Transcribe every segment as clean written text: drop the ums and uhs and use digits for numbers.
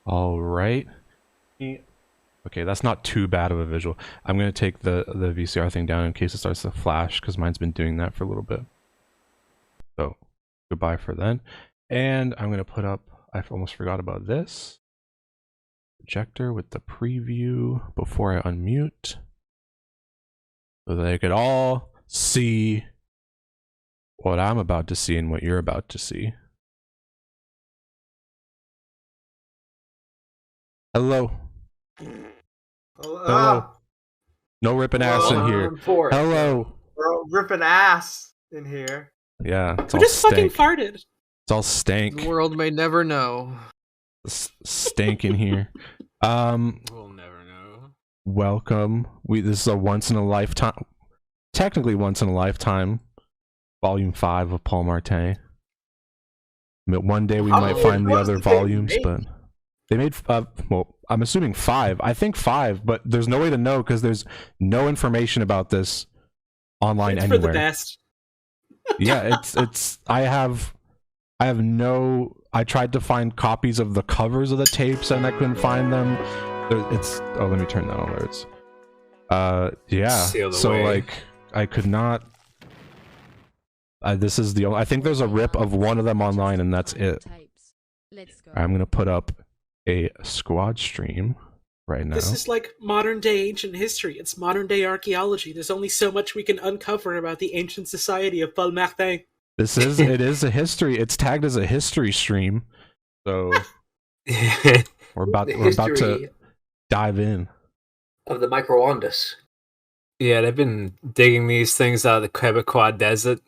All right. Okay, that's not too bad of a visual. I'm gonna take the VCR thing down in case it starts to flash, because mine's been doing that for a little bit. So goodbye for then. And I'm gonna put up, I almost forgot about this, projector with the preview before I unmute, so that they could all see what I'm about to see and what you're about to see. Hello. Hello. No ripping ass in here. Hello. We're ripping ass in here. Yeah. It's Who all just fucking stank. farted? It's all stank. The world may never know. Stank in here. We'll never know. Welcome. This is a once in a lifetime, technically once in a lifetime, volume 5 of Paul Martin. One day we might find the other volumes, but they made well, I'm assuming 5. I think 5, but there's no way to know because there's no information about this online It's anywhere. for the best. Yeah, I have no. I tried to find copies of the covers of the tapes and I couldn't find them. Oh, let me turn that on alerts. Yeah. So like, I could not. This is the only. I think there's a rip of one of them online and that's it. I'm gonna put up a squad stream right now. This is like modern day ancient history. It's modern day archaeology. There's only so much we can uncover about the ancient society of Paul Martin. It is a history. It's tagged as a history stream, so we're about to dive in. Of the microondas. Yeah, they've been digging these things out of the Quebecois desert.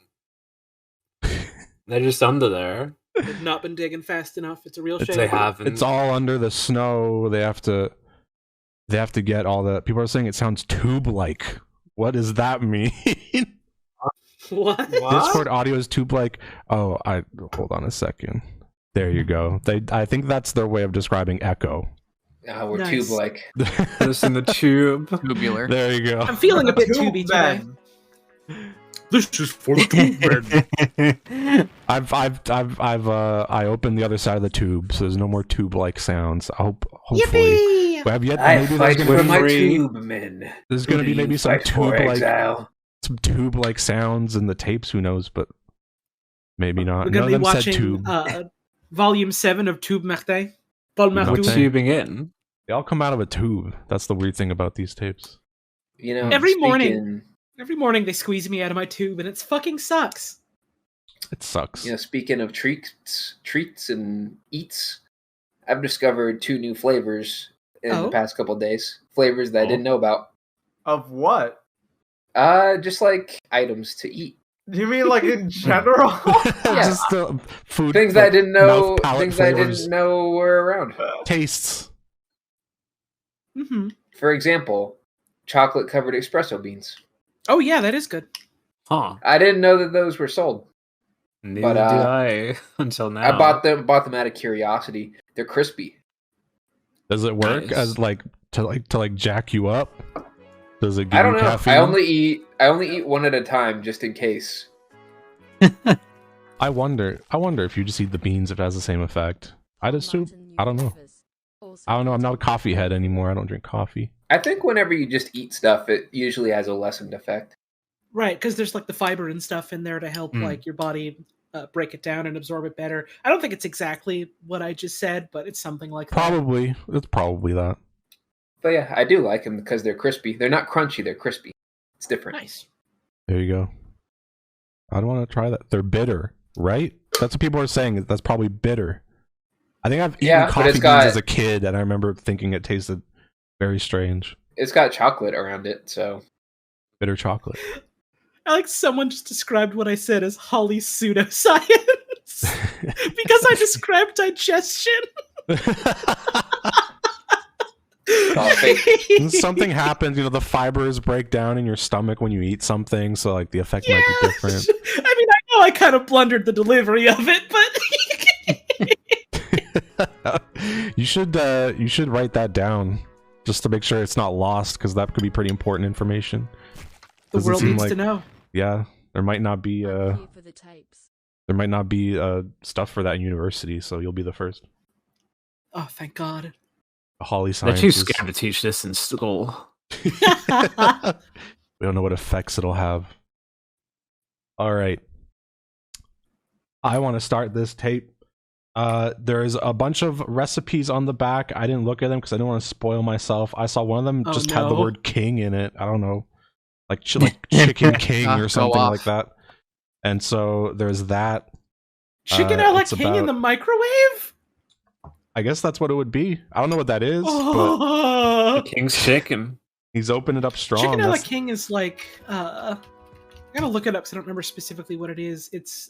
They're just under there. They've not been digging fast enough. It's a real shame. They haven't. It's all under the snow. They have to get all the. People are saying it sounds tube-like. What does that mean? What? Discord audio is tube-like. Oh, hold on a second. There you go. I think that's their way of describing echo. We're Nice. tube-like. Just in the tube. Tubular. There you go. I'm feeling a bit tubey today. This is for the tube bed. I opened the other side of the tube, so there's no more tube-like sounds. Hopefully. Yippee! We have yet. I Maybe fight there's for gonna my be tube men. there's gonna be maybe some Fight for tube-like exile. sounds in the tapes. Who knows? But maybe not. We're None going of to them be said tube. watching volume 7 of Tube Martin. Paul Martin. What's tubing in? They all come out of a tube. That's the weird thing about these tapes. You know, Every morning they squeeze me out of my tube and it fucking sucks. It sucks. You know, speaking of treats and eats, I've discovered 2 new flavors in the past couple of days. Flavors that I didn't know about. Of what? Just like items to eat. You mean like in general? Yeah. Just the food. Things that I didn't know. mouth palate Things I flavors. didn't know were around. Tastes. Mm-hmm. For example, chocolate-covered espresso beans. Oh yeah, that is good. Huh. I didn't know that those were sold. Neither But, did I until now. I bought them out of curiosity. They're crispy. Does it work Nice. as to jack you up? Does it give I don't you know. caffeine? I only eat one at a time just in case. I wonder if you just eat the beans if it has the same effect. I'd assume. I don't know. I'm not a coffee head anymore. I don't drink coffee. I think whenever you just eat stuff, it usually has a lessened effect. Right, because there's like the fiber and stuff in there to help like your body break it down and absorb it better. I don't think it's exactly what I just said, but it's something like that. Probably. It's probably that. But yeah, I do like them because they're crispy. They're not crunchy, they're crispy. It's different. Nice. There you go. I don't want to try that. They're bitter, right? That's what people are saying. That's probably bitter. I think I've eaten coffee beans as a kid, and I remember thinking it tasted very strange. It's got chocolate around it, so... Bitter chocolate. I like someone just described what I said as Holly pseudoscience. Because I described digestion. Something happens, the fibers break down in your stomach when you eat something, so like the effect might be different. I mean, I know I kind of blundered the delivery of it, but you should write that down just to make sure it's not lost, because that could be pretty important information. the world needs to know. Yeah, there might not be stuff for that in university, so you'll be the first. Oh, thank God. Holly They're too sciences. scared to teach this in school. We don't know what effects it'll have. All right. I want to start this tape. There's a bunch of recipes on the back. I didn't look at them because I didn't want to spoil myself. I saw one of them just had the word king in it. I don't know. Like chicken king or something like that. And so there's that. Chicken a la king in the microwave? I guess that's what it would be. I don't know what that is, but The king's chicken. he's opened it up strong. Chicken a la king is like I gotta look it up because I don't remember specifically what it is. It's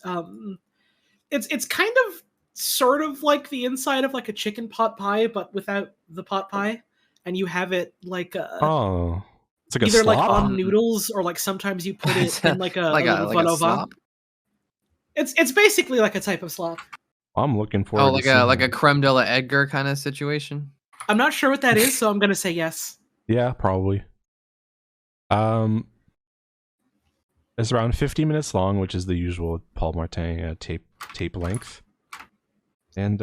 kind of sort of like the inside of like a chicken pot pie, but without the pot pie, and you have it like oh, it's like either a like slop? on noodles or like sometimes you put it in like a like a volova. slop. It's basically like a type of slop. I'm looking forward. Oh, like a creme de la Edgar kind of situation. I'm not sure what that is, so I'm gonna say yes. Yeah, probably. It's around 50 minutes long, which is the usual Paul Martin tape length. And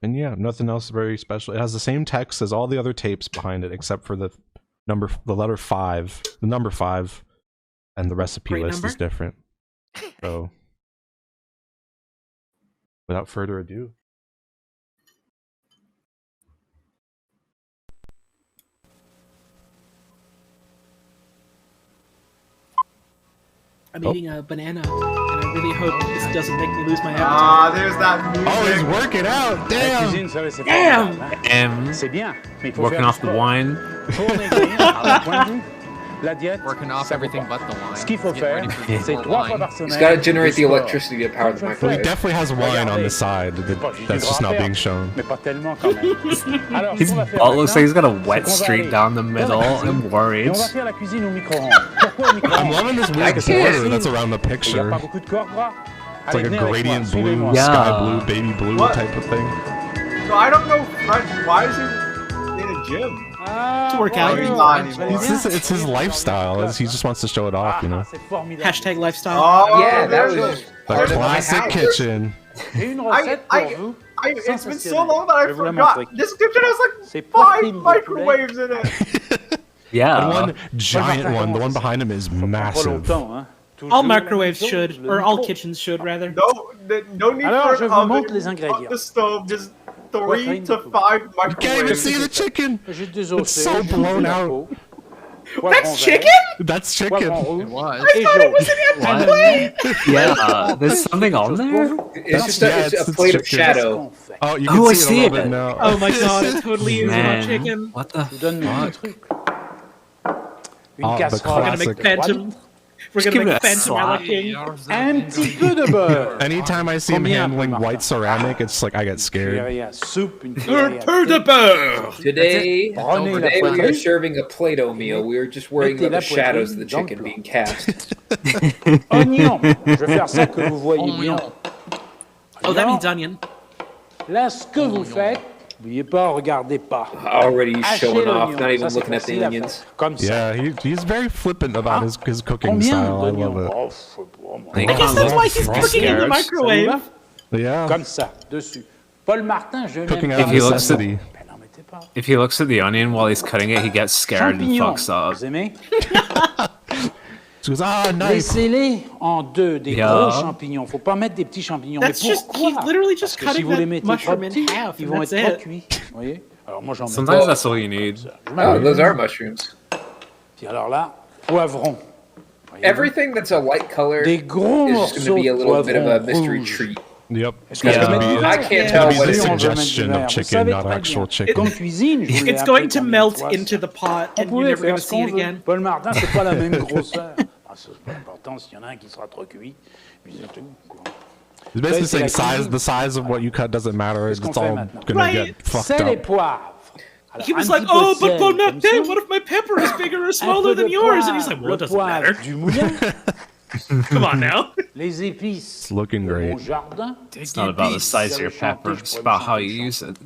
yeah, nothing else very special. It has the same text as all the other tapes behind it, except for the letter 5, the number 5, and the recipe Great list number. is different. So, without further ado. I'm eating a banana, and I really hope this doesn't make me lose my appetite. Ah, there's that music. Oh, he's working out! Damn! Damn! Working off the wine. Working off everything but the wine. Ce qu'il faut Getting faire, ready for the c'est full 3 fois wine. par He's semaine. got to generate the de sport. electricity to power the Well, he microwave. definitely has wine on the side. That's just not being shown. Mais pas tellement quand même. Alors, ce His qu'on va faire butt looks like he's got a maintenant, wet c'est qu'on va streak aller down the dans la middle. cuisine, I'm et worried. on va faire la cuisine au micro-ondes. Pourquoi au I'm micro-ondes? loving this I weird can't. border that's around the Il n'y a picture. pas beaucoup de corps gras. It's like a Allez, venez avec moi, gradient blue, suivez-moi. Yeah. sky blue, baby blue What? type of thing. So I don't know French. Why is he in a gym? Ah, To work out. Maybe not anymore. It's his lifestyle. He just wants to show it off, you know. C'est formidable. Hashtag lifestyle. Oh, Yeah, that there's was- a- The there's a classic house. kitchen. J'ai une recette pour vous. It's been so long that I Je vais vous la forgot. montrer. This kitchen has C'est like 5 poitrine de microwaves in it. Yeah. And one giant one, the one behind him is Pas massive. longtemps, hein. All Toujours microwaves la même should, chose, le or all micro. kitchens should, rather. No need Alors, for je an vous oven montre les on ingrédients. the stove. Just 3 Poitrine to de poulet. 5 You can't even microwaves. see the chicken. J'ai désossé, It's so j'ai blown coupé la out. peau. Poivron That's vert, chicken? That's poivron chicken. rouge It was. et jaune. What? Yeah, there's something on there? It's just Yeah, it's it's a plate of chicken. shadow. Oh, you Oh, can I see see it a little it. bit now. Oh my god, it totally is Man, about chicken. what the Je vous donne mes petits fuck? trucs. Une Oh, the casserole. We're gonna classic. make phantom. We're Just gonna give make it a phantom a la slap. king. Un petit peu de beurre. Anytime I see him Combien, handling Martin? white ceramic, it's like I get scared. Cuillerée à soupe, une Un cuillerée à peu de thé. beurre. Today, Prenez la today we are poitrine. serving a Play-Doh meal. We were just worrying Mettez about the la shadows of the poitrine dans le chicken plat. being cast. Oignon. Je vais faire ça que vous voyez bien. Oh, that Oignon. means onion. Là, ce que vous faites, n'oubliez pas, regardez pas. Already Hachez showing off, l'oignon. not even Ça, c'est looking at the facile à onions. faire. Comme ça. Yeah, he's very flippant about his cooking Combien style. I d'oignons? love it. Oh, c'est bon, moi. I I guess that's why he's Frosty. cooking in the Carrots. microwave. Yeah, Comme ça, dessus. Paul Martin, je cooking l'aime out pas. of If he looks at- necessity. Ben, n'en mettez pas. If he looks at the onion while he's cutting it, he gets scared and Champignons, fucks up. vous aimez? She goes, ah, nice. Laissez-les en deux, des Yeah. gros champignons. Faut pas mettre des petits champignons. That's Mais just- pourquoi? he's literally just Parce que si cutting vous les that mettez trop mushroom in petits, half, ils and vont that's être trop it. cuits. Vous voyez? Alors moi j'en mets Sometimes pas. that's all you need. Je m'en Oh, mets. those are mushrooms. Puis alors là, poivron. Voyez-vous? Everything that's a light color Des gros is just morceaux going to be a de little bit of a poivron mystery rouge. treat. Yep. Est-ce que It's je peux gonna mettre be, du I vert? can't it's tell gonna be what the it is. On veut mettre du suggestion vert. of Vous chicken, savez not très actual bien. chicken. Comme cuisine, je vous l'ai It's appris going to comme melt une fois. into the pot, On and you're pouvait never faire going to ce see qu'on it veut. again. Paul Martin, c'est pas la même grosseur. Ah, c'est pas important s'il y en a un qui sera trop cuit. Puis c'est tout, quoi. He's basically c'est la saying size. cuisine. The size of what you cut doesn't matter. Qu'est-ce It's qu'on fait all maintenant? gonna Right. get fucked Sel et up. poivre. Alors, He was un like, petit peu de "Oh, but sel, Paul comme ça. Martin, what if my pepper is bigger or Un smaller peu de than yours?" And he's poivre, like, "Well, le it doesn't poivre matter. du moulin, Come on now." les épices It's looking de mon great. jardin, It's not about the size of your pepper, it's about how you use it.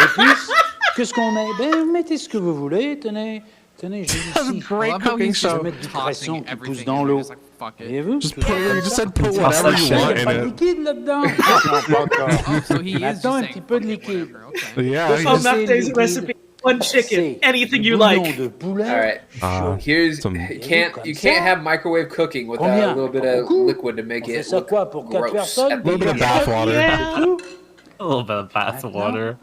épices. Qu'est-ce qu'on met? Ben, mettez ce que vous voulez. Tenez, Tenez, j'ai That's a ici. great I love how cooking he's just show. Je vais mettre du cresson tossing qui pousse everything dans in. l'eau. He's like, fuck it. Voyez-vous? Just put, you just said put whatever that you shit. want Il y a in pas de it. liquide là-dedans. Non, pas encore. Oh, so he is Maintenant, just un saying, petit peu de fuck it, liquide. whatever, okay. Yeah, Just he Oh, just, c'est Matt's liquide. recipe. One chicken, C'est anything du you bouillon like. de poulet. All right. uh, Here's some- you Comme can't ça. have microwave cooking without Combien? a little bit Pas of beaucoup. liquid to make On fait it ça look quoi pour 4 gross. personnes? At the little bit of beginning. bathwater. Yeah. Tout A little bit of bath water.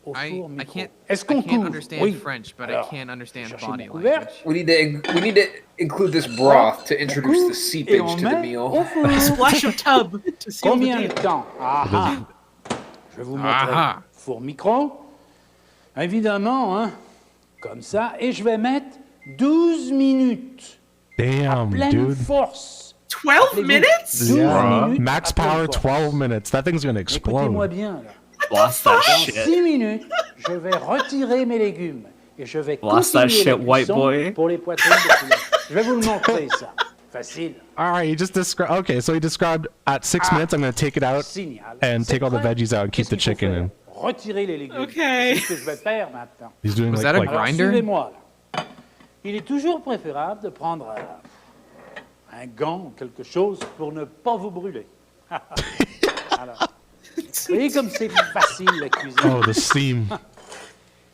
au I four micro. can't Est-ce I qu'on can't couvre? understand Oui. French, but Alors, I can't understand cherchez body mon couvercle. language. We need to include this broth to introduce the Et seepage on to the met meal. au four. Splash of tub to seal the Combien de deal. temps? Ah ah. Je vais vous montrer. Ah. Four micro. Évidemment, hein. Comme ça. Et je vais mettre 12 minutes. damn, Pleine dude. force. 12 Rappelez-vous, minutes? 12 Yeah. minutes Max à pleine power, force. 12 minutes. That thing's gonna Écoutez-moi explode. bien, là. Blast that Dans shit. 6 minutes, je vais retirer mes légumes et je vais Blast that continuer shit, la white cuisson boy. pour les poitrines de poulet. Je vais vous le montrer, ça. Facile. All right, he just described. Okay, so he described at 6 minutes. I'm gonna take it out Signal. and C'est take all the prêt? veggies out and keep Qu'est-ce the qu'il faut chicken faire? in. Retirer les légumes. Okay. C'est ce que je vais faire maintenant. He's doing Was like, that a like Alors, grinder? suivez-moi, là. Il est toujours préférable de prendre un gant ou quelque chose pour ne pas vous brûler. Alors, vous voyez comme c'est facile, la cuisine. oh the steam.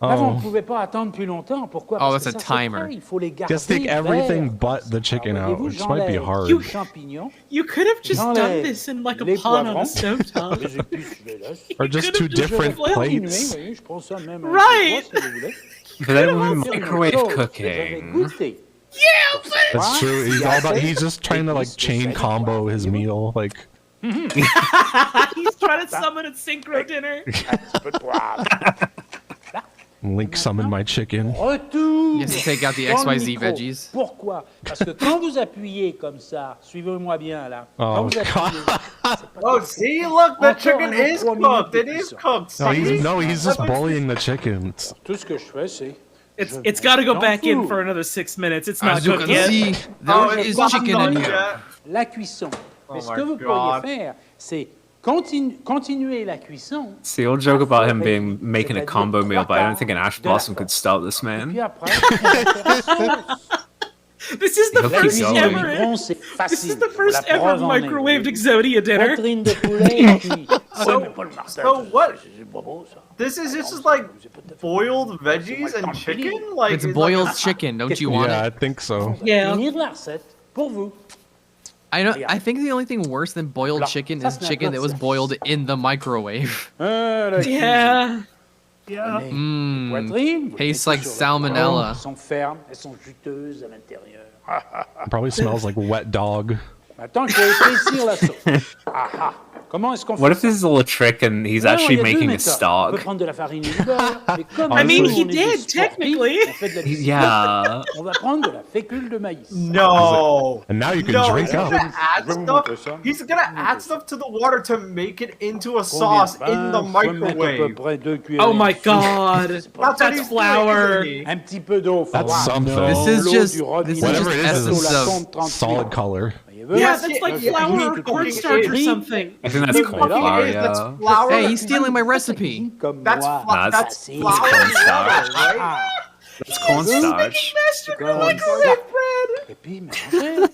Là, vous Oh, ne pouvez pas attendre plus longtemps. Pourquoi? Oh, Parce that's que a ça, c'est timer. prêt. Il faut les garder just take everything verts. but the chicken Alors, out, voyez-vous, which might be j'enlève hard. les champignons, You could have just done j'enlève this in like a les pot on poivrons, a stovetop. les épices, je les laisse. Or just could've two just different Continuez, plates. voyez, je prends ça même un Right. peu de bois, si vous voulez. But then we Faire une microwave chose que j'avais cooking. goûté. That's true. He's all about. He's just trying to like chain combo his meal, like He's trying to summon a synchro dinner. Un petit peu de poivre. link summon my chicken. Retour He has to take out the dans le XYZ micro. veggies. Pourquoi? Parce que quand vous appuyez comme ça, suivez-moi bien là. Oh, Quand vous appuyez, Oh, see, look, the Encore chicken un is autre 3 cooked. It minutes is de cooked. No, See? he's just bullying the chickens. tout ce que je fais, c'est It's got to go back in for another 6 minutes. It's not As you cooked can yet. see, Oh, there it's is not chicken done in here. yet. la cuisson. Oh Mais ce my que vous God. pourriez faire, c'est continuer la cuisson. See, old joke about him being making a combo meal, but I don't think an ash blossom could stop this Et man. puis après, on va faire la sauce. This is the He'll La keep first cuisson going. du ever. micron, c'est This facile. is the first La ever preuve en est. microwaved Exodia dinner. Poitrine de poulet cuite. So- Ouais, mais pas le marteau, so what? c'est pas beau, ça. This is just like boiled veggies and chicken? Like It's like boiled a- chicken. Don't you want Yeah, I it? think so. Yeah. Finir la recette pour vous. I think the only thing worse than boiled chicken is chicken that was boiled in the microwave. La Yeah. Yeah. Mmm. poitrine, vous Tastes mettez like sur le salmonella. bord, elles sont fermes, elles sont juteuses à l'intérieur. Probably smells like wet dog. Maintenant, il faut épaissir la sauce. Ah ah. Comment est-ce qu'on fait What if ça? this is a little trick and he's Non, actually il y a deux making a méthodes. On stock? peut prendre de la farine et du beurre. Mais comme I mean, nous, he on est des did, sportifs, technically. on fait de la discipline, Yeah. on va prendre de la fécule de maïs. No. And now you can No, drink he's up. gonna add Je vais vous stuff. montrer ça. He's gonna add stuff to the water to make it into a Combien? sauce in the Ben, faut mettre à peu microwave. près 2 cuillères. Oh my god. That's what That's he's flour. doing. Un petit peu d'eau That's froide. something. This is L'eau just du robinet. this is Whatever just it is, essence it's of sonde 30 solid minutes. color. Voyez-vous? Yeah, Yes, that's yeah, like yeah, flour yeah, or yeah, cornstarch or yeah. something. I think that's It corn fucking flour, is. That's yeah. flour. Hey, he's stealing my recipe. Comme That's moi. fla- that's Facile. flour and cornstarch. water, right? Ah, It's cornstarch. comme Microwave ça. bread. Et puis, mélangez.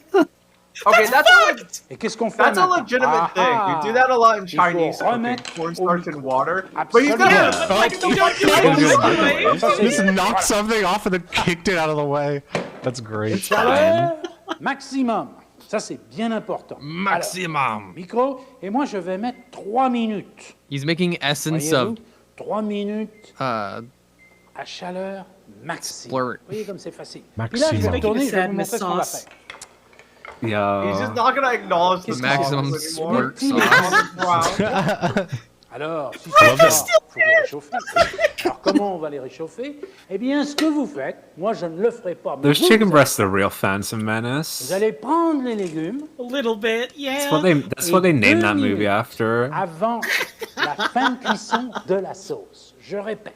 Okay, that's a Et qu'est-ce qu'on fait that's a maintenant? legitimate thing. Ah, You do that a lot in Il faut Chinese cooking, remettre cornstarch au and water. But he's gonna Absolument. Yeah, but like, you don't do it in the microwave. Ça, c'est Just bien. knocked something off and then kicked it out of the way. That's great. Chaleur maximum. Ça, c'est bien important. Maximum. Micro. Et moi, je vais mettre 3 minutes. He's making essence Voyez-vous? of 3 minutes uh à chaleur maximum. Splurt. Vous voyez comme c'est facile. Maximum. Puis là, je vais Making a retourner, je vais vous sadness montrer ce qu'on va sauce. faire. He's just Yeah. not gonna acknowledge the Qu'est-ce the maximum sauce anymore. splurt Petit sauce. Wow. Alors, si c'est ça, il faut les réchauffer. Alors, comment on va les réchauffer? Eh bien, ce que vous faites, moi, je ne le ferai pas. Mais Those vous, chicken vous breasts are real phantom menace. Vous allez prendre les légumes A little bit, That's what yeah. they named that movie after. avant la fin de cuisson de la sauce. Je répète,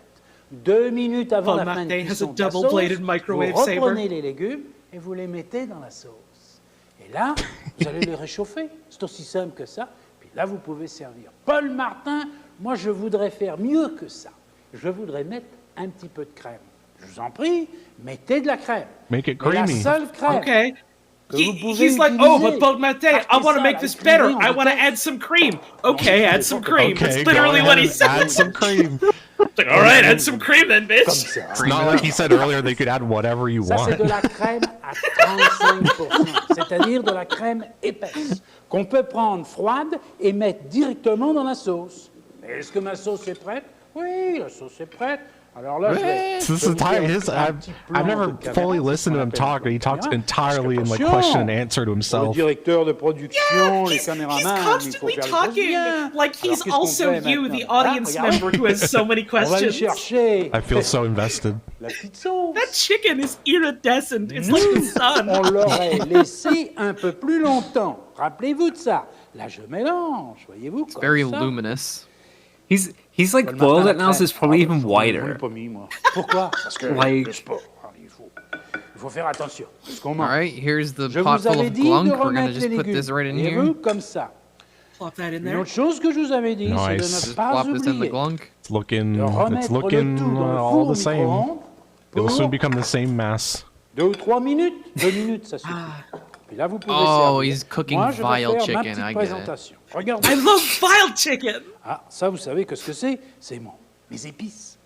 2 minutes avant Paul la fin de Martin has cuisson a de la sauce, double-bladed microwave vous saber. reprenez les légumes et vous les mettez dans la sauce. Et là, vous allez les réchauffer. C'est aussi simple que ça. Puis là, vous pouvez servir. Paul Martin, moi, je voudrais faire mieux que ça. Je voudrais mettre un petit peu de crème. Je vous en prie, mettez de la crème. Make it Mais la creamy. seule crème Okay. que vous pouvez He's like, oh, utiliser, but Bug Mate, I achetez want to ça make à this la better. cuisine, I on want to peut- add some cream. Okay, add some cream. Okay, That's go literally what he ahead, said. add some cream. Like, all right, add some cream then, Comme bitch. ça. It's not like he said earlier they could add whatever you Ça, c'est de want. la crème à 35%, c'est-à-dire de la crème épaisse, qu'on peut prendre froide et mettre directement dans la sauce. Est-ce que ma sauce est prête? Oui, la sauce est prête. Alors là, je vais This is vous time. dire His, un I've petit plan never de caméra, fully c'est ce listened to qu'on him appelle talk. le He talks caméra. entirely in like Attention, question and answer to le himself. directeur de production, les He's caméramans, il faut constantly faire les choses talking bien. like Alors, he's qu'est-ce qu'on also fait you, maintenant? the audience Ah, regarde. member who has so many On va aller questions. chercher I feel so invested. la petite sauce. That chicken is iridescent. It's like the sun. On l'aurait laissé un peu plus longtemps. Rappelez-vous de ça. Là, je mélange, voyez-vous, comme Very ça. luminous. He's like boiled it now, so it's probably even Je l'ai whiter. pas mis, moi. Pourquoi? Parce que Like- le sport, hein, il faut faire attention. Ce qu'on mange. All right, here's the Je pot vous full avais of dit de glunk. We're gonna remettre just les put this légumes. right in Voyez-vous, here. comme ça. Plop that in Une there. autre chose que je vous avais dit, c'est de Nice. ne Just pas plop this in the oublier glunk. It's looking, de it's remettre le looking tout dans le all four the same. micro-ondes It will soon pour become the same mass. 2 ou 3 minutes. 2 minutes, ça suffit. Puis là, vous pouvez Oh, servir. he's cooking Moi, je vais vile faire ma chicken, petite I get it. présentation. Regardez. I love vile chicken. Ah, ça, vous savez que ce que c'est? C'est mes épices.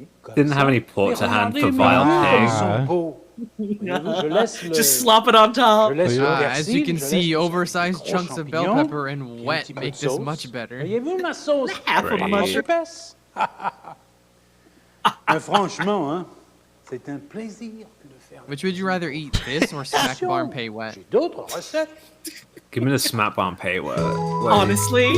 Et comme Didn't ça. have any plot Et to hand regardez for mes vile mains comme pig. ils sont beaux. Voyez-vous, je laisse le... Just slop it on Je top. laisse le Ah, as persil, you can je laisse see, les oversized gros chunks of bell champignons, pepper puis and un wet petit peu make de this sauce. much better. Voyez-vous ma sauce? Half of Pas mushroom. épaisse. Mais franchement, hein, c'est un plaisir de faire. Which would you rather eat, this or Smack Attention, Bar and Pay Wet? J'ai d'autres recettes. Give me the smack bomb pay word. Honestly.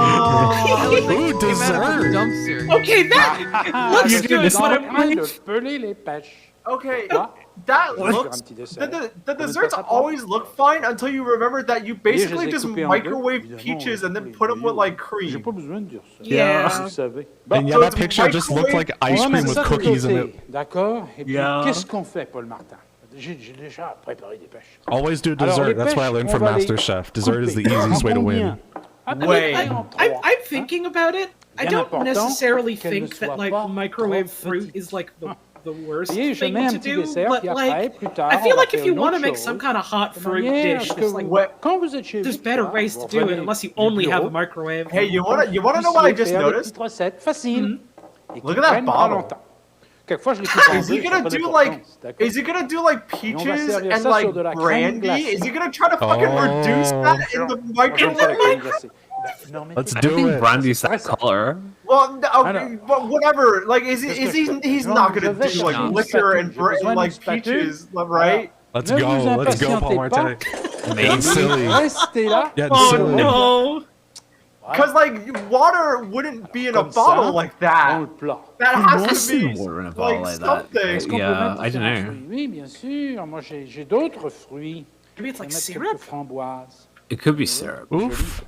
Ooh, dessert. Dumpster. Okay, that looks Je suis good, en but I'm train de peler les pêches. Okay, Quoi? that On va faire un looks. petit dessert. The desserts always look fine until you remember that you basically just microwave peaches and then put them with like J'ai cream. pas besoin de dire ça. Yeah. Vous savez. And yeah, So that it's picture just looked like ice On va cream mettre with ça de cookies in côté, it. D'accord? Et puis, Yeah. qu'est-ce qu'on fait, Paul Martin? J'ai déjà préparé des pêches. Always do Alors, les dessert. That's what I pêches, learned on from va les Master Chef. Dessert is the couper. easiest way to win. Combien? À peu Wait. près en I'm trois, thinking about it. I Bien don't important necessarily qu'elle ne think soit that like pas microwave trop fruit petite. is like the worst Voyez, je thing mets un to petit do, dessert, but puis après, like plus tard, I on feel va like if faire you une want to autre make chose. some kind of hot De fruit manière à dish, ce que just like vous- quand vous êtes chez there's vous, better là, ways vous to do it revenez unless you du only have a bureau, microwave. Hey, you wanna know what I just faire des noticed? petites recettes faciles. Et qui Look at that prennent pas bottle. longtemps. Quelquefois, je les coupe en Is deux, he ça gonna n'a pas do d'importance, like? d'accord? Is he gonna do like on va peaches servir and ça like sur de la crème brandy? glacée. Is he gonna try to fucking reduce that in the Moi, j'aime pas la microwave? crème glacée. Non, mais Let's I do don't think it. brandy's that color. Well, okay, know. but whatever. Like, is he? Qu'est-ce Is que je he? fais? He's Non, not je gonna vais do like chercher une liquor spatule. and J'ai besoin d'une like spatule. peaches, right? Let's Ne go. vous Let's go, Paul impatientez pas. Martin. Getting silly. Restez là. Getting Oh silly. no! Because like water wouldn't be in a Comme bottle ça, like dans that. le plat. That I've has to seen be water in a bottle like like that. something. Est-ce qu'on Yeah, peut mettre I don't différents know. fruits? Oui, bien sûr. Moi, j'ai d'autres fruits. Maybe it's Je like vais mettre syrup. quelques framboises. It could be syrup. Oof.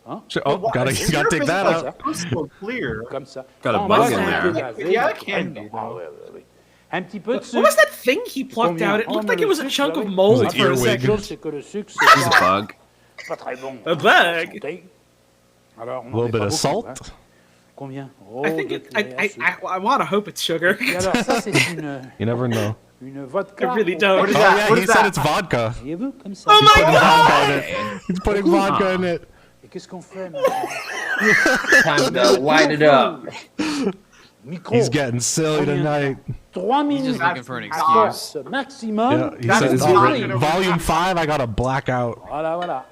Hein? Oh, gotta Syrup take is that like out. crystal clear. Comme ça. Got a Framboise, bug in un peu there. lavé, Yeah, de it can crème. be. Ah, ouais, ouais, ouais. Un petit peu de What sucre. was that thing he plucked Combien? out? It On looked met like it le was a sucre, chunk là, of oui. mold Like for a earwig. second. C'est que le sucre, It's a c'est bug. pas très bon. A bug. Alors, on A en little met bit pas of beaucoup, salt. hein. Combien? Oh, I think deux it. cuillères à sucre. I want to hope it's sugar. Et alors, ça, c'est You never know. une vodka. I really don't. What is Oh that? yeah, What he is said that? it's vodka. Voyez-vous, comme ça. Oh my Putting god! vodka in it. He's putting vodka in it. Et qu'est-ce qu'on fait maintenant? Time to light it up. Micro. He's getting silly tonight. 3 He's minutes. just looking for an excuse. Force maximum. Yeah, he That said is it's not written. gonna- Volume 5, I got a blackout. Voilà, voilà.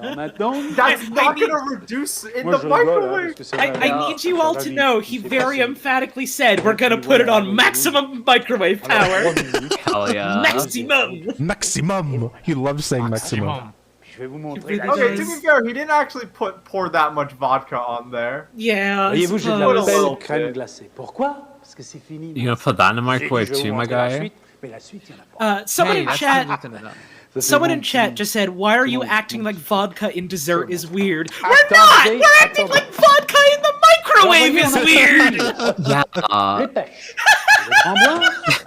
Alors maintenant, That's I not need- gonna reduce in moi the je rigole, hein, parce microwave. que c'est I vrai. need you all to know he C'est very facile. emphatically said we're gonna put it on maximum microwave Alors, power. 3 minutes. Hell yeah. Maximum. Maximum. He loves saying maximum. Je vais vous montrer. really la Okay, does. to be fair, he didn't actually pour that much vodka on there. Yeah. I Voyez-vous, j'ai de la Put a suppose. little belle crème bit. glacée. Pourquoi? Parce que c'est fini. You gonna put that in the Je microwave vais vous too, my montrer la guy? suite, mais la suite, il y en a pas. Someone Hey, in that's chat. looking it up. Ça, c'est Someone bon. in chat just said, "Why are you acting like vodka in dessert is weird?" We're Attendez, not. We're acting attendez. like vodka in the microwave is weird. Yeah. Les pêches. Les framboises.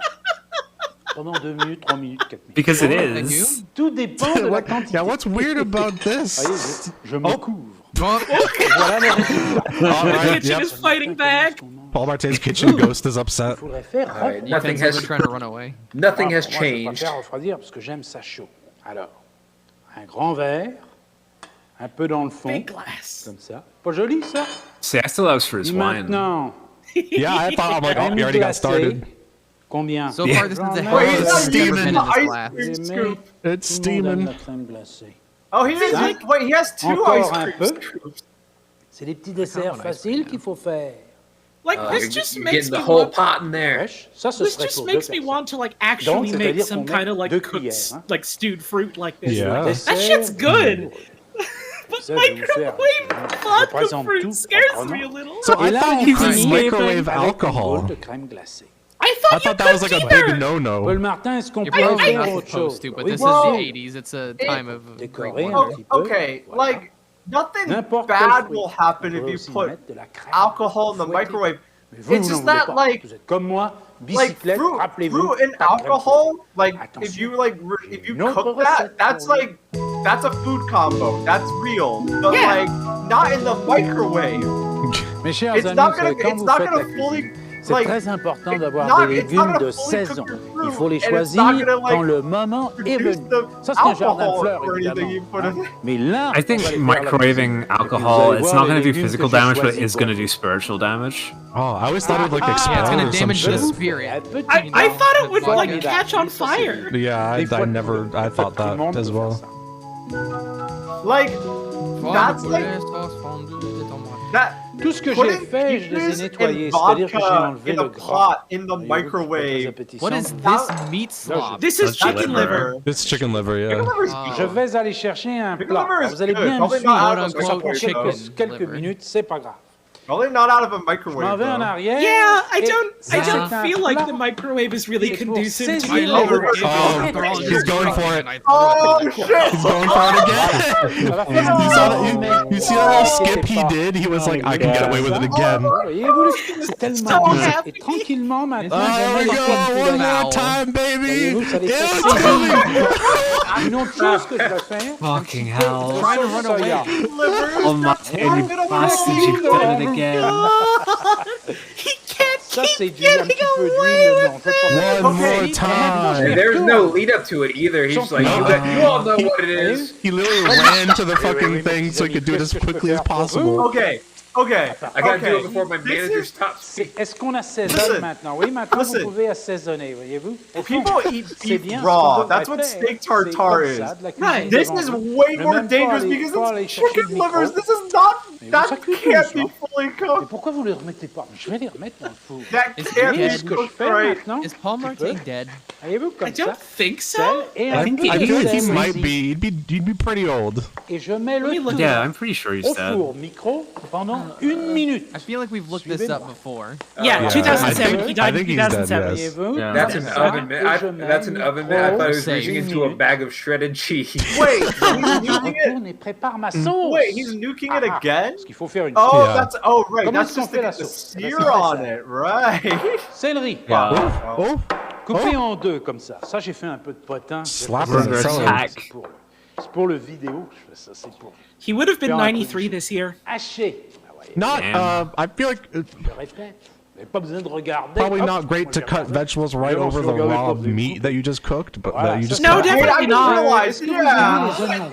Pendant 2 minutes, 3 minutes, 4 minutes. Because it Thank you. is. Tout dépend de la quantité. Yeah, what's weird about this? Voyez, je me couvre. Oh, Voilà le résultat. All The right, kitchen yep. is fighting back. Paul Martin's kitchen ghost is Il upset. faudrait faire Alright, refroidir. nothing Ethan's has trying to run away. nothing has Pour moi, je changed. préfère refroidir parce que j'aime ça chaud. Alors, un grand verre, un peu dans le fond, Big glass. comme ça. Pas joli ça? See, I still ask for his Et wine. maintenant, Yeah, I thought I'm like, oh, you already got started. combien? So far, this is the J'en mets- hell of a steaming. steaming in this Ice glass. cream J'ai scoop. It's Tout le monde aime steaming. la crème glacée. Oh, he has, Cinq. wait, he has 2 Encore ice un cream peu. scoops. C'est des petits desserts an ice faciles cream qu'il faut faire. Like this You're just you're makes getting me the whole want. pot in there. Fresh. Ça, ce This serait just pour makes deux me personnes. want to like actually Donc, make c'est-à-dire some qu'on met kind of like deux cooked, cuillères, hein. like stewed fruit like this. Yeah. That shit's good. But Ça, je vais vous faire. microwave Je vodka présente fruit tout scares proprement. me a little. So I Et là, thought on you could finit microwave avec une alcohol. boule de crème glacée. I I thought you thought that was like a could big either. no-no. Paul Martin, est-ce qu'on You're pourrait probably faire not autre chose? supposed to, but Oui, this is Whoa. the 80s. It's a time of great Décorer un wonder. petit peu. Okay, Voilà. like nothing N'importe quel bad fruit. will happen On if peut you aussi put mettre de la crème alcohol in the fouettée. microwave. Mais vous, It's vous just n'en voulez that pas. like Vous êtes comme moi, like bicyclette, fruit rappelez-vous. and pas crème alcohol. Like if Attention. you like if you Une autre cook that, recette that's pour like that's a food combo. That's real, but Yeah. like not in the microwave. Mes chers It's amis, not vous savez, gonna quand it's vous not faites la gonna cuisine, fully c'est like très important it's d'avoir not- des it's not légumes gonna de fully saison. cook the Il fruit, faut les and it's choisir not gonna, like, quand le moment est produce venu. the Ça, c'est un jardin de alcohol fleurs, or anything you put évidemment. in. Mais là, I think on va aller faire la microwaving cuisine. Et puis, alcohol, vous allez it's voir not les going to do légumes physical que j'ai damage, but choisis it's pour going to vous. do spiritual damage. Oh, I always thought it would like Yeah, explode Yeah, it's gonna or some damage the shit. spirit. I thought it would like Formidable. catch on Ça, c'est fire. bien. Yeah, Des fois, I never, I thought tout le that monde as peut faire well. ça. Like that's like that. Tout ce que j'ai Putting fait, je les ai peaches nettoyés. and C'est-à-dire que j'ai vodka enlevé in le a gras. pot in the Voyez-vous, pas très microwave. appétissant. What is That- this meat slop? This is That's chicken liver. liver. It's chicken liver, yeah. Chicken liver's Oh. Je vais aller chercher un Chicken plat. liver is Alors, vous allez good. bien me Probably suivre. not out of Ça the prend chicken quelques liver. minutes, c'est pas grave. Probably not out of a Je microwave. m'en vais en though. arrière. Yeah, I et don't ça, c'est un feel like plat the microwave is really qui est pour conducive to saisir I les love odeurs. Oh, he's going for it. Oh shit! He's going for it again. Ça va faire You saw that? mais You see that little inquiétez skip he pas. did? He was Non, like, mais I can get away with it again. Voyez-vous, c'est tellement So bien. happy. Et tranquillement maintenant, Oh, je here vais we mettre go, un one petit more Wow. time, baby. Voyez-vous, ça les fait It's saisir. coming. Une autre chose que je vais faire. Fucking hell. Trying to run away. Oh my you bastard, you've done it again. He can't Ça, keep c'est du un getting petit peu away d'huile. Non, with je peux pas. One Okay, more time. There's no lead up to it either. He's just like, you all know what it is. He literally ran to the fucking thing so he could do it as quickly as possible. Okay, okay, I gotta do it okay. before my This manager is- stops speaking. Est-ce qu'on assaisonne Listen. maintenant? Oui, maintenant Listen. vous pouvez assaisonner, voyez-vous? Au fond, People eat c'est beef bien, raw. ce qu'on That's what devrait steak faire, c'est tartare comme is. ça, de la Right. cuisine This devant is vous. way Ne more même pas dangerous aller- because pas aller it's chercher chicken le micro. livers. This is not Mais that ça cuit can't be doucement. fully Et cooked. pourquoi vous ne les remettez pas? Je vais les remettre dans le four. That It's can't dead. be Ce que je cooked fais right. maintenant, Is Paul Martin dead? voyez-vous, I comme ça, don't think sel so. et I, un peu I de feel like he sel might aussi. be. He'd be pretty old. Et je mets Let me le look tout Yeah, I'm pretty sure he's au dead. four micro pendant 1 minute. I feel like we've looked this up before. Yeah, Yeah. 2007. I He died in think he's dead, 2007. yes. Voyez-vous? Yeah. That's an Yeah. oven mitt. That's an oven mitt. I thought it was Safe. reaching into a bag of shredded cheese. Wait, he's Je nuking it. retourne et prépare ma sauce. Wait, he's nuking it Ah, again? Parce qu'il faut faire une Oh, Yeah. that's right. Comment That's est-ce qu'on just fait to la get the sauce? sear C'est très on simple. it, right? céleri. Yeah. Oh, Coupé en deux comme ça. Ça, j'ai fait un peu de potin. Slap We're him. under Sell him. attack. C'est pour le vidéo que je fais ça. C'est pour He would have been Faire un coup de 93 this year. hacher. Ah ouais, Not. Damn. I feel like je répète. Vous n'avez pas besoin de regarder. probably Hop, not great moi, to je cut regarde. vegetables right Vraiment, over si the vous regardez raw pas, vous meat that you just cooked, but Voilà, that you ça, just No, cut. definitely I didn't not. realize. Est-ce que vous Yeah. aimez les oignons?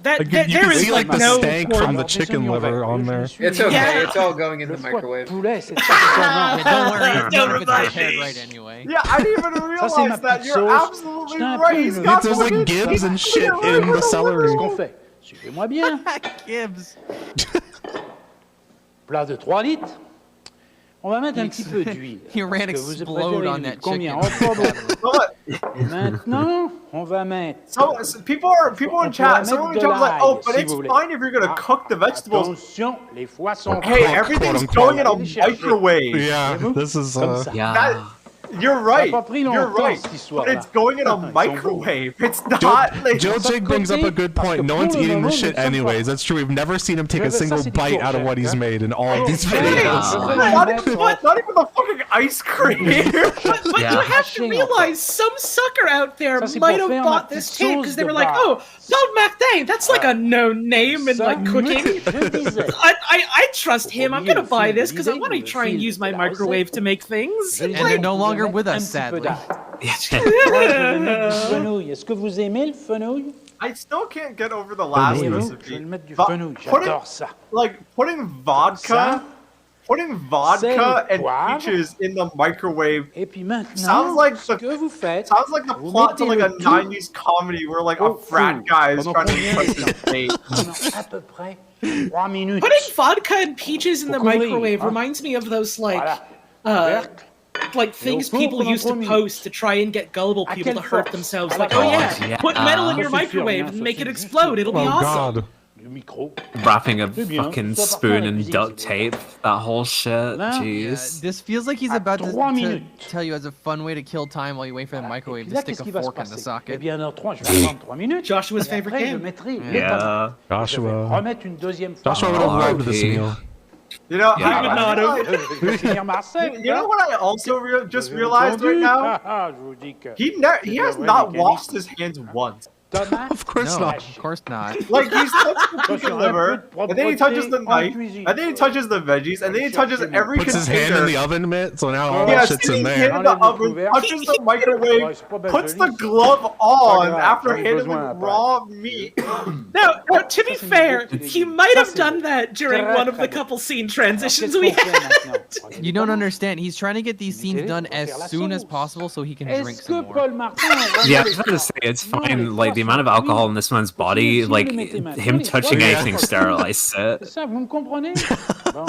That, Like, that you there can is see like the no stank pork. from the Des chicken oignons liver verts. on Je there. suis It's okay. Yeah. It's all going in Le the foie de microwave. poulet, c'est ça que Yeah, don't worry, Don't none of it's remind prepared me. right anyway. Yeah, I didn't even Ça, c'est ma realize that. petite You're sauce. absolutely J'étais un right. peu He's une- got There's like fucking- gibs and shit Yeah, in the celery. Qu'est-ce qu'on fait? Suivez-moi bien. Gibbs. Plat de 3 litres. On va mettre un petit peu d'huile. He ran Parce que vous explode préférez on l'huile. that Combien? chicken. Oh, pas beaucoup. What? Maintenant, on va mettre. People in On chat. pourrait Someone in mettre chat was like, de "Oh, l'ail, but si it's vous voulez. fine if you're gonna cook the vegetables." Attention, les foies sont Hey, Quote, everything's unquote. going in a Allez chercher. microwave. Yeah, this is Comme ça. Yeah. You're right. Ça a pas pris You're longtemps, right. cette But histoire-là. it's going in a Ils sont microwave. It's not like. Joe Jig brings up a good Parce que point. No pour one's le eating moment, this shit nous sommes anyways. pas- That's true. We've never seen him take a Ça, single c'est du bite out of what he's courgette, made in all of Oh, these right. videos. Not even the fucking ice cream. But Yeah. you have to Haching realize some sucker out there Ça, c'est might pour have faire bought ma this petite tape sauce because they de were like, base. oh, Don McDane, that's like a known name in Ça, like cooking. je disais. I trust him. I'm oublier gonna le buy fil this de because I l'idée want to ou le try and fil use my de la microwave recette. to make things. Je And disais And they're like, no qu'on longer pouvait with mettre us, un petit peu sadly. d'ail. Moi, je vais mettre du fenouil. Est-ce que vous aimez le fenouil? I still can't get over the last Voyez-vous, recipe. je vais le mettre du Vo- fenouil. putting- J'adore ça. Like putting vodka, Ça, vodka sel, and poivre. peaches in the microwave Et puis maintenant, Sounds like ce the- que vous faites, sounds like the vous plot to like a mettez le tout 90s comedy where like a au frat four. guy is Pendant trying to combien impress de his temps? date. pendant à peu près 3 minutes. putting vodka and peaches in the Faut courir, microwave hein. reminds me of those like Voilà. uh, like things four people pendant used to 3 minutes. post to try and get gullible À people to quelle hurt force? themselves. À la Like, oh force. yeah, put metal in your Ça suffit microwave rien, and ça make it suffit explode. It'll be Oh awesome. god. Du micro. Wrapping a C'est bien, fucking c'est pas spoon parfait, in la duct cuisine, tape. That whole shit. Là, Yeah, Jeez. this feels like he's À about to 3 minutes. tell you as a fun way to kill time while you wait for the Voilà. microwave Et puis to là, stick qu'est-ce a qui va se fork in the passer? Eh socket. bien, dans 3, je vais attendre 3 minutes. Joshua's Et favorite après, je game. mettrai les tomates. Yeah. Je vais Joshua. remettre une deuxième fois. Joshua would have Oh, loved this RP. meal. You know, Yeah, I, not I, Je vais finir ma recette. you know what I also just Vous avez realized right entendu? now? Je vous dis que He has not washed his hands once. tomate, Of course No, not. of course not. Like he's touched the Attention, chicken un peu liver, de and then he touches the propreté en knife, cuisine. and then he touches the veggies, and then he touches every Puts his hand in container. the oven mitt, so now all Yeah, that shit's sticking in his hand there. in the Enlève le oven, couvert. touches the Ouais, microwave, c'est pas bien puts joli, the ça. glove on grave, after j'en ai handling besoin après. raw meat. Now, to be c'est fair, nouveau. he might Ça, have c'est done beau. that during Très, one of très the beau. couple scene Alors, transitions qu'est-ce we qu'on fait had. maintenant? You don't understand. He's trying to get these scenes Mettez-les done pour as faire la soon as sauce. possible so he can drink Est-ce some que more. Paul Martin a Yeah, I vraiment was les gonna forces? say it's Non, les fine. Like the forces amount of sont alcohol oui. in this man's Si body, vous like le mettez maintenant, him les touching forces anything sont sterilized C'est it. ça, vous me comprenez? Bon.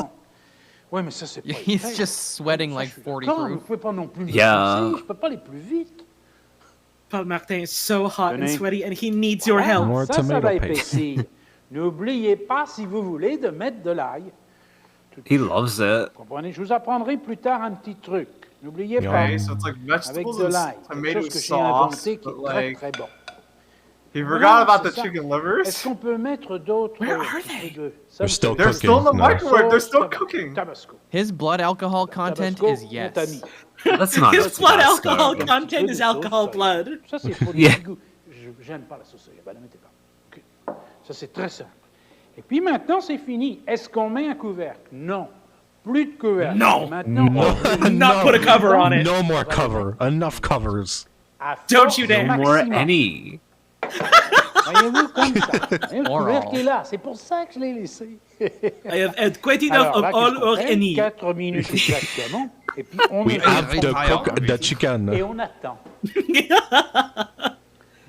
Ouais, mais ça, c'est pas He's fait. just sweating Ça, like je suis 40 d'accord, Vous proof. pouvez pas non plus me Yeah. forcer, je peux pas aller plus vite. Paul Martin is so hot and Tenez. sweaty, and he needs your Voilà, help. More ça va tomato paste. épaissir. N'oubliez pas, si vous voulez, de mettre de l'ail. He loves it. Vous comprenez? Je vous apprendrai plus tard un petit truc. N'oubliez Yeah. pas, Okay, so it's like avec vegetables de and l'ail, quelque tomato chose que j'ai sauce, inventé qui but est très like très bon. he Voilà, forgot about c'est the ça. chicken Est-ce livers. qu'on peut mettre d'autres Where are petits they? de They're still They're still in the cooking. No. microwave. They're still Tabasco. cooking. Tabasco. His blood alcohol content Tabasco, is mon yes. ami. That's not His blood Tabasco. alcohol Un petit content peu is de alcohol sauce blood. Ça, c'est pour Yeah. le goût. J'aime pas la sauce soja. Ben, ne mettez pas. Ok. Ça, c'est très simple. Et puis maintenant, c'est fini. Est-ce qu'on met un couvercle? Non. Plus de couvercle. No. Et maintenant, No. on Not put a cover on it. No more cover. Enough covers. à Don't force you dare. No more maximum. any. Voyez-vous, comme ça. Et le Or couvercle all. est là. C'est pour ça que je l'ai laissé. I have had quite enough Alors, of là, all qu'est-ce qu'on or fait? any. 4 minutes exactement. Et puis, on We met have to Retire. cook the chicken. et on attend.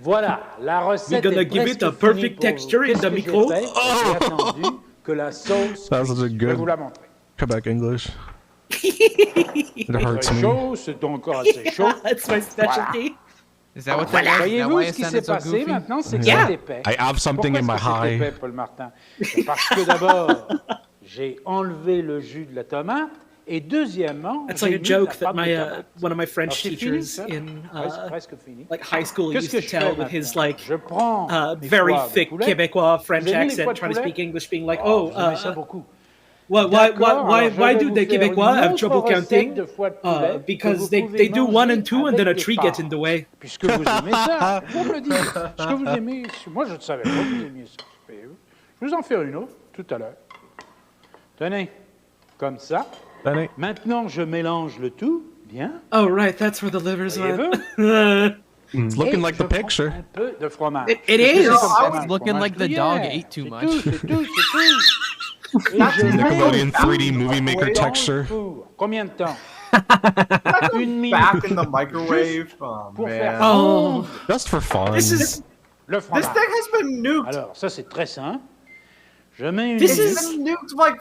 Voilà, la recette We're gonna est give presque it a finie perfect pour vous. texture in Qu'est-ce the que j'ai micro. fait? J'ai attendu que la sauce That was such a cuise. Je vais good vous la montrer. Quebec English. It Très hurts me. chaud, c'est encore assez chaud. That's my specialty. Is that what that was? Is that Voyez-vous, why ce it qui s'est sounded so passé goofy? maintenant, c'est que Yeah. c'est épais. I have something Pourquoi in my est-ce que c'est high. épais, Paul Martin? C'est parce que d'abord, j'ai enlevé le jus de la tomate, et deuxièmement, That's j'ai like a mis joke la that pâte de my tomate. one of my Alors, French c'est fini, teachers ça? in Ouais, c'est presque fini. like high school Qu'est-ce used que to je tell fais with his maintenant? like Je prends mes very foies de thick poulet. Quebecois French Vous aimez les accent foies de trying to poulet? speak English, being like, Oh, oh, j'aimais ça beaucoup. why D'accord, alors je why vais do vous the faire Quebecois une have autre trouble recette counting? de foie de poulet que Because vous they pouvez do one and manger two, and then a avec tree des gets in pâtes. the way. Puisque vous aimez ça, vous me le dites. Est-ce que vous aimez... Moi, je ne savais pas que vous aimiez ça. Mais je vais vous en faire une autre tout à l'heure. Tenez, comme ça. Benny. Maintenant, je mélange le tout. Bien. Oh right, that's where the livers Voyez-vous? went. It's looking Et like je the prends picture. un peu de fromage. It Parce que is. c'est comme ça, It's un looking fromage like the dog gruyère. ate too C'est much. tout, c'est tout, c'est tout. Et je mets Nickelodeon 3D movie maker dans le texture. four. Combien de temps? Back Une minute. in the microwave. Oh Pour faire man. Oh, Just for fun. this is le This fromage. thing has been nuked. Alors, ça, c'est très simple. Je mets une This minute. It's been nuked like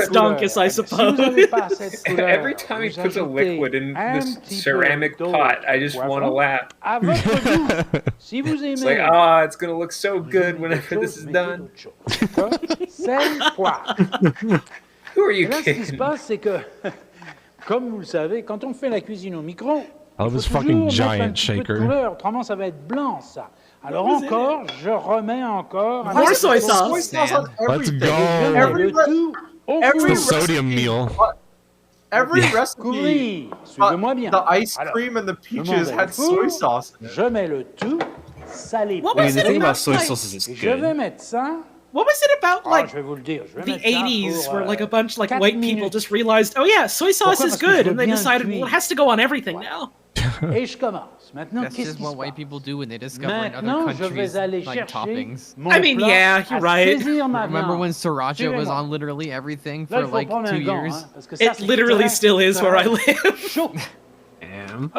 Yes, Donkus, I suppose. Every time he puts a liquid in this ceramic pot, I just want to laugh. It's like, it's gonna look so good whenever this is done. Who are you kidding? Ce qui se passe, c'est que, comme vous le savez, quand on fait la cuisine au micro, I love Il his faut fucking toujours mettre un giant petit peu de shaker. couleur, autrement ça va être blanc ça. Alors was in encore, je remets encore. un More petit soy peu de sauce. Soy sauce on Let's everything. go. Every le tout au every It's the four. sodium meal. Every Yeah. recipe, Couvrir. Suivez-moi bien. the ice Alors, cream and the je m'en peaches vais had au four, soy sauce in it. Je mets le tout salé. What I mean, was the it thing about about, soy like- sauce is it's Et je vais good. mettre ça. What was it about, Ah, like, je vais vous le dire. Je vais the mettre ça 80s, pour, where like a bunch like 4 white people minutes. just realized, oh yeah, soy sauce Pourquoi? is Parce que je good, veux and they bien decided, cuire. well, it has to go on everything now. Et je commence. Maintenant, That's qu'est-ce just qui what se white passe? people do when they discover in other Maintenant, je countries vais aller like chercher toppings. mon I mean, plat yeah, you're à right. saisir ma Remember viande. when sriracha was Suivez-moi. on literally everything Là, for il faut like prendre 2 un gant, years? hein, parce que ça, It c'est literally très, still is where I très live. chaud. Damn.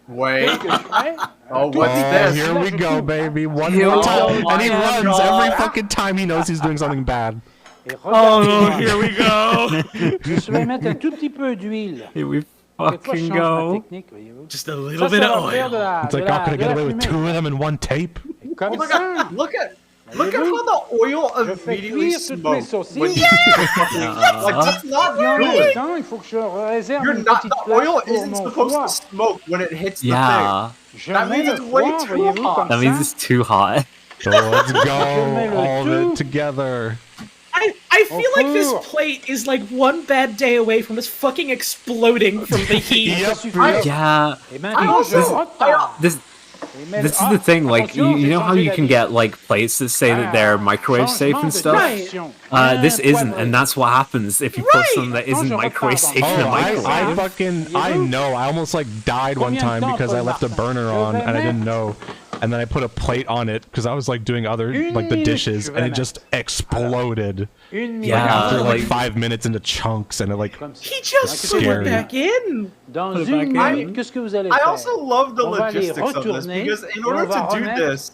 Wait. Qu'est-ce que je fais? Oh, Tout what's petit Oh, this? here we go, baby. One Here more we time. go. And he Oh my runs God. every fucking time he knows he's doing something bad. Et Oh regardez-moi. no, here we go. Je vais mettre un tout petit peu d'huile. Here we Des fois, je fucking change ma go. technique, voyez-vous. Just a little Ça, bit ça of va faire oil. de la, It's de like, la, oh, can I de get la away with fumée. 2 of them in one tape? Comme Oh my ça. god, look at Voyez-vous? how the oil Je fais immediately cuire toutes mes smokes. saucisses. When you like that's not Et en même good. temps, il faut que je réserve You're une not petite the place oil pour isn't mon supposed foie. to smoke when it hits the Yeah. Je That mets means le it's way foie, too voyez-vous, hot. comme That means ça. it's too hot. So let's go. mets le All of tout. it together. I feel like this four. plate is like one bad day away from just fucking exploding from the heat. Yep. Suffit. Yeah. Et I maintenant, je also- repars. This Et mets this le- is the thing. Like attention, you j'ai know how changé you can d'avis. get like plates that say that they're microwave safe Changement and de stuff. direction. This Bien isn't, poivré. and that's what happens if you put Right. something that isn't Quand je microwave repars safe dans- in a Oh, I microwave. fucking, I know. I almost like died one Combien de time temps, because I Paul left a Martin? burner Je on vais and I didn't mettre- know. And then I put a plate on it because I was like doing other, Une like the minute, dishes, je and vais it just exploded. Une minute. Yeah. After like like- 5 minutes into chunks, and it like, Comme ça. He just put Scary. it back in. Dans Put it une back in. minute, qu'est-ce que vous allez I faire? also love the On va aller logistics of this retourner, because in et on order va to do remettre this,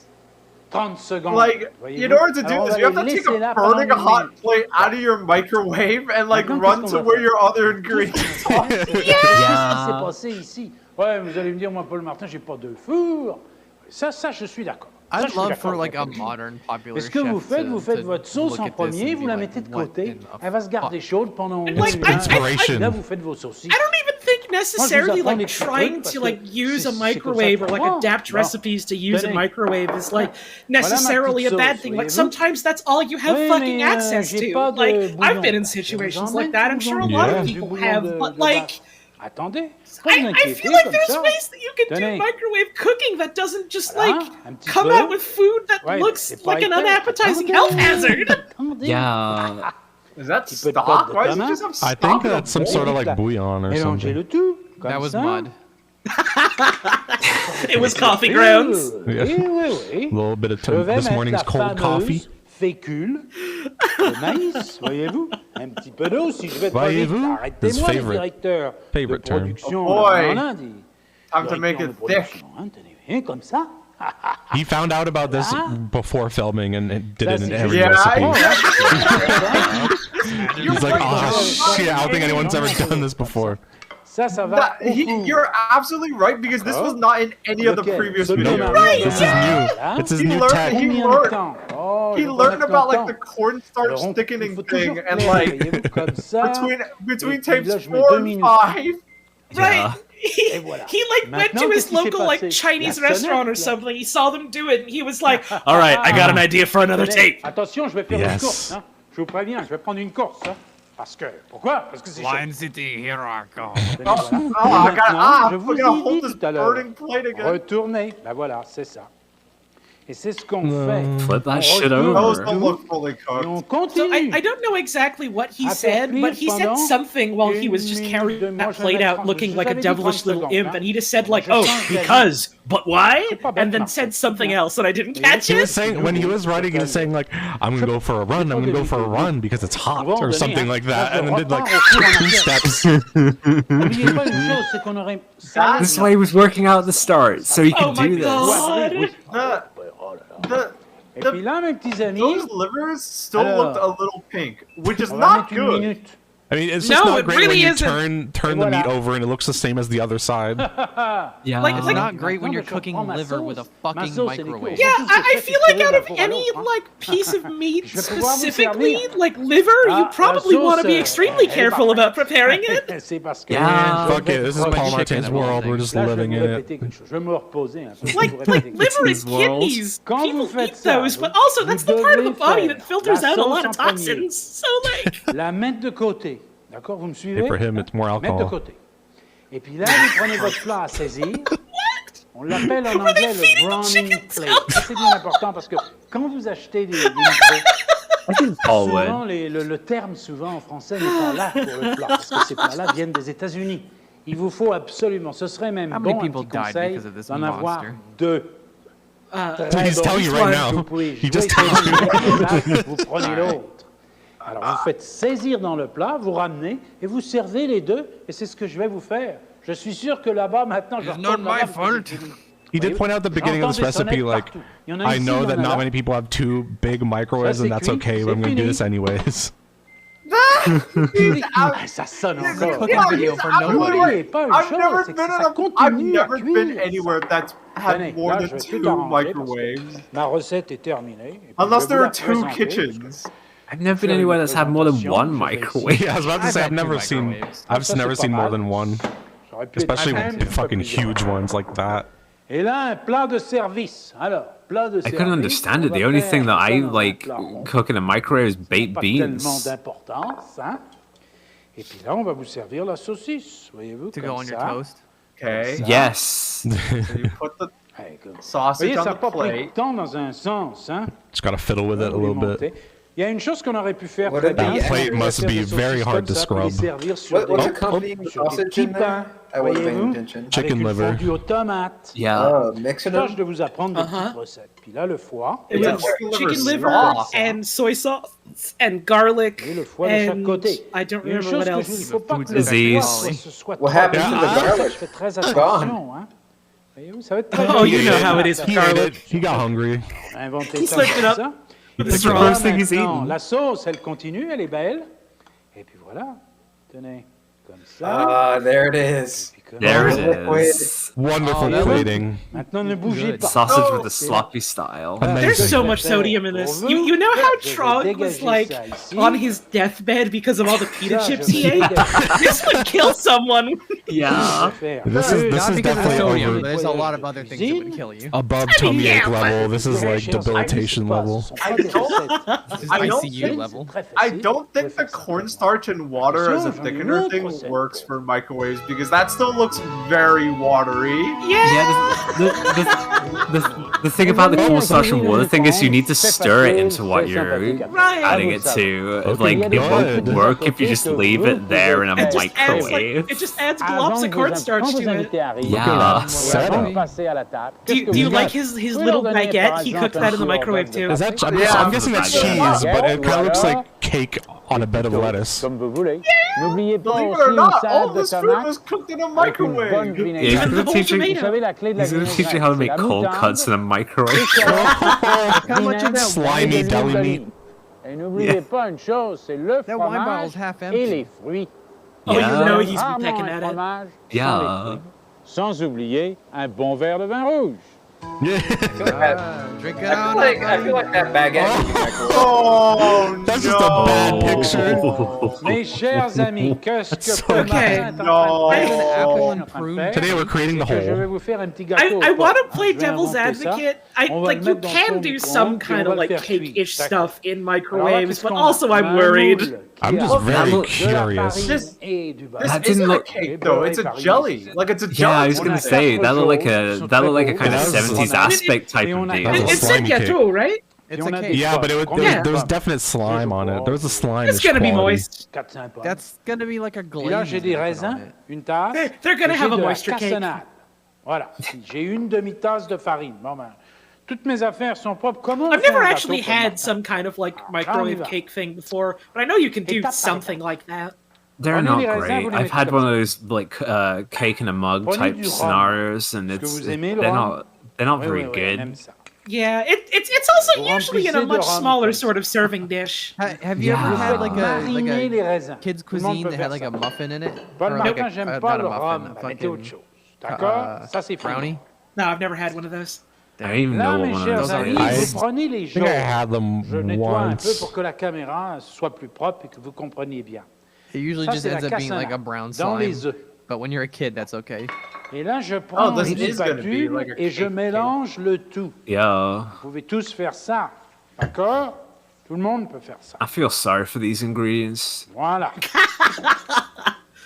30 secondes. like voyez-vous. in order to do Alors, on this, va you have to les take laisser a là pendant burning une hot minute. plate out of your microwave and like Maintenant, run qu'est-ce to qu'on va where faire? your other Qu'est-ce ingredients qui are. s'est passé ici? Ouais, vous allez me dire, moi, Paul Martin, j'ai pas de four. Ça, je suis d'accord. Ça, je I'd suis love d'accord for like a avec vous. modern popular Et ce que chef vous faites, to- vous faites to votre sauce look en at this premier, and vous be la like, mettez de what côté, in a elle va se garder pot? chaude pendant au And, moins like, une I- heure. inspiration. Là, vous faites vos saucisses. I don't even think necessarily apprends like des petits trying trucs parce to que like use a c'est microwave comme or ça like qu'on adapt apprend. recipes to use a Tenez. microwave is like ma necessarily a petite bad sauce, thing. Like voyez-vous? sometimes that's all you have Oui, fucking mais, access j'ai to. pas de Like bouillon. I've been in Je vous situations emmène like that. du I'm sure a bouillon. lot Yeah. of Du people bouillon have, de but vache. like Attendez, pas vous I inquiétez feel like comme there's ça. ways that you can Tenez. do microwave cooking that doesn't just Voilà, like un petit come peu. out with food that Ouais, looks c'est pas like an épais. unappetizing Attendez. health hazard. Attendez. Yeah. Is that Petit peu de stock? pâte de Why does it tomate. just have I stock think in a that's some bowl? sort of like bouillon or Mélangez something. le tout. Comme That was ça. mud. It was coffee grounds. Oui, Yeah. oui, oui. A little bit of Je vais this mettre morning's la cold coffee. fameuse fécule de maïs, voyez-vous. Un petit peu d'eau, si je vais trop vite. Voyez-vous? His Arrêtez-moi, le favorite- directeur favorite de term. production. Oh boy. là, là, dit, Time to make directeur it de thick. production, hein, tenez, hein, comme ça. He found out about this Ah. before filming and did it in That's- every Yeah, recipe. You're He's like, right. oh shit, I don't think anyone's ever done this before. Ça, ça va That- au four. you're absolutely right because this was not in any of the Lequel? previous Celui videos. de Right, This is yeah. new. It's his He new learned- tech. he Combien de learned- temps? Oh, He je vais pas learned mettre about like longtemps. the cornstarch Alors, thickening il faut thing toujours and plaire, like voyez-vous, comme ça. between Et puis tapes là, je mets 4 deux and minutes. 5. Right. Et voilà. He like went Maintenant, to his qu'est-ce qui s'est local like passé? Chinese La restaurant or sonnette, là. something. He saw them do it and he was like, "All right, I got an idea for another Tenez, tape." attention, je vais faire Yes. une course. Hein. Je vous préviens, je vais prendre une course. Hein. Parce que, pourquoi? Parce que c'est chaud. Lion City, here I come. Tenez, voilà. Oh, I Et got maintenant, je I'm vous gonna ai hold dit this tout à l'heure, burning plate again. retournez. Ben voilà, c'est ça. Et c'est ce qu'on fait. Flip that On shit retourne Those over. don't look fully et cooked. on So continue. I don't know exactly what he À said, faire but he cuire said pendant something while he was just une carrying minute. Moi, that je vais plate mettre out 30 looking je like a vous avais dit devilish 30 little secondes, imp, hein. and he just said like, Je "Oh, change d'avis. because, but why?" C'est pas bête, And then Marc. said something else that I didn't catch He was it. saying when he was writing, he was saying like, "I'm gonna go for a run. I'm gonna go for a run because it's hot or something like that," and then did like 2 steps. N'oubliez pas une chose, c'est qu'on aurait... ça- This is why he was working out at the start, so he Oh could my do this. god! Et The puis là, mes petits amis, those livers still Alors, looked a little pink, which is on va not mettre une good. minute. I mean, it's just No, not it great really when you isn't. turn the meat over and it looks the same as the other side. Yeah. Like- It's not great when you're cooking liver with a fucking microwave. Yeah, I feel like out of any like piece of meat, specifically like liver, you probably want to be extremely careful about preparing it. Yeah. Fuck it, this is Like Paul chicken Martin's and world. everything. We're just living in it. Like liver and kidneys. People eat those, but also that's the part of the body that filters out a lot of toxins. So like, La mettre de côté. D'accord, vous me suivez? Hey, for him, it's more Mettre de alcohol. côté. Et puis là, vous prenez votre plat à saisir. On l'appelle en anglais le browning plate. Ça, c'est bien important parce que quand vous achetez des micros, souvent, le terme souvent en français n'est pas là pour le plat, parce que ces plats-là viennent des États-Unis. Il vous faut absolument, ce serait même How many bon, un people petit died conseil, because of this d'en avoir monster? 2. He's telling you right now. He just told you. Vous prenez l'autre. Alors, vous faites saisir dans le plat, vous ramenez, et vous servez les deux, et c'est ce que je vais vous faire. Je suis sûr que là-bas, maintenant, je retourne là-bas parce que j'ai fini. He did point out at the beginning of this recipe, like, I know that not many people have two big microwaves, and that's okay, but I'm gonna do this anyways. Ah, ça sonne encore. Cooking video for nobody. N'oubliez pas une I've chose, never c'est que been ça I've continue à never been cuire. anywhere that's Tenez, had more là, than je vais two tout arranger parce que microwaves. ma recette est terminée. Et puis Unless je vais there vous are la two présenter. kitchens. I've never been anywhere that's had more than one microwave. Yeah, I was about to I've say, had I've never two seen, microwaves. I've Ça, never c'est seen pas more mal. than one, J'aurais pu especially être un peu fucking plus huge éloigné. ones like that. Et là, un plat de service. Alors, plat de I service. couldn't understand on it. The va only faire thing that ça I dans un like plat rond. cook in a microwave is baked Pas tellement beans. d'importance, hein. Et puis là, on va vous servir la saucisse, voyez-vous, To comme go on your ça. toast. Okay. Yes. So you put the Hey, good. sausage Voyez, on ça the n'a pas pris de plate. temps dans un sens, hein. Just gotta fiddle with it a Vous les little bit. montez. Il y a une chose qu'on aurait pu faire What très a bien. That c'est plate qu'on va must faire be des very saucisses hard comme to ça, puis les scrub. servir sur What's des- accompanying the sur des sausage petits in there? pains, I wasn't paying voyez-vous, attention. avec Chicken une liver. fondue aux tomates. Yeah. Mixing Tâche them? de vous apprendre des petites recettes. Puis là, le foie. it Yeah, was chicken chicken liver liver sauce. and soy sauce and garlic Et le foie de chaque and côté. I don't Il y a une remember what chose que il ne else. faut pas que le Disease. foie soit What trop happened gras. to the Ça, garlic? je fais très attention, hein. Voyez-vous, ça va être très Oh, you joli. know how it is with He ate garlic. it. He got hungry. On a inventé He ça slipped comme it up. ça. With Et the It's the puis straw. là, first thing he's maintenant, eaten. la sauce, elle continue, elle est belle. Et puis voilà. Tenez, comme ça. Ah, there it is. Puis comme There ça. it is. Wonderful that plating. Maintenant, ne bougez Good. pas. Sausage with the sloppy style. There's so much Pour sodium in this. vous, You know how je vais Trog was dégager like ça ici. on his deathbed because of all the pita Ça, chips je he vais ate? dégager. This would kill someone. Yeah. Faire This is deux this Not is because of definitely sodium, over there's a lot of other things that would kill you. above tummy ache yeah, level. This is like Chez debilitation Orange, level. ce sont pas des recettes. This is I don't ICU think- level. Très I facile. don't think Vous the pouvez faire ça. cornstarch and water as a Attention, thickener j'en ai thing une autre works for microwaves because that still looks very watery. Yeah. The thing about the cornstarch and water thing is you need to stir it into what you're Right. adding it to. Like, it good. won't work if you just leave it there in a It just adds microwave. it just adds Avant globs que of vos cornstarch quand vos to it. invités arrivent, Yeah. Setup. avant de passer à la table, Do qu'est-ce que you vous like faites? his Vous little leur donnez, baguette? par He exemple, cooked that in the un microwave sirop too. Is that? I'm, Yeah. I'm guessing that's cheese, but it kind of looks like cake on a bed of lettuce. Comme vous voulez. N'oubliez pas Believe it aussi or une not, all salade de this food tomates was cooked in a avec une bonne microwave. Yeah, he's vinaigrette. Even the gonna whole teach you. Vous tomato. savez, la clé de la He's gonna teach you how to make vinaigrette, cold c'est la cuts in a microwave. How much of that Slimy wine- deli meat. Et n'oubliez pas une chose, c'est le That wine fromage bottle's half et empty. les fruits. Oh, you Yeah. know he's Rarement pecking un at it. fromage Yeah. sans les fruits. Sans oublier un bon verre de vin rouge. Yeah. Drink it I on feel like I feel like that baguette should be microwaved. Oh That's just a bad Oh. picture. Mes chers amis, qu'est-ce que so Thomas Okay. est en train de No. faire? Apple en and train de prune. faire, Today we're creating the c'est que Je vais whole. vous faire un petit gâteau. I aux want to pommes. play Je vais devil's inventer ça. advocate. On va Like le you mettre dans le can four do micro-ondes, some puis on kind va of le like faire cuire. cake-ish D'accord. stuff in Alors là, microwaves, qu'est-ce but qu'on a? also On a I'm un worried. moule I'm qui just a very de la curious. farine et du beurre. This That isn't didn't a look- cake though. It's a Beurre et jelly. farine. Like it's a Yeah, I jelly. was gonna On a say that looked like quatre a that looked like a jours, kind of ça, 70s on a- aspect type et of on a- deal. That's a It said slimy cake. gâteau, right? It's on a a cake. des Yeah, but it, Yeah. there was definite slime on it. There was a slime. It's gonna be moist. 4-5 pommes. That's gonna be like a Et glaze. là, j'ai des they put on raisins, it. une tasse. They're gonna et have j'ai a de la moisture cake. cassonade. Voilà. J'ai une demi-tasse de farine. Bon, ben, toutes mes affaires sont propres. Comment on I've fait never un actually gâteau comme had ça? some kind of like microwave cake thing before, but I know you can do something like that. They're Prenez not les raisins, great. vous les I've mettez had comme one of ça. those like cake in a mug Prenez type du rhum. scenarios, and Est-ce que it's vous aimez le they're rhum? not Oui, very oui, on good. aime ça. Yeah, it's also usually in a much smaller sort of serving dish. Have you ever had like Mariner les a raisins. kids Tout le monde cuisine peut that faire had like ça. a muffin in it? Paul Or like Martin, j'aime pas not a le muffin, rhum. a Mettez autre fucking chose. D'accord? Ça, c'est brownie. No, I've never had one of those. I don't even Là, know what mes one chers of those amis, is. vous prenez les I think I jaunes. had them Je nettoie un peu once. pour que la caméra soit plus propre et que vous compreniez bien. It usually Ça, just c'est la ends up being like a cassonade brown dans slime. les œufs. But when you're a kid, that's okay. Et là, je prends this une is gonna be spatule like a et je cake. mélange le tout. Yeah. Vous pouvez tous faire ça. D'accord? Tout le monde peut faire ça. I feel sorry for these ingredients. Voilà.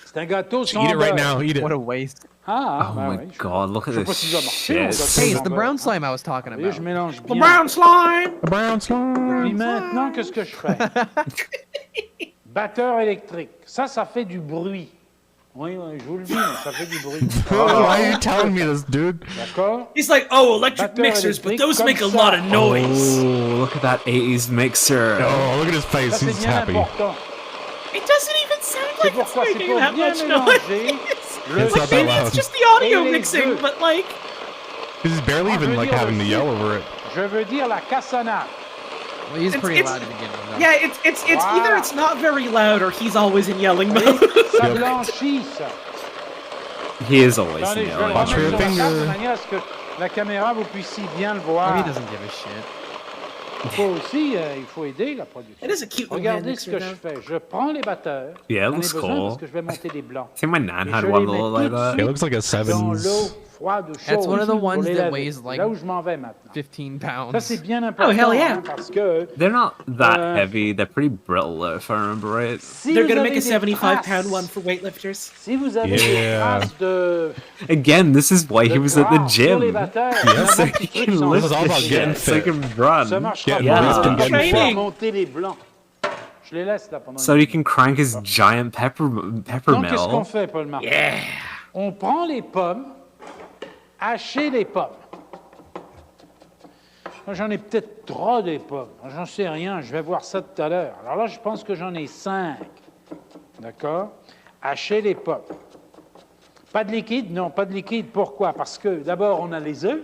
C'est un gâteau sans Eat it right beurre. now. Eat it. What a waste. Ah, Oh bah my oui, god, look at je sais pas this si ça marche. On shit. doit Hey, it's sans the beurre. brown slime I was talking Vous voyez, je about. mélange The bien. brown slime. The brown slime. Puis maintenant, qu'est-ce que je fais? Batteur électrique. Ça fait du bruit. Oui, je vous le dis, mais ça fait du bruit. Why are you telling me this, dude? D'accord? He's like, oh, electric Batteur mixers, but électrique those comme make a ça. lot of noise. Oh, look at that 80s mixer. Oh, look at his Ça, face. c'est He's bien happy. important. It doesn't even sound C'est like it's pourquoi c'est making pour that bien much mélanger noise. le It's not that Maybe loud. it's just the audio Et les mixing, œufs. but like, He's barely Ah, even je veux like dire having to aussi- yell over it. Je veux dire la cassonade. Well, he's It's- pretty it's- loud to begin with. Though. yeah, it's either it's not very loud or he's always in yelling Oui, mode. ça blanchit, ça. He is always Attendez, je vais le yelling. Watch for remettre your sur la table finger. de manière à ce que la caméra, vous puissiez bien le Oh, voir. he doesn't give a shit. Il faut aussi, il faut aider la production. It is a cute little hand Regardez ce mixer, que je though. fais. Je prends les batteurs. Yeah, it J'en ai looks besoin cool. parce que je vais monter des blancs. I think my nan Et had je one les that mets looked like tout de that. suite It looks like a dans l'eau sevens. froide chaude. That's one of the pour ones les that laver. weighs C'est like là où je m'en vais maintenant. 15 Ça, pounds. c'est bien important. hell yeah. Hein, parce que They're not that Uh, heavy. They're pretty brittle, though, if I remember right. si They're vous gonna avez make a des 75-pound traces- one for weightlifters. Si vous avez des Yeah. traces de Again, this is why he was at the gras sur les gym. batteurs, Yes, vraiment, he ce truc can sans lift This is all this about shit getting so he fit. can Ça run. marchera Getting pas. ripped and Je getting vais fit. monter les blancs. Je les laisse là pendant So une he can crank his giant pepper Donc, qu'est-ce qu'on mill. fait, Paul Martin? On prend les pommes, hacher les pommes. Moi, j'en ai peut-être 3 des pommes. J'en sais rien, je vais voir ça tout à l'heure. Alors là, je pense que j'en ai 5. D'accord? Hacher les pommes. Pas de liquide? Non, pas de liquide. Pourquoi? Parce que d'abord, on a les œufs.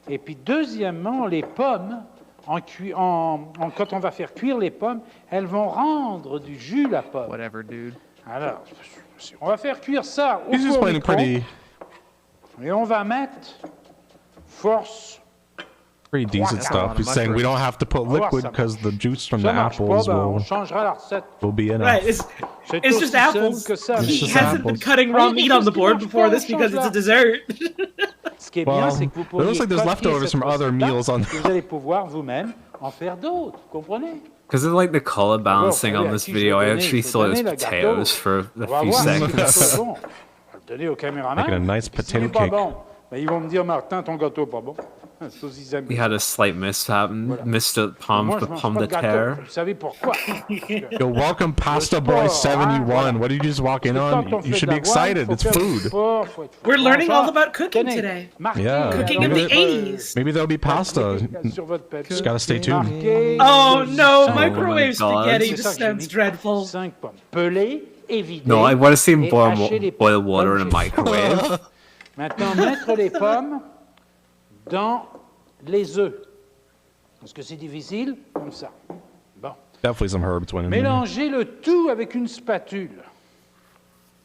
Et puis, deuxièmement, les pommes, quand on va faire cuire les pommes, elles vont rendre du jus, la pomme. Whatever, dude. Alors, on va faire cuire ça au He's just four playing micro, pretty et on va mettre force. decent That's a lot stuff. of He's saying we don't have to put On va voir liquid ça because the juice from the Ça marche pas, apples ben, on will changera la recette. be in Right, it. C'est it's aussi just simple apples. que ça. It's He just hasn't been apples. cutting raw Oui, meat quelque on chose the qui board marche before pas, this on because change it's a dessert. Ce qui est bien, Well, c'est que vous it pourriez looks like there's copier leftovers cette from other recette-là, meals on- et vous allez pouvoir vous-même en faire d'autres, vous comprenez? Because of like the color balancing Bon, on allez, this à qui je vais video, I donner? actually Je vais thought it was donner le gâteau. potatoes for On a va few voir si le seconds. gâteau est bon. On va le donner au caméraman. Making a nice Puis s'il n'est potato pas cake. bon, ben, ils vont me dire, Martin, ton gâteau n'est pas bon. C'est aussi simple. We had a slight mishap and Voilà. missed the palm, Moi, the je mange pomme pas de de gâteau. terre. Vous savez pourquoi? Yo, welcome Pasta Boy sport, hein, 71. voilà. What are you just walking Parce que on? quand on You fait should de be la voile, excited. faut It's faire du food. sport, faut être We're learning all franchement, about cooking tenez, today. marquez, Yeah. Cooking in the Maybe- 80s. Maybe there'll be pasta. sur votre papier. Just gotta stay tuned. Marquez Oh no, cinq- microwave Oh my God. spaghetti C'est just ça que j'ai sounds mis. dreadful. 5 pommes pelées, évidées. No, I want to see him et boil, hacher les boil water in a pommes. microwave. Maintenant, mettre les pommes dans les œufs. Parce que c'est difficile, comme ça. Bon. Definitely some herbs went in there. Mélangez le tout avec une spatule.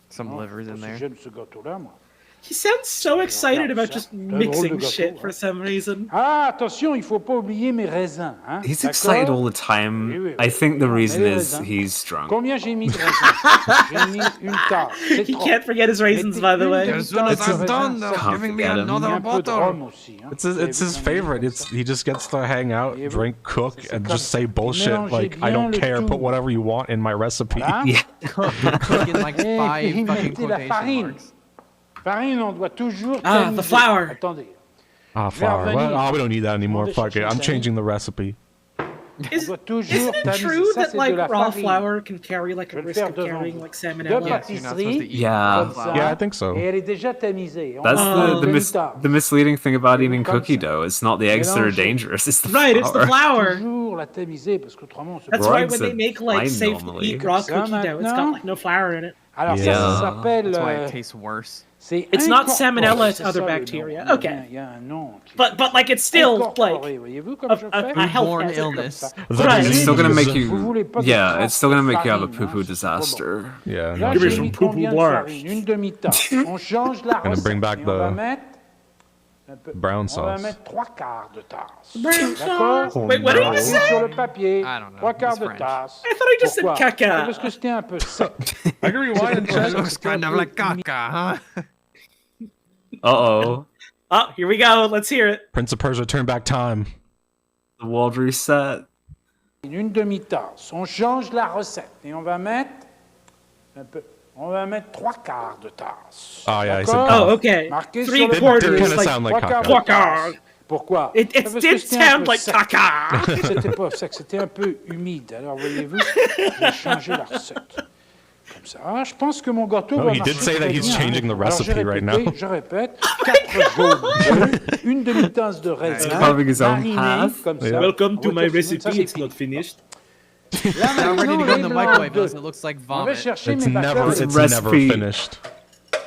Some Oh, livers in si there. j'aime ce gâteau-là, moi. He sounds so excited about just C'est un drôle de mixing gâteau, shit hein. for some reason. Ah, attention, il ne faut pas oublier mes raisins. Hein? He's D'accord? excited all the Oui, time. oui, I think the oui. reason Mais les is raisins. he's drunk. Combien j'ai mis de raisins? J'ai mis une tasse. C'est He trop. can't forget his raisins, by the way. As soon as I'm done, they're giving me Il y a another un peu de rhum aussi. Hein? It's his favorite. He just gets to hang out, Et drink, cook, c'est and comme- just say bullshit mélangez like I bien don't le care. tout. Put whatever you want in my recipe. Voilà. Yeah. Cooking like Et 5 puis, fucking mettez la quotation farine. marks. Farine, on doit toujours Ah, tamiser. the flour. Attendez. Ah, flour. vanille. Well, oh, we don't need that anymore. Demandez Fuck it. chercher I'm la changing the recipe. On doit toujours Isn't it tamiser. true Ça, that c'est de like la raw farine. flour can carry like Je a vais le risk faire of devant carrying vous. like De salmonella? Yes, you're not supposed to pâtisserie. eat Yeah. comme ça. Yeah, I think so. Et elle est déjà tamisée. On That's va the, mettre the misleading thing about eating Comme cookie ça. dough. It's not the eggs that are Mélangez. dangerous. It's the Right, it's the flour. flour. toujours la tamiser parce qu'autrement, c'est That's pas why Eggs when they are make like fine safe to normally. eat raw Ça, cookie dough, it's got maintenant. like no flour in it. Alors Yeah. ça s'appelle... That's why it tastes worse. It's not salmonella, it's other bacteria. Okay. But like it's still like a health Foodborne hazard. illness. Right. It's still gonna make you. voulez pas de Yeah, traces it's still gonna de make you have a farine, poo-poo hein, disaster. Yeah. Là, No, j'ai good. mis combien de farine? Une demi-tasse. On change la Gonna bring recette. back Et on va the mettre un peu. brown On va sauce. mettre 3/4 de tasse. Brown D'accord? sauce. Wait, what did you Marqué say? sur le papier. I don't know. 3/4 It's de French. tasse. I thought I just said Pourquoi? caca. Parce que c'était un peu sec. I can rewind and check. Looks kind of like caca, huh? Uh-oh. Oh, here we go. Let's hear it. Prince of Persia, turn back time. The world reset. Une demi-tasse. On change la recette. Et on va mettre un peu. On va mettre 3/4 de tasse. Oh, yeah, he said D'accord? Oh, okay. Marqué Three sur le quarters, papier. kinda like sound like 3/4 de caca. tasse. Pourquoi? It Parce que did c'était un sound peu like sec. caca. C'était pas sec, c'était un peu humide. Alors, voyez-vous, j'ai changé la recette. Comme ça. Ah, je pense que mon gâteau No, va he did marcher say that très he's bien, changing hein. the Alors, j'ai recipe right répété, now. Je répète, 4 jaunes d'œufs, une demi-tasse de raisin, Carving his own mariné, path. comme ça. Yeah. Welcome to On my retire recipe. ça, c'est It's not fini. finished. Là, Now ready to maintenant, go in les the blancs microwave d'œufs. because it looks like On va vomit. chercher It's mes never, bactéries. it's never Recipe. finished.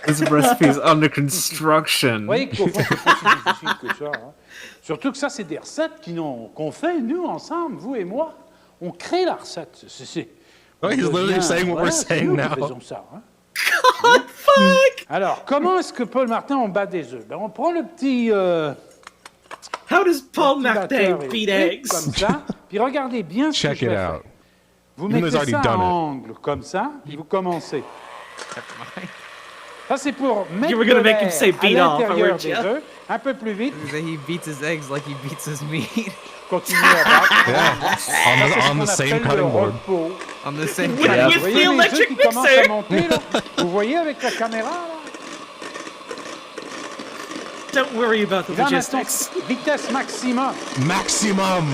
This recipe is under construction. Vous voyez qu'au fond, c'est pas si difficile que ça. Hein. Surtout que ça, c'est des recettes qu'on fait, nous, ensemble, vous et moi. On crée la recette. Oh, he's literally saying what we're c'est saying nous qui now. faisons ça, hein. God, fuck! Alors, comment est-ce que Paul Martin, on bat des œufs? Ben, on prend le petit... How does Paul petit Martin batteur beat électrique, eggs? comme ça. Puis regardez bien ce que Check je it vais out. faire. Vous Even though he's mettez already ça done en it. angle, comme ça, puis vous commencez. Ça, c'est pour mettre were gonna de make him l'air say à beat off, l'intérieur weren't des you? œufs. Un peu plus vite. He beats his eggs like he beats his meat Continuez à battre. Yeah, on the same cutting board. Repos. on the same With- kind Vous with of the voyez les œufs electric qui commencent mixer. à monter, là? Vous voyez avec la caméra, là? Don't worry about the Et là, maintenant, logistics. vitesse maximum. Maximum.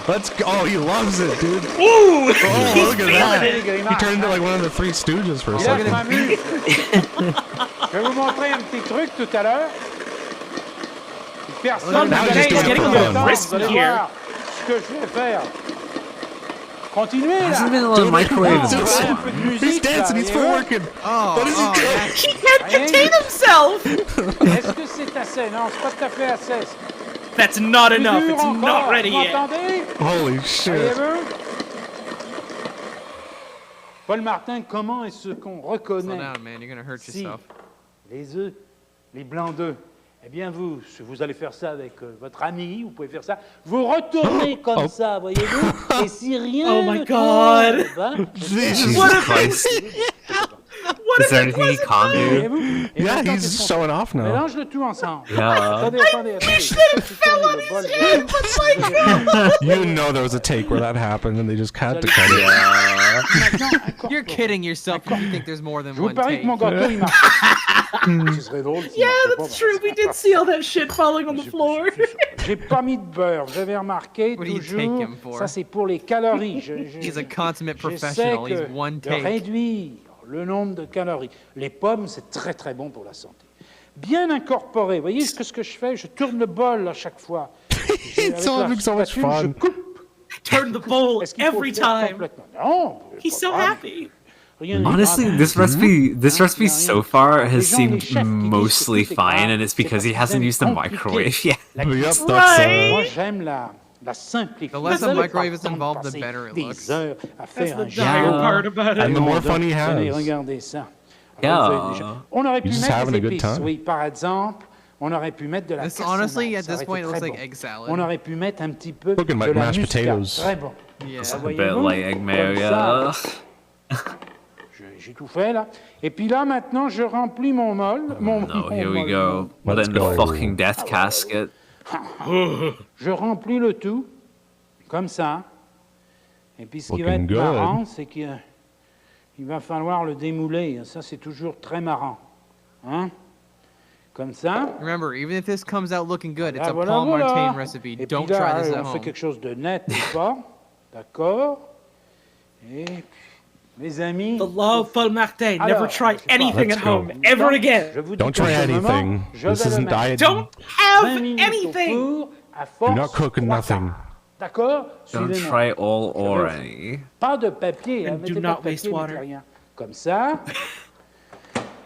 Let's go. Oh, he loves it, dude. Ooh! Oh, He's look at feeling that. it. He turned into like one of the Three Stooges for a Et là, je second. m'amuse. Je vais vous montrer un petit truc tout à l'heure. Personne Now ne he's va just doing it aller for dans fun. le temps, Risky vous allez here. voir ce que je vais faire. Continuez, là. Hasn't been allowed microwave Non, this un long. peu de musique, He's dancing. là, He's voyez-vous. full working. Oh, What is he doing? yeah. He can't contain himself! Est-ce que c'est assez? Non, c'est pas tout à fait assez. That's not enough. Plus It's dur not encore. ready Vous yet. entendez? Holy shit. Voyez-vous? Paul Martin, comment est-ce qu'on Slow reconnaît down, man. You're gonna hurt si yourself. les œufs, les blancs d'œufs, eh bien vous allez faire ça avec votre ami, vous pouvez faire ça. Vous retournez comme ça, voyez-vous, et si rien Oh my ne God. tombe, hein, Jesus What if- Christ. What Is if there it anything he wasn't can't do? voyez-vous. Et Yeah, maintenant, he's qu'est-ce qu'on showing fait? off now. Mélange le tout ensemble. Yeah. Attendez. It fell on his head, but like, You know there was a take where that happened and they just had to cut it. Yeah. Maintenant, You're incorporez. kidding yourself if you think there's more than Je vous one parie take. que mon gâteau, il marche. Ce serait drôle s'il yeah, marchait pas, that's true. We did see all that shit falling on the floor. J'ai pas mis de beurre. Vous avez remarqué What do you take toujours. him for? Ça, c'est pour les calories. He's a consummate j'essaie professional. He's que one de take. réduire le nombre de calories. Les pommes, c'est très très bon pour la santé. Bien incorporé. Vous voyez ce que je fais? Je tourne le bol à chaque fois. It's so having so much spatule, je fun. coupe. Turn the bowl Est-ce qu'il faut every le faire time. complètement? Non. He's so pas grave. happy. Rien n'est Honestly, grave. this recipe so far has Les seemed chefs qui disent que mostly tout est fine, grave, and it's c'est because he parce hasn't qu'ils used the aiment microwave compliquer yet. la Yep, cuisine. Right. Moi, j'aime la simplicité. The less the Vous allez microwave is pas involved, the passer better it des looks. heures à That's faire the un dire Yeah. part about it. And the more fun he Tenez, has. regardez ça. Yeah. Alors, vous avez déjà- On aurait pu He's just mettre having des a good épices. time. Oui, par exemple, on aurait pu mettre de la This cassonade. honestly, at Ça this aurait point, été it looks très like bon. egg salad. On aurait pu mettre un petit peu Looking de like la mashed muscade. potatoes. Très bon. Yeah. A bit Voyez-vous, like egg mayo, comme ça. yeah. J'ai tout fait là. Et puis là, maintenant, je remplis mon molle. No, here we go. Put Let's in the go. fucking death casket. Je remplis le tout, comme ça. Et puis ce qui va Looking être good. marrant, c'est qu'il va falloir le démouler. Ça, c'est toujours très marrant. Hein? Comme ça. Remember, even if this comes out looking good, it's Ah, a voilà, Paul voilà. Martin recipe. Et Don't puis là, try this at on fait home. quelque chose de net ou pas. D'accord? Et puis, mes amis, The law of Paul Martin. Never Alors, try je sais pas. anything Let's at go. home ever again. je vous dis Don't que try pour le moment, anything. je This vais le isn't mettre diet. Don't 20 have minutes au anything. four, à force, You're not cooking 3 nothing. quarts. D'accord? Don't Suivez-moi. try all or any. Pas de papier, And hein, mettez do pas not de papier, waste mettez water. rien. Comme ça.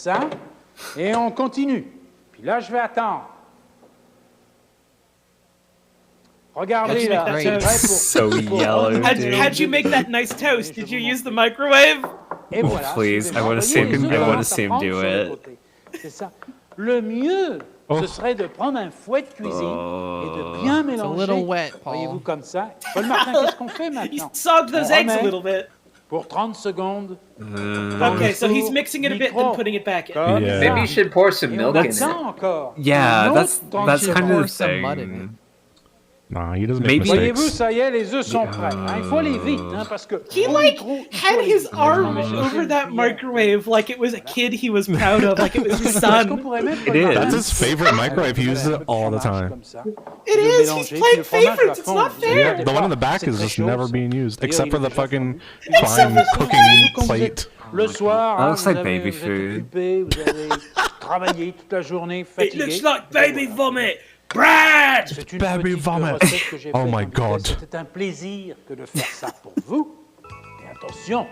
ça. Et on continue. Puis là, je vais attendre. Regardez là. Great. C'est vrai So yellow, dude. How'd you make that nice toast? Did you use the microwave? Et Oh, voilà, please, suivez-moi. I wanna see Voyez, him- les I œufs wanna à see him prendre do sur le it. côté. C'est ça. Le mieux, ce serait de prendre un fouet de cuisine et de bien It's a mélanger. little wet, Voyez-vous Paul. comme ça. Paul Martin, qu'est-ce qu'on fait You maintenant? sogged those On eggs a remet little bit. Pour 30 secondes. Okay, so he's mixing it a bit, then putting it back in. Comme Yeah. ça. Maybe you should pour some Et milk on in it. attend encore. Yeah, Une that's autre that's should kind pour of the some mud in thing. Nah, he doesn't make Maybe- Voyez-vous, mistakes. ça y est, les œufs sont prêts. Hein, il faut aller vite, hein, parce que He au like micro, il faut had aller his vite. arm Je vais chercher over une that cuillère. microwave like it was a kid he was proud of, like it was his Est-ce qu'on son. pourrait mettre It le is. martin? That's his favorite microwave. He uses it all the time. Comme ça. It Le is. mélanger, He's puis playing le fromage va favorites. It's fondre. not Vous fair. Yeah, inquiétez the one in pas, the back c'est is très just chaud, never ça. being used, D'ailleurs, except il for est the déjà fucking fondu. Et ça, prime vous cooking savez, quand vous plate. êtes Le soir, That hein, looks vous like avez- baby vous êtes food. occupé, vous avez travaillé toute la journée, It fatigué. looks like baby vomit. Brad! C'est une Baby petite vomit. recette que j'ai Oh faite my en vitesse. God. C'était un plaisir que de faire ça pour vous. Et attention,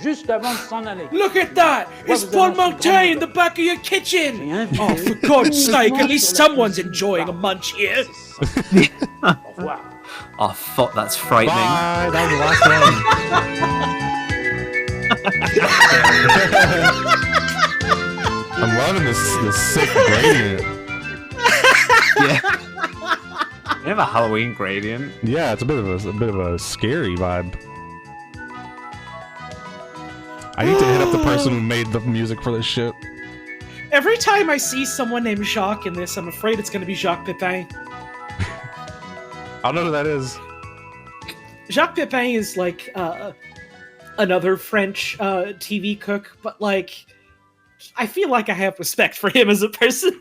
juste avant de s'en aller. Look at that! It's vous avez Paul un Martin in the back of your kitchen! J'ai invité Oh, for God's sake, at least someone's enjoying a munch here. Au revoir. Oh fuck, that's frightening. Bye. That was the last one. I'm loving this sick gradient. Yeah. You have a Halloween gradient. Yeah, it's a bit of a scary vibe. I need to hit up the person who made the music for this shit. Every time I see someone named Jacques in this, I'm afraid it's gonna be Jacques Pepin. I don't know who that is. Jacques Pepin is like another French TV cook, but like I feel like I have respect for him as a person.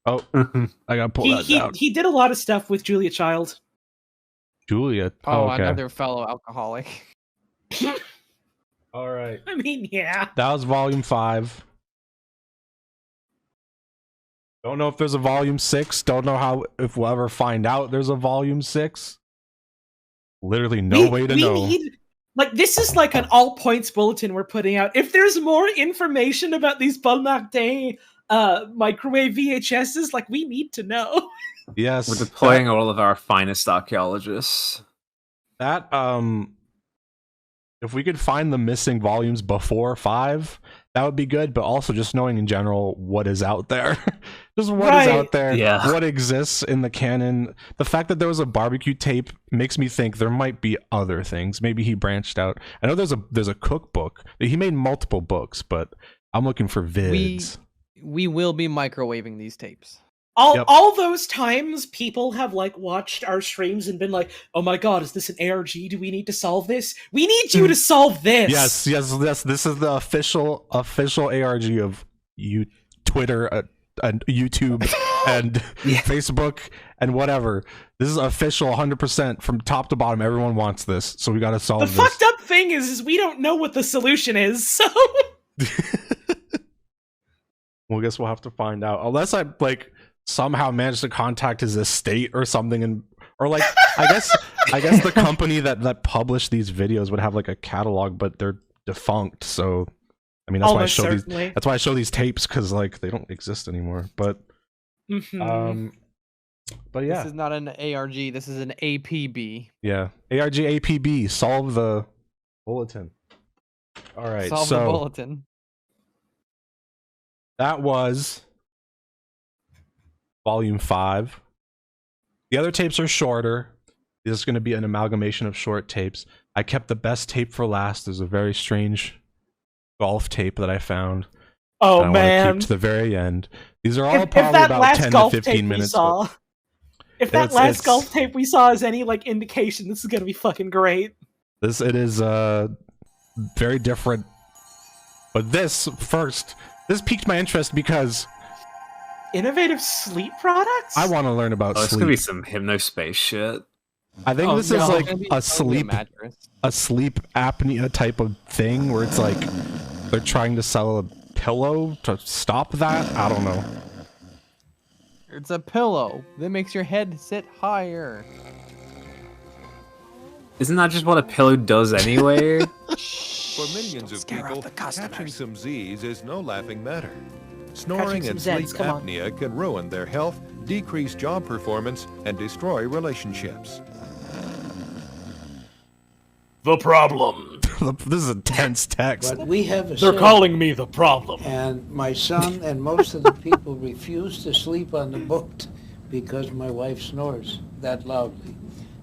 Oh, I gotta pull that down. he did a lot of stuff with Julia Child. Julia. Oh, okay. another fellow alcoholic. All right. I mean, yeah. That was volume 5. Don't know if there's a volume 6. Don't know if we'll ever find out there's a volume 6. Literally no way to know. Like, this is like an all points bulletin we're putting out. If there's more information about these Paul Martin microwave VHSs, like, we need to know. Yes. We're deploying all of our finest archaeologists. That if we could find the missing volumes before 5, that would be good, but also just knowing in general what is out there. Just what is out there, Yeah. what exists in the canon. The fact that there was a barbecue tape makes me think there might be other things. Maybe he branched out. I know there's a cookbook. He made multiple books, but I'm looking for vids. We will be microwaving these tapes. All those times people have like watched our streams and been like, "Oh my god, is this an ARG? Do we need to solve this? We need you to solve this." Yes. This is the official ARG of Twitter and YouTube and Facebook and whatever. This is official 100% from top to bottom. Everyone wants this, so we got to solve The this. fucked up thing is we don't know what the solution is. So Well, I guess we'll have to find out. Unless I like somehow manage to contact his estate or something, or like I guess the company that published these videos would have like a catalog, but they're defunct. So I mean, that's why I show these. That's why I show these tapes, because like they don't exist anymore. But but yeah, This is not an ARG. This is an APB. yeah, ARG APB, solve the bulletin. All right, Solve so the bulletin. that was volume 5. The other tapes are shorter. This is going to be an amalgamation of short tapes. I kept the best tape for last. There's a very strange golf tape that I found. oh I man, want to keep to the very end. These are all if probably that about last 10 to golf 15 tape minutes. we saw, if that it's- last it's- golf tape we saw is any like indication, this is gonna be fucking great. It is very different. But this piqued my interest because Innovative sleep products. I want to learn about Oh, it's sleep. gonna be some hypnospace shit. I think this is no, like it's gonna be a totally sleep mattress. a sleep apnea type of thing where it's like they're trying to sell a pillow to stop that. I don't know. It's a pillow that makes your head sit higher. Isn't that just what a pillow does anyway? For millions of people, catching some Z's is no laughing matter. Snoring some and Zs, sleep come on. apnea can ruin their health decrease job performance, and destroy relationships. The problem. This is intense text. But we have They're calling me the problem. And my son and most of the people refuse to sleep on the boat because my wife snores that loudly.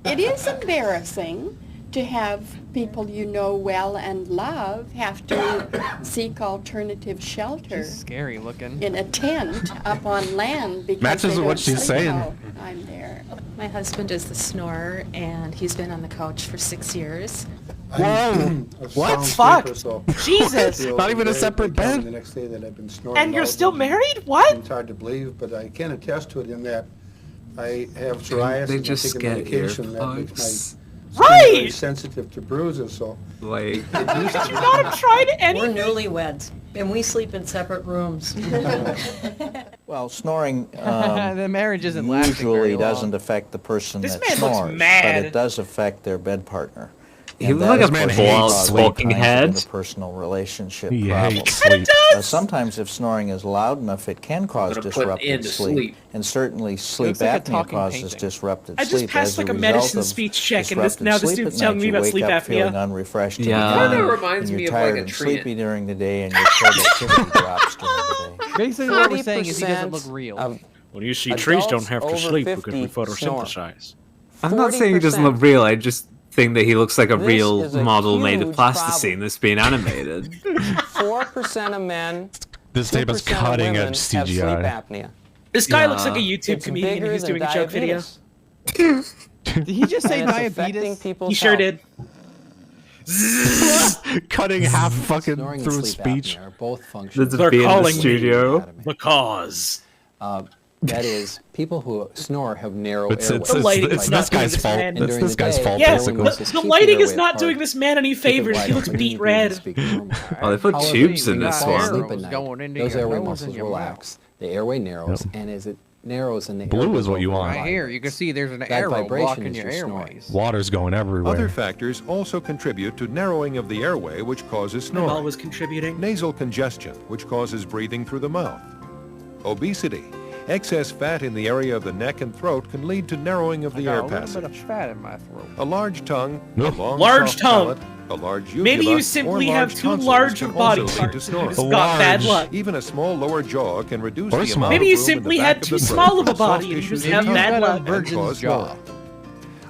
It is embarrassing to have people you know well and love have to seek alternative shelter. She's scary looking. In a tent up on land because matches they what don't she's sleep saying. while I'm there. My husband is the snorer, and he's been on the couch for 6 years. Whoa! What? Fuck! Jesus! Not even a separate bed. The next day that I've been snoring. And you're still married? What? It's hard to believe, but I can attest to it in that I have psoriasis. They just and I take a get medication that makes my earplugs. skin Right! very sensitive to bruises, so Like, Could you not have tried We're anything? newlyweds, and we sleep in separate rooms. Well, snoring The marriage isn't lasting very usually long. doesn't affect the person This that man looks snores, mad. but it does affect their bed partner. He And looks that like of a course, full-out causes all smoking kinds of head. interpersonal relationship He problems. hates sleep. Sometimes if snoring is loud enough, it can cause Gonna put disrupted into sleep. sleep. And certainly sleep looks like a apnea talking causes painting. disrupted I sleep. just passed As like a result medicine of speech check, and disrupted now this sleep dude's at telling night, me you about wake sleep up feeling apnea. unrefreshed Yeah. in the Kinda morning, reminds and me you're of like tired a and tree. sleepy during the day, and your productivity drops during the day. Basically, what we're saying is he doesn't look real. Well, you see, trees don't have to sleep because we photosynthesize. I'm not saying he doesn't look real. I just think that he looks like a This real is a model made of huge plasticine that's being animated. 4% of men, This tape is 2% of cutting women edge have sleep CGI. apnea. This guy Yeah. looks like a YouTube It's comedian bigger who's than doing a joke video. diabetes. Did he just say And it's affecting diabetes? people's He sure health. did. Cutting half fucking Snoring and through sleep speech. apnea are both functions. There's a bee in the calling me. studio. The cause. That is, people who snore have narrow It's airways. The lighting it's is this not doing guy's this fault. man. It's during this the guy's day, fault, Yeah, basically. the lighting is not doing this man any favors. He looks beat red. Oh, they put tubes in this one. Sleep at night, Going into those your airway nose muscles and your relax. The airway narrows, Yep. and as it narrows in the Blue airway is what you will want. Right here, you can see there's an That arrow vibration blocking is your your snoring. airways. Water's going everywhere. Other factors also contribute to narrowing of the airway, which causes My ball snoring. was contributing. Nasal congestion, which causes breathing through the mouth. Obesity. Excess fat in the area of the neck and throat can lead to narrowing of the air a little bit of passage. fat in my throat. A large tongue, a Ugh. long Large soft tongue. palate, a large uvula, Maybe you or simply large have too tonsils large can of body also lead to parts. You snoring. just got bad luck. Even a small lower jaw can reduce Or the small. amount Maybe you of room in the simply back had of too the throat small of for a the body soft and you tissues just in have the Maybe bad you've got a luck. and virgin's cause jaw. snoring.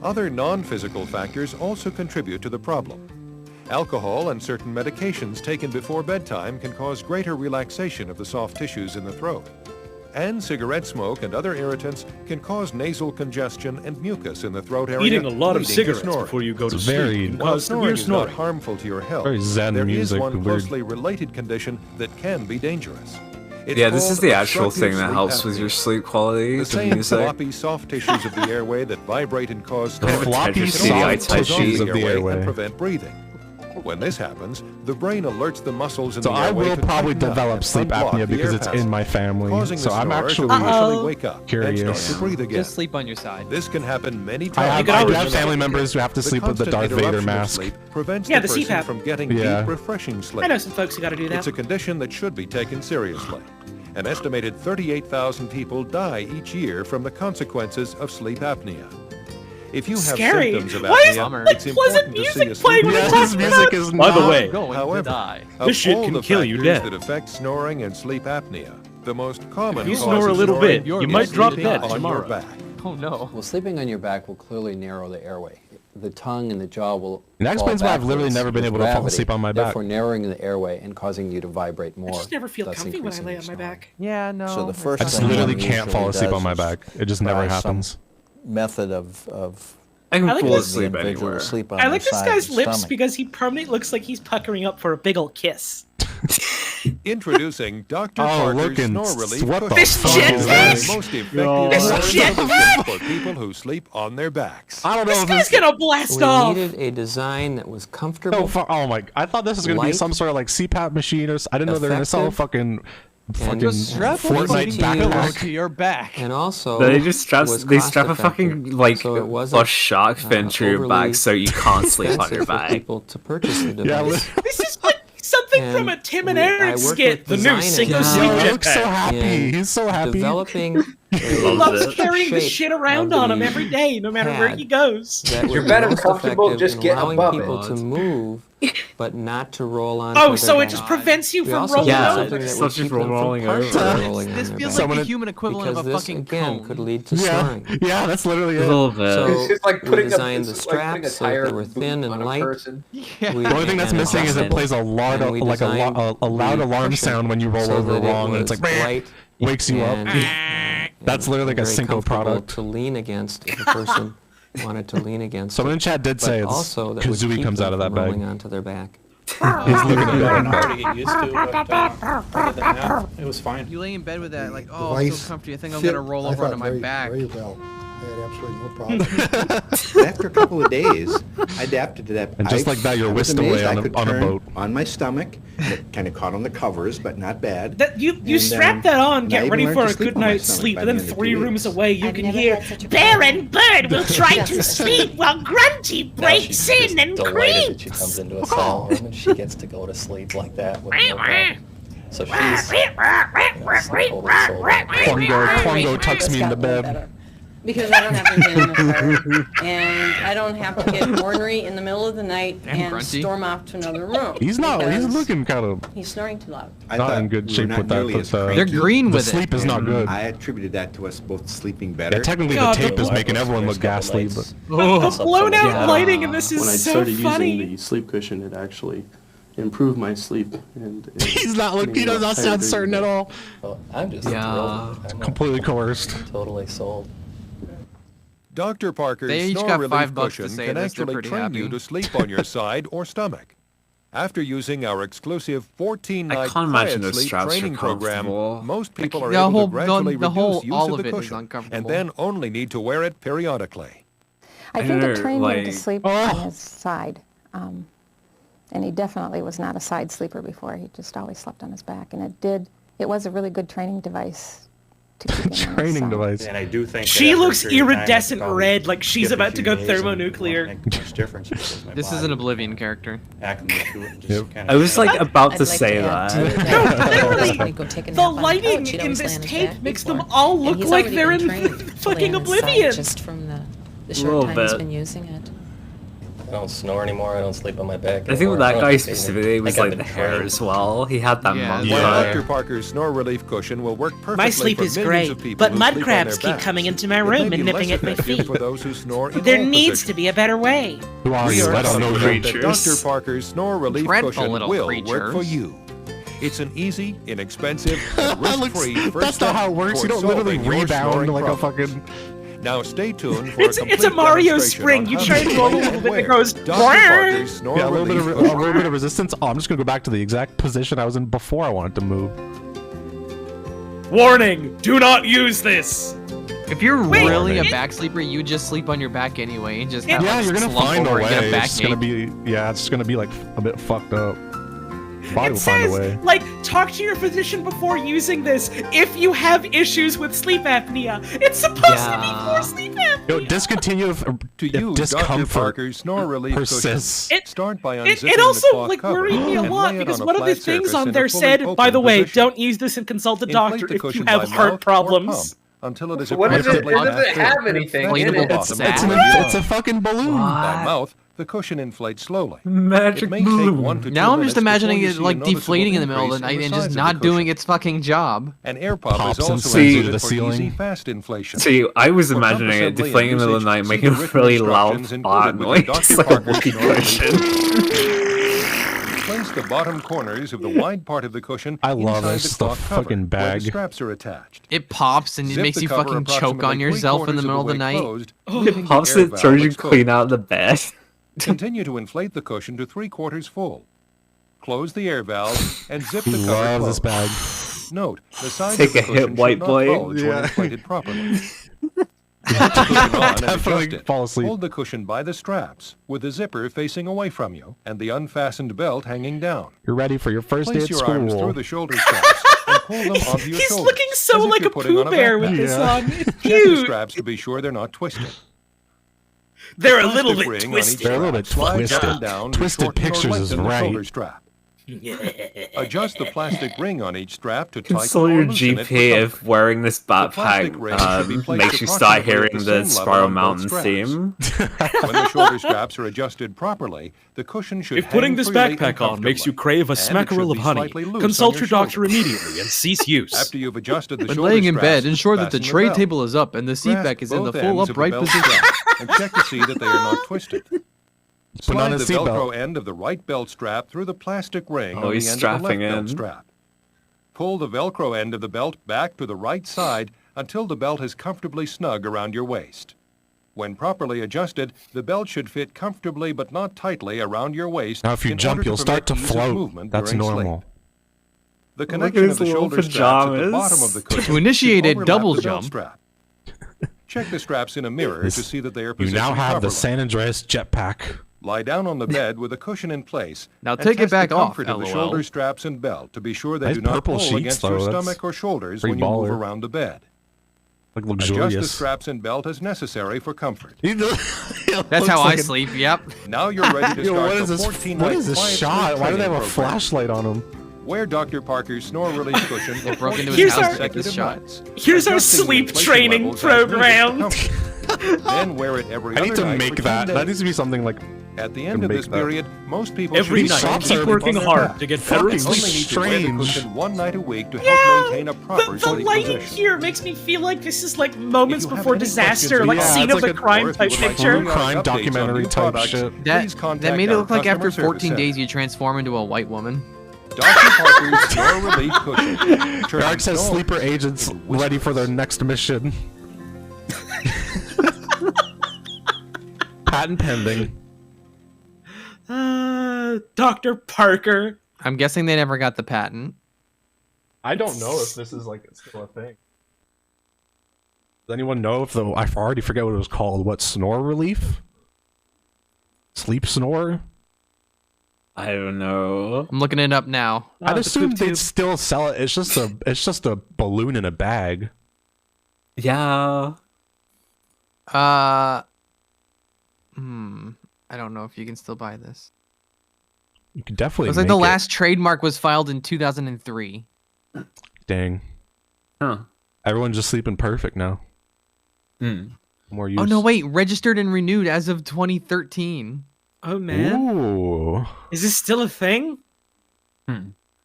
Other non-physical factors also contribute to the problem. Alcohol and certain medications taken before bedtime can cause greater relaxation of the soft tissues in the throat. And cigarette smoke and other irritants can cause nasal congestion and mucus in the throat area. Eating a lot of leading to cigarettes snoring. before you go to It's sleep very- can While cause snoring severe is not snoring. harmful to your health, Very zen there music, is one weird. closely related condition that can be dangerous. It's Yeah, this called is the actual obstructive thing that sleep helps with your apnea. sleep quality, The the same music. floppy, soft tissues of the airway that vibrate and cause The snoring floppy, can soft also tissues close off of the airway. and prevent breathing. When this happens, the brain alerts the muscles in So the I airway will to probably tighten up develop and sleep unblock apnea the because air it's in passage, my family. causing So the I'm snorer to actually usually wake up and curious. start to breathe again. Just sleep on your side. This can happen many I times. have, can I always have just- family members who have to The sleep with the constant Darth Vader interruption of mask. sleep prevents Yeah, the the person CPAP. from getting Yeah. deep, refreshing sleep. I know some folks who got to do that. It's a condition that should be taken seriously. An estimated 38,000 people die each year from the consequences of sleep apnea. If you have Scary. symptoms of Why is apnea, like it's pleasant important to see music a playing sleep when Yeah, it this talks music about? is By the not way, Going However, to die. of This shit all can the kill you factors dead. that affect snoring and sleep apnea, the most common If you cause snore a of little snoring bit, you is might drop sleeping dead on your tomorrow. back. Oh no. Well, sleeping on your back will clearly narrow the airway. The tongue and the jaw will And that fall explains why I've literally backwards never been with able to fall gravity, asleep on my back. Therefore narrowing the airway and causing you to vibrate more. I just never feel thus comfy when I increasing lay your on my snoring. back. Yeah, no. So the it's first I just thing literally one can't fall usually asleep on does my is back. It just never try some happens. method of I can I like fall this- the asleep individual anywhere. to sleep on I their like this side guy's of the lips stomach. because he permanently looks like he's puckering up for a big ol' kiss. Introducing Dr. Oh, Parker's looking- Snore Relief what the Cushion. This fuck is this? The most effective This solution jetpack? for people who sleep on their backs. I don't know This if guy's this. gonna blast We off. needed a design that was So comfortable far, oh my! I thought this was gonna be Light, some sort of like CPAP machine or. I didn't know they were gonna sell a effective, fucking just strap Fortnite easy to backpack. use. to your back. and also They just strap was they strap a cost-effective. fucking like So it wasn't, a shark fin to your overly back so you can't sleep on expensive your for back. people to purchase the device. Yeah, This is like something from a And Tim and I Eric worked skit. with The new designers single on sleep Yo, he looks so jetpack. happy. in He's so happy. Developing He loves carrying the shit around on him every day, no matter where he goes. You're better comfortable just getting above people it. to move, but not to roll on. Oh, so it just prevents you from rolling over. Just rolling over. This feels like the human equivalent of a fucking again cone. could lead to snoring. Yeah, that's literally it. A little bit. So It's just like we putting designed the it's like putting a straps so that tire they were thin and on a light. person. The only thing that's missing is it plays a loud, And we like a designed loud the alarm cushion sound when you roll so over that it wrong, and it's was like light wakes you up. and That's literally like a very Cinco comfortable product. to lean against if a person wanted to lean against. Someone it. in chat did But say it's also that would Kazooie keep comes them out of that from bag. rolling onto their back. He's looking at Hard that. to get used to, but other than that, it was fine. You lay in bed with that, like, oh, I'm so comfy. I think I'm gonna roll over onto my back. Very well. I had absolutely no problem. After a couple of days, I adapted to that. And just like that, you're whisked away on a boat. On my stomach, and it kind of caught on the covers, but not bad. You strap that on, get ready for a good night's sleep, and then 3 rooms away you can hear Baron Bird will try to sleep while Grunty breaks in and Delighted that she creeps. comes into a sound room and she gets to go to sleep like that. With no problem. So she's Quango tucks me into bed. Because I don't have to get in the car, and I don't have to get ornery in the middle of the night and Grunty. storm off to another room. He's because looking kind of he's snoring too loud. not in good shape with that. But They're green the with it. sleep is not good. I attributed that to us both sleeping better. Yeah, technically the tape is making everyone look ghastly, but The blown out lighting in this is When I so started funny. using the sleep cushion, it actually improved my sleep. And he's not looking. He does not sound certain at all. Well, I'm just Yeah, completely coerced. totally sold. Dr. Parker's They each Snore got Relief $5 to Cushion say can this, they're actually pretty train happy. you to sleep on your side or stomach. After using our exclusive 14-night can't imagine quiet those sleep straps are training program, comfortable. most people are the able whole- to gradually the whole- reduce use all of of the it is cushion, uncomfortable. and then only need to wear it periodically. I think it trained him to like- sleep on his side. And he definitely was not a side sleeper before. He just always slept on his back. And it was a really good training device to keep him on his Training side. device. And I do think She looks iridescent red, like she's skip a about to few go days and thermonuclear. won't make much difference because my This is body an Oblivion character. acclimated to it and just kinda I was like about I'd to like say to add that. to that. Go take a The nap on lighting couch. He'd in always this lay on his tape back makes before. them all And look he's like already they're been in trained to lay fucking on his side Oblivion. just from the Little short time he's bit. been using it. I don't snore anymore. I don't sleep on my back. I think anymore. with that I don't guy think specifically, it was I've like been the hair trained. as well. He had that monk While hair. Dr. Parker's Snore Relief Cushion will work perfectly My sleep for is millions great, of people but who mud sleep on crabs their keep backs. coming into my It may room be and nipping less at my effective feet. for those who snore in There all needs positions. to be a better way. Who are We you? are I don't know confident you. that Dr. Parker's Snore Relief Dreadful Cushion little will work for creatures. you. It's an easy, inexpensive, and risk-free first That's not how it works. You step don't literally towards solving your rebound snoring like a problem. fucking. Now stay tuned for It's a Mario spring. You try and roll a little bit, it goes. Dr. Parker's Snore Yeah, a little Relief bit of resistance. Oh, I'm just gonna go back to the exact position I was in before I wanted to move. Warning! Do not use this. If you're Wait, really a it- back sleeper, you just sleep on your back anyway and just Yeah, have, like, You're gonna slump find a over and way. get a It's gonna backache. be it's just gonna be like a bit fucked up. Body It will find a says, way. like, talk to your physician before using this if you have issues with sleep apnea. It's supposed to be for sleep apnea. Yo, discontinue if To if use Dr. discomfort Parker's Snore Relief persists. Cushion, start by It unzipping also the cloth like cover worried me a and lot lay it because on a one of the flat things surface on in a there fully said, open by the way, position. don't use this and consult a Inflate doctor the if you cushion have by heart mouth or problems. pump until it is What is it? approximately It doesn't half have filled. anything Inflate in the it. bottom It's and a fucking balloon. By mouth, the cushion inflates slowly. Magic It may take balloon. 1 to 2 Now I'm minutes just imagining before you it see a like noticeable deflating in the middle of the increase in night and size just of the not doing cushion. its fucking job. An air pump Pops is and also sends you to included the for ceiling. easy, fast inflation. See, I was For imagining pump it assembly deflating in and the middle of the night, usage, making see a the written really loud instructions fart included noise, with the like a Dr. Parker's whoopee Snore Relief cushion. Place the bottom corners of the wide part of the cushion I love inside this the cloth cover, fucking where bag. the straps are attached. It pops and it Zip makes the you cover fucking choke on approximately yourself in the 3/4 middle of the way night. closed, It leaving the pops air it, valve throws you exposed. clean out of the bed. Continue to inflate the cushion to 3/4 full. Close the air valve and zip the He cover loves closed. this bag. Note, the sides Take of the a hit, cushion white should not boy. bulge when Yeah. inflated properly. Put the cushion on and Definitely adjust it. fall asleep. Hold the cushion by the straps, with the zipper facing away from you and the unfastened belt hanging down. You're ready for your first day Place at your arms through school. the shoulder straps and pull them onto your He's shoulders. looking so as if like you're a putting Pooh on Bear with backpack. this Yeah. on. It's Check the cute. straps to be sure they're not twisted. They're a Plastic little bit ring on each twisted. They're a little bit strap slides twisted. up and down to Twisted shorten or Pictures is lengthen the shoulder right. strap. Adjust the plastic ring on each strap to tighten Console or your loosen it for GP comfort. if wearing this plastic backpack ring should be placed makes you start approximately hearing at the the same level Spiral on both Mountain straps. theme. When the shoulder straps are adjusted properly, the cushion should If putting hang this freely and backpack on makes you comfortably. crave a And it smackerel should of be honey, slightly loose consult on your your doctor shoulder. immediately and cease use. After you've adjusted the When shoulder laying in bed, straps, ensure that the fasten tray belt. table is up and the seat Grasp back is in the both full ends of the upright belt position. strap and check to see that they are not twisted. Put on Slide a the seatbelt. Velcro end of the right belt strap through the plastic ring Oh, on he's the end of the left strapping belt in. strap. Pull the Velcro end of the belt back to the right side until the belt is comfortably snug around your waist. When properly adjusted, the belt should fit comfortably but not tightly around your waist. Now if you in jump, order you'll start to permit easy float. movement That's during sleep. normal. The Look at connection of his the little shoulder straps at the pajamas. bottom of the cushion To initiate should a overlap double the belt jump. strap. Check the straps in a mirror to see that they are You positioned now have the properly. San Andreas jetpack. Lie down on the bed with a cushion in place. Now and take it test back the off, comfort of the LOL. shoulder straps and belt to be sure they Nice do not purple pull sheets, against though. your That's stomach or shoulders pretty when you move baller. around the bed. Like Adjust the luxurious. straps and belt as necessary for comfort. That's how I sleep. Yep. Now you're ready to Yo, start what the is this? 14 What night is this quiet shot? sleep Why do they have training a program. flashlight on them? Wear Dr. Parker's Snore Release Cushion for broke into 14 his house to get consecutive this shot. nights. Here's our Adjusting the sleep inflation training levels as needed for program. comfort. Then wear it every I other need to night make for 10 that. That days. needs to be something like. At the end can of make this that. period, most people Every should night, stop keep sleeping working on their hard back. to get Fucking better Only sleep. need to wear the strange. cushion one night a week to help Yeah, maintain a proper the sleep lighting position. here makes me feel like this is like moments If you have before any disaster, questions, like yeah, scene it's of like the a- crime or if type you would like picture. to Crime updates on documentary new type products, shit. please That contact made it our look like after customer 14 service days center. you transform into a white woman. Dr. Parker's Snore Relief Cushion. Dark says Snore sleeper agents ready for their next mission. Patent pending. Dr. Parker. I'm guessing they never got the patent. I don't know if this is like still a thing. Does anyone know if the I already forget what it was called? What, Snore Relief? Sleep Snore? I don't know. I'm looking it up now. I'd the assume poop they'd tube. still sell it. It's just a balloon in a bag. Yeah. I don't know if you can still buy this. You could definitely. Looks like the make it. last trademark was filed in 2003. Dang. Huh. Everyone's just sleeping perfect now. Hmm. More use. Oh no, wait! Registered and renewed as of 2013. Oh man, Ooh. is this still a thing?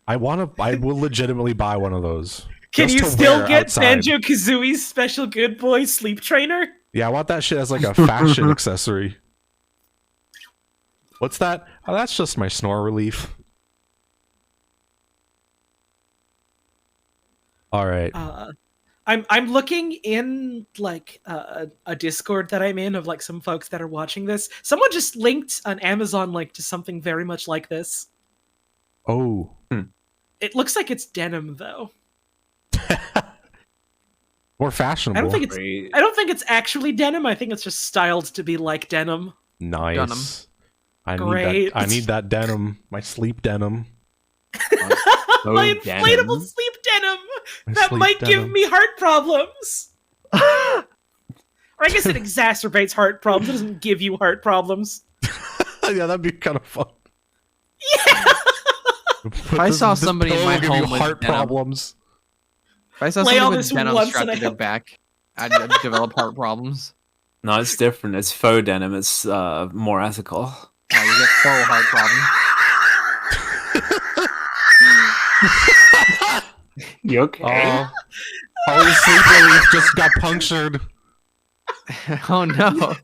I will legitimately buy one of those. Can Just you to still wear get outside. Banjo Kazooie's special good boy sleep trainer? Yeah, I want that shit as like a fashion accessory. What's that? Oh, that's just my snore relief. All right. I'm looking in like a Discord that I'm in of like some folks that are watching this. Someone just linked an Amazon link to something very much like this. Oh. It looks like it's denim though. More fashionable. I don't think it's actually denim. I think it's just styled to be like denim. Nice. Denim. Great. I need that denim. My sleep denim. My inflatable sleep denim. My That sleep might give denim. me heart problems. Or I guess it exacerbates heart problems. It doesn't give you heart problems. Yeah, that'd be kind of fun. If I saw somebody in my home with heart denim, problems. if I saw Lay somebody all with this denim once strapped and to I their have- back, I'd develop heart problems. No, it's different. It's faux denim. It's more ethical. Oh, you get faux heart problems. You okay? All the sleep relief just got punctured. Oh no.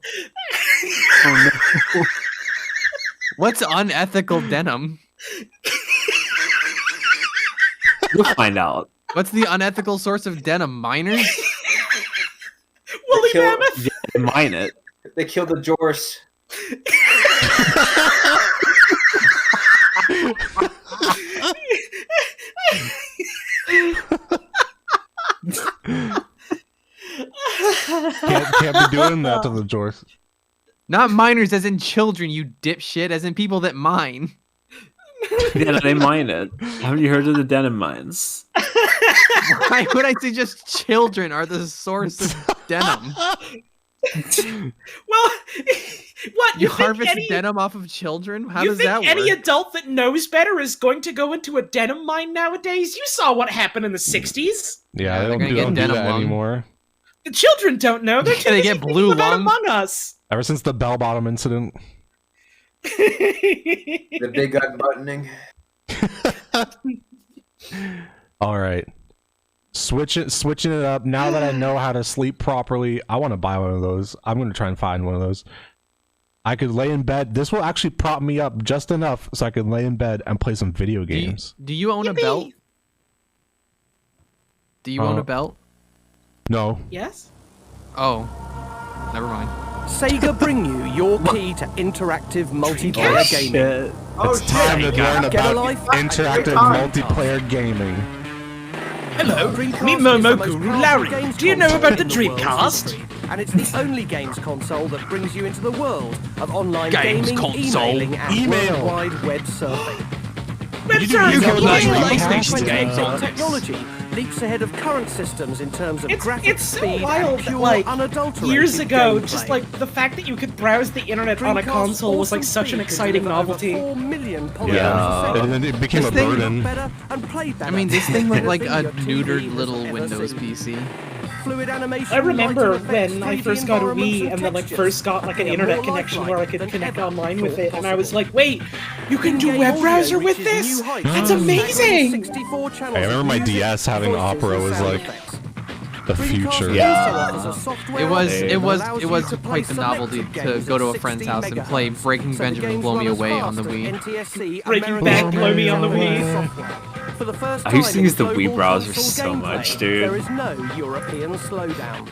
Oh no. What's unethical denim? You'll find out. What's the unethical source of denim? Miners? Woolly kill- mammoth. Yeah, mine it. They killed the Jorse. Can't be doing that to the Jorse. Not miners as in children, you dipshit, as in people that mine. Yeah, they mine it. Haven't you heard of the denim mines? Why would I say just children are the source of denim? Well, what You think harvest denim off of children? How does that work? Any adult that knows better is going to go into a denim mine nowadays? You saw what happened in the 60s. Yeah, they don't do that anymore. The children don't know. They're They get blue lung Among Us. Ever since the bell bottom incident. The big unbuttoning. All right. Switching it up. Now that I know how to sleep properly, I want to buy one of those. I'm going to try and find one of those. I could lay in bed. This will actually prop me up just enough so I can lay in bed and play some video games. Do you own a belt? Do you own a belt? No. Yes? Oh. Never mind. Sega bring you your key to interactive multiplayer gaming. It's time to learn about interactive multiplayer gaming. Hello, me Momo Guru Larry. Do you know about the Dreamcast? And it's the only games console that brings you into the world of online Games gaming, console. emailing, and Email. World Wide Web surfing. PlayStation games on Technology leaps ahead of current systems in terms of graphics It's so speed wild and that, pure, like, unadulterated years ago, gameplay. just like the fact that you could browse the internet on a console was like such an exciting novelty. Yeah, and then it became a burden. I mean, this thing looked like a neutered little Windows PC. I remember when I first got a Wii and then like first got like an internet connection where I could connect online with it, and I was like, wait, you can do web browser with this? That's amazing! I remember my DS having Opera was like the future. It was quite the novelty to go to a friend's house and play Breaking Benjamin Blow Me Away on the Wii. Breaking Bad Blow Me on the Wii. For the first I time used to use the in Wii global browser digital so gameplay, much, dude. There is no European slowdown.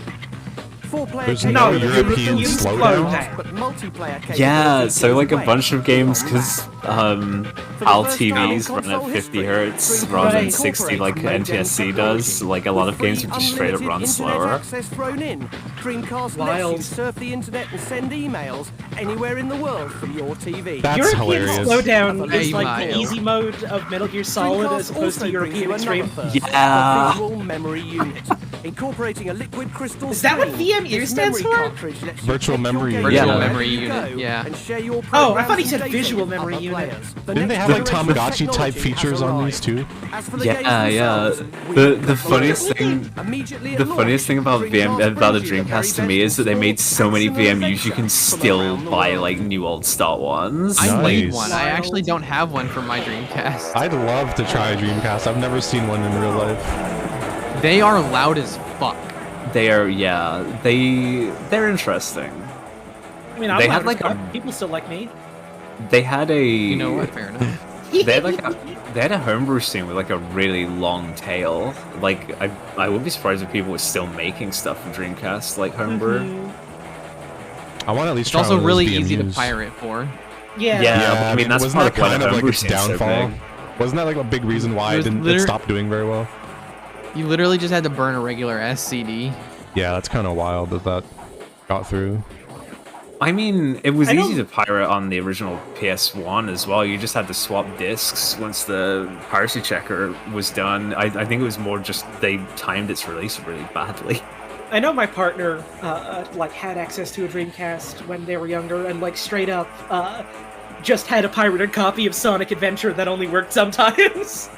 There's no European slowdown? But multiplayer Yeah, so like a bunch of games, because PAL TVs run at 50 hertz rather than 60 like NTSC does. Like a lot of games would just straight up run slower. Dreamcast lets you surf the internet and send emails anywhere in the world from your TV. That's European hilarious. slowdown is like the Email. easy mode of Metal Gear Solid as opposed to European Extreme. Yeah. Visual memory unit, incorporating a liquid crystal. Is that what screen. VMU This stands memory for? cartridge lets you Virtual take your memory game unit. Virtual wherever memory you unit, go yeah. and share your Oh, I thought he programs said and visual data memory with other unit. players. The Didn't they next have like generation of Tamagotchi type technology features has on these arrived. too? As for the Yeah, games yeah. themselves, The funniest thing, immediately at the launch, funniest thing about about the brings you the Dreamcast to very me is that they made so many best in VMUs you can still buy like new old start ones. I need Nice. one. I actually don't have one for my Dreamcast. I'd love to try a Dreamcast. I've never seen one in real life. They are loud as fuck. They are, yeah, they're interesting. I mean, I'm They loud had, as like, fuck. a- People still like me. They had a, You know what? Fair enough. they had a homebrew scene with like a really long tail. Like I would be surprised if people were still making stuff for Dreamcast like homebrew. I want to at least It's try also one of those really easy to VMUs. pirate for. Yeah. Yeah, I mean that's wasn't part that of why kind the of like homebrew its scene's so downfall? big. Wasn't that like a big reason why it stopped doing very well? You literally just had to burn a regular SCD. Yeah, that's kind of wild that that got through. I mean, it was I easy don't- to pirate on the original PS1 as well. You just had to swap discs once the piracy checker was done. I think it was more just they timed its release really badly. I know my partner like had access to a Dreamcast when they were younger, and like straight up just had a pirated copy of Sonic Adventure that only worked sometimes.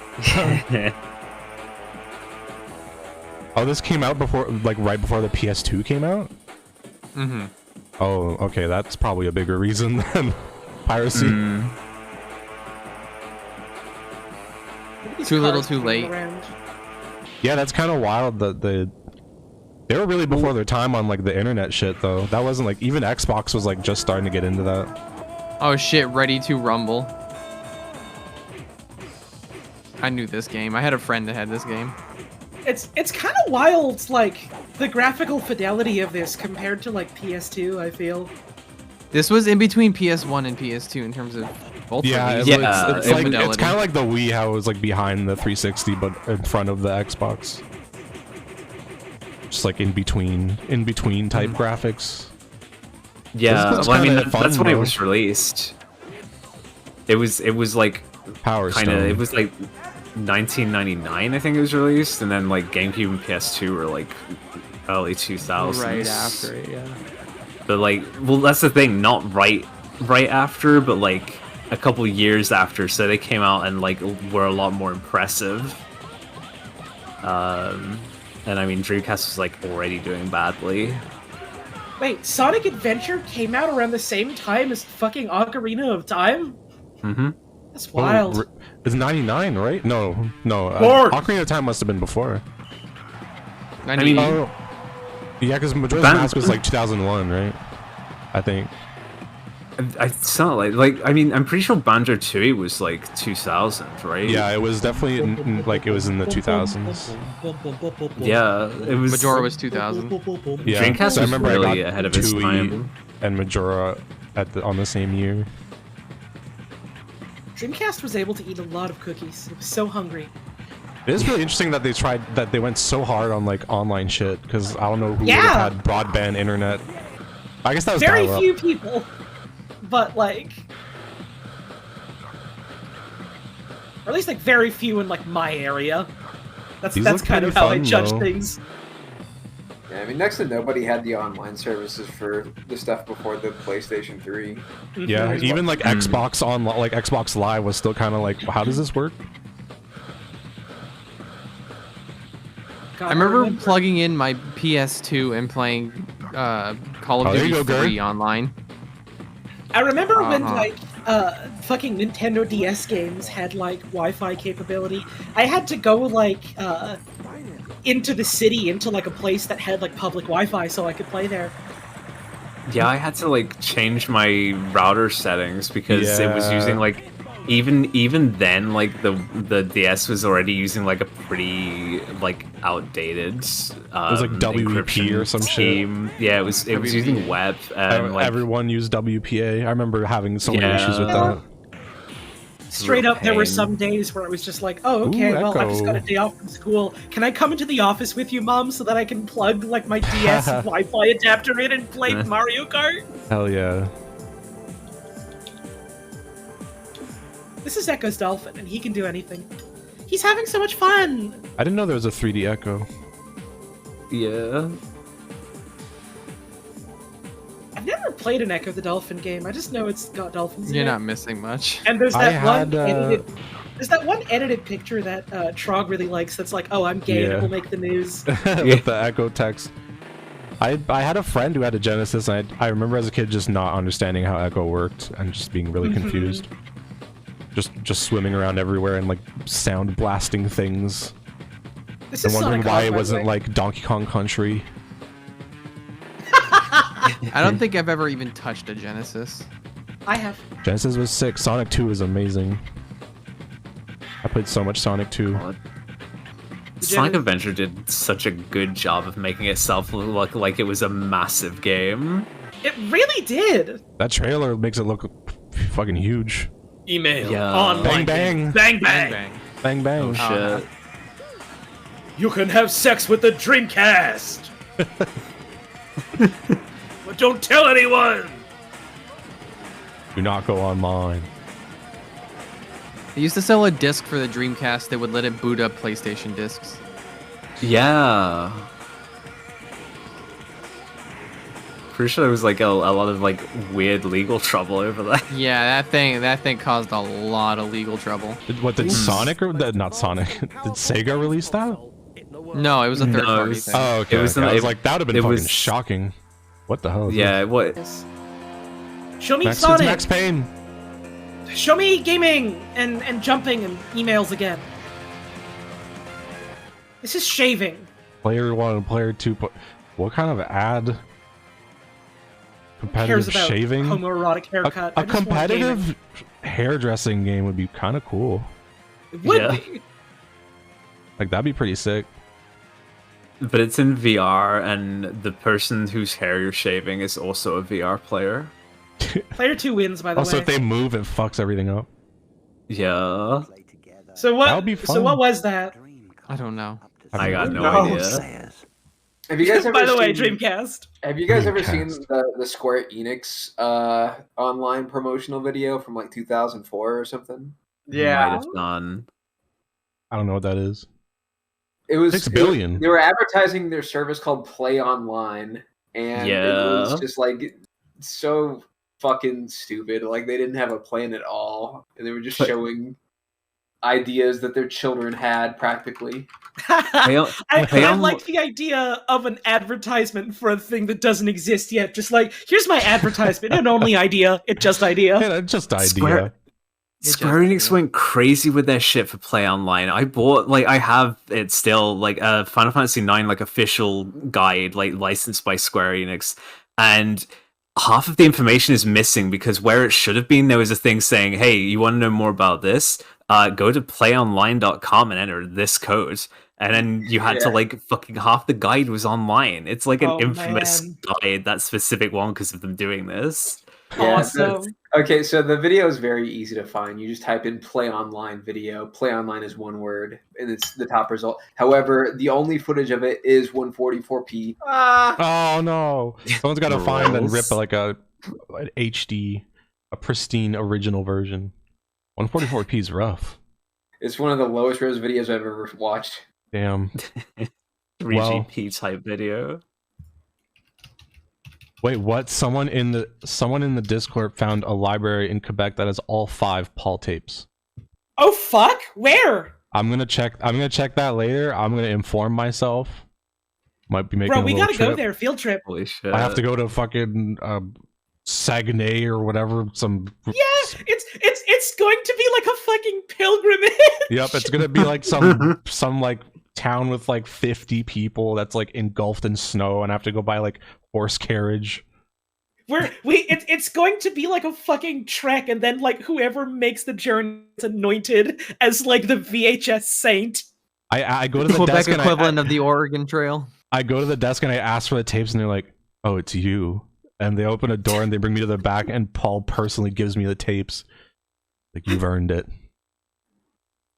Oh, this came out before, like right before the PS2 came out? Mm-hmm. Oh, okay, that's probably a bigger reason than piracy. Too little, too late. Yeah, that's kind of wild that they were really before their time on like the internet shit though. That wasn't like, even Xbox was like just starting to get into that. Oh shit, Ready to Rumble. I knew this game. I had a friend that had this game. It's kind of wild, like the graphical fidelity of this compared to like PS2. I feel. This was in between PS1 and PS2 in terms of both. Yeah, releases. it's like it's Fidelity. kind of like the Wii, how it was like behind the 360 but in front of the Xbox. Just like in between type graphics. Yeah, It's well, I mean kinda fun, that's when it though. was released. It was like Power kind of Stone. it was like 1999 I think it was released, and then like GameCube and PS2 were like early 2000s. Right after it, yeah. But like, well, that's the thing. Not right after, but like a couple years after. So they came out and like were a lot more impressive. And I mean, Dreamcast was like already doing badly. Wait, Sonic Adventure came out around the same time as fucking Ocarina of Time? Mm-hmm. That's wild. Oh, it's 99, right? No. Ocarina of Time must have been before. 98. Oh, yeah, because Majora's Mask was like 2001, right? I think. It's not like I mean, I'm pretty sure Banjo-Tooie was like 2000, right? Yeah, it was definitely like it was in the 2000s. Yeah, it was. Majora was 2000. Yeah, Dreamcast so I was remember really I got ahead of its Tooie time. and Majora on the same year. Dreamcast was able to eat a lot of cookies. It was so hungry. It is really interesting that they went so hard on like online shit, because I don't know who would have had broadband internet. I guess that was very dial-up. few people, but like, or at least like very few in like my area. That's kind of how I judge things. Yeah, I mean, next to nobody had the online services for the stuff before the PlayStation 3. Yeah, even like Xbox like Xbox Live was still kind of like, how does this work? I remember plugging in my PS2 and playing Call of Duty 3 online. I remember when like fucking Nintendo DS games had like Wi-Fi capability. I had to go like into the city, into like a place that had like public Wi-Fi so I could play there. Yeah, I had to like change my router settings because it was using like even then like the DS was already using like a pretty like outdated it was like WP or some scheme. shit. Yeah, it was using web and like, everyone used WPA. I remember having so many issues with that. Straight up, there were some days where I was just like, oh, okay, well, I've just got a day off from school. Can I come into the office with you, Mom, so that I can plug, like, my DS Wi-Fi adapter in and play Mario Kart? Hell yeah. This is Echo's Dolphin, and he can do anything. He's having so much fun! I didn't know there was a 3D Echo. Yeah. I've never played an Echo the Dolphin game. I just know it's got dolphins in You're it. not missing much. And there's that there's that one edited picture that Trog really likes that's like, oh, I'm gay, and it will make the news. With the Echo text. I had a friend who had a Genesis, and I remember as a kid just not understanding how Echo worked and just being really confused. Just swimming around everywhere and like sound blasting things. And wondering why it wasn't like Donkey Kong Country. I don't think I've ever even touched a Genesis. I have. Genesis was sick. Sonic 2 is amazing. I played so much Sonic 2. Sonic Adventure did such a good job of making itself look like it was a massive game. It really did. That trailer makes it look fucking huge. Email. Online. Bang bang. Bang bang. Bang bang. Oh shit. You can have sex with the Dreamcast. But don't tell anyone. Do not go online. They used to sell a disc for the Dreamcast that would let it boot up PlayStation discs. Yeah. Pretty sure there was like a lot of like weird legal trouble over that. Yeah, that thing caused a lot of legal trouble. Did Sonic or not Sonic? Did Sega release that? No, it was a third party thing. Oh, okay. It was I was like, that would have been fucking shocking. What the hell? Yeah, what? Show me Max, Sonic. it's Max Payne. Show me gaming and jumping and emails again. This is shaving. Player 1 and Player 2. What kind of ad? Competitive Cares about shaving? homoerotic haircut. A competitive hairdressing game would be kind of cool. It would be. Like, that'd be pretty sick. But it's in VR, and the person whose hair you're shaving is also a VR player. Player 2 wins, by the way. Also, if they move, it fucks everything up. Yeah. So what? That would be fun. So what was that? I don't know. I got no idea. Have you guys ever By the way, seen, Dreamcast. Have you guys ever seen the Square Enix online promotional video from like 2004 or something? Might have done. I don't know what that is. It was 6 billion. They were advertising their service called Play Online, and it was just like so fucking stupid. Like they didn't have a plan at all, and they were just showing ideas that their children had practically. I like the idea of an advertisement for a thing that doesn't exist yet. Just like, here's my advertisement. An only idea. It's just idea. Yeah, just idea. Square Enix went crazy with their shit for Play Online. I bought, like, I have it still, like, a Final Fantasy IX, like, official guide, like, licensed by Square Enix. And half of the information is missing because where it should have been, there was a thing saying, hey, you want to know more about this? Go to playonline.com and enter this code. And then you had to, like, fucking half the guide was online. It's like an infamous guide, that specific one, because of them doing this. Yeah, awesome. Okay, so the video is very easy to find. You just type in Play Online video. Play Online is one word, and it's the top result. However, the only footage of it is 144p. Oh no! Someone's got to find and rip like an HD, a pristine original version. 144p is rough. It's one of the lowest res videos I've ever watched. Damn. 3GP type video. Wait, what? Someone in the Discord found a library in Quebec that has all 5 Paul tapes. Oh fuck! Where? I'm gonna check that later. I'm gonna inform myself. Might be making Bro, a we little gotta trip. go there. Field trip. Holy shit! I have to go to fucking Saguenay or whatever. Some It's going to be like a fucking pilgrimage. Yep, it's gonna be like some like town with like 50 people that's like engulfed in snow, and I have to go by like horse carriage. It's going to be like a fucking trek, and then like whoever makes the journey is anointed as like the VHS saint. I go to the Quebec desk and equivalent of the Oregon Trail. I go to the desk and I ask for the tapes, and they're like, "Oh, it's you." And they open a door and they bring me to the back, and Paul personally gives me the tapes. Like, you've earned it.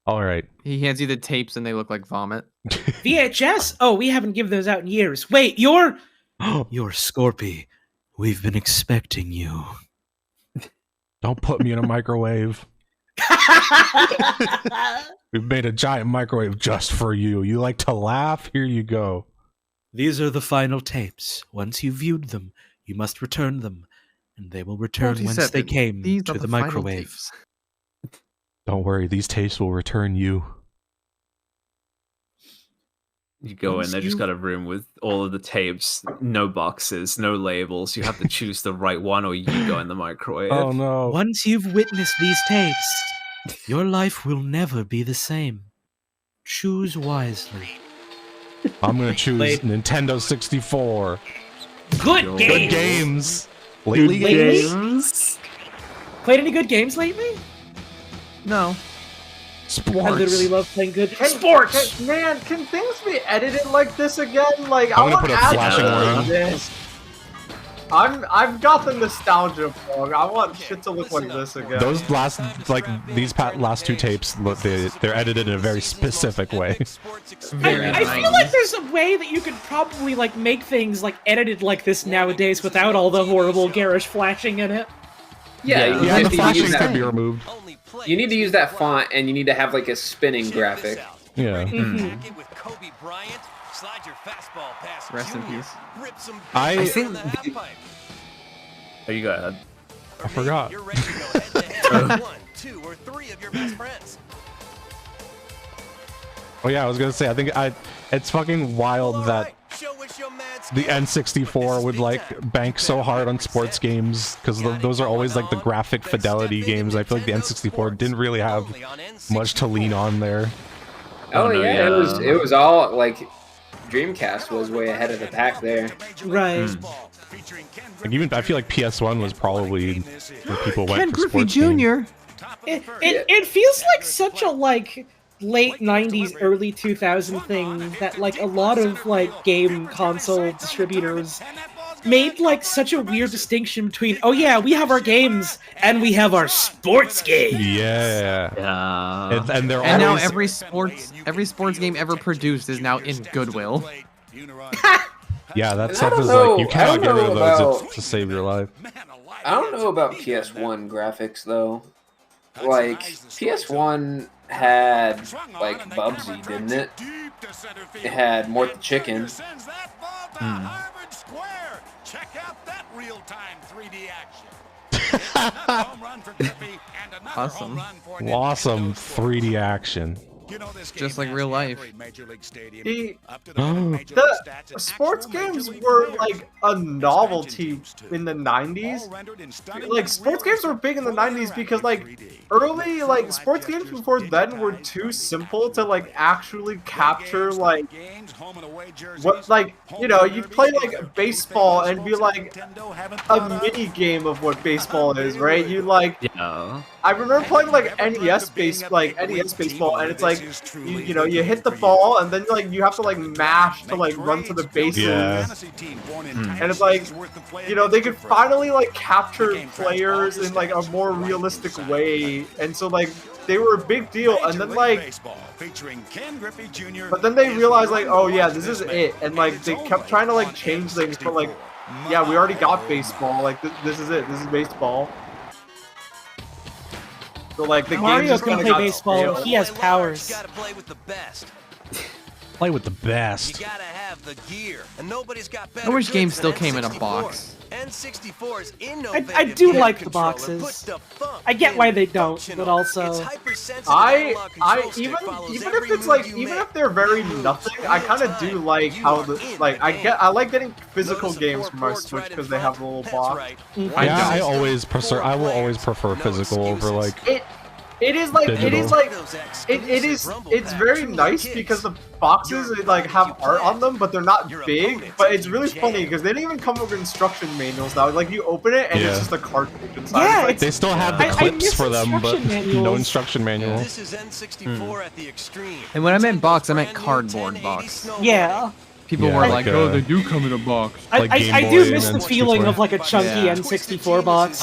All right. He hands you the tapes and they look like vomit. VHS? Oh, we haven't given those out in years. Wait, you're Scorpy. We've been expecting you. Don't put me in a microwave. We've made a giant microwave just for you. You like to laugh? Here you go. These are the final tapes. Once you've viewed them, you must return them, and they will return whence they came to the microwave. Don't worry, these tapes will return you. You go in, they just got a room with all of the tapes, no boxes, no labels. You have to choose the right one, or you go in the microwave. Oh no. Once you've witnessed these tapes, your life will never be the same. Choose wisely. I'm gonna choose Nintendo 64. Good games. Lately games. Played any good games lately? No. Sports. I literally love playing good sports. Man, can things be edited like this again? Like, I'm I gonna want put a ads flashing like warning. this. I've got the nostalgia bug. I want shit to look like this again. Those last, like, these last 2 tapes, look, they're edited in a very specific way. I feel like there's a way that you could probably like make things like edited like this nowadays without all the horrible garish flashing in it. Yeah, the flashing can be removed. You need to use that font, and you need to have like a spinning graphic. Yeah. Rest in peace. I think. Oh, you go ahead. I forgot. Oh yeah, I was gonna say. I think it's fucking wild that the N64 would like bank so hard on sports games, because those are always like the graphic fidelity games. I feel like the N64 didn't really have much to lean on there. Oh no, yeah, it was all like Dreamcast was way ahead of the pack there. Right. Like, even I feel like PS1 was probably where people went Ken for Griffey sports games. Jr. It feels like such a like late 90s early 2000 thing that like a lot of like game console distributors made like such a weird distinction between, oh yeah, we have our games and we have our sports games. Yeah. And they're And now always... every sports game ever produced is now in Goodwill. Yeah, that I stuff don't is know- like, you I cannot don't get rid know of those about- to save your life. I don't know about PS1 graphics though. Like PS1, had like Bubsy, didn't it? It had Mort the Chicken. Check out that real-time 3D action. Awesome. Awesome 3D action. Just like real life. The sports games were like a novelty in the 90s. Like sports games were big in the 90s because like early like sports games before then were too simple to like actually capture like what like you know you play like baseball and be like a mini game of what baseball is, right? You like I remember playing like NES baseball and it's like you know you hit the ball and then like you have to like mash to like run to the bases and it's like you know they could finally like capture players in like a more realistic way and so like they were a big deal and then like but then they realized like oh yeah this is it and like they kept trying to like change things but like yeah we already got baseball like this is it, this is baseball. So like the Mario can play baseball. He has powers. Play with the best. You gotta have the gear, and nobody's got better. I wish games still came in a box. N64's I do like the boxes. I get why they don't, but also I even if it's like even if they're very nothing, I kind of do like how the like I like getting physical games from my Switch because they have a little box. Yeah, I will always prefer physical over like it's very nice because the boxes like have art on them but they're not big, but it's really funny because they don't even come with instruction manuals now. Like you open it and it's just a cartridge inside. Yeah, like, they still have the clips for them but no instruction manual. This is N64 at the extreme. And when I meant box, I meant cardboard box. yeah. People were like, oh, they do come in a box. I do miss the feeling of like a chunky N64 box.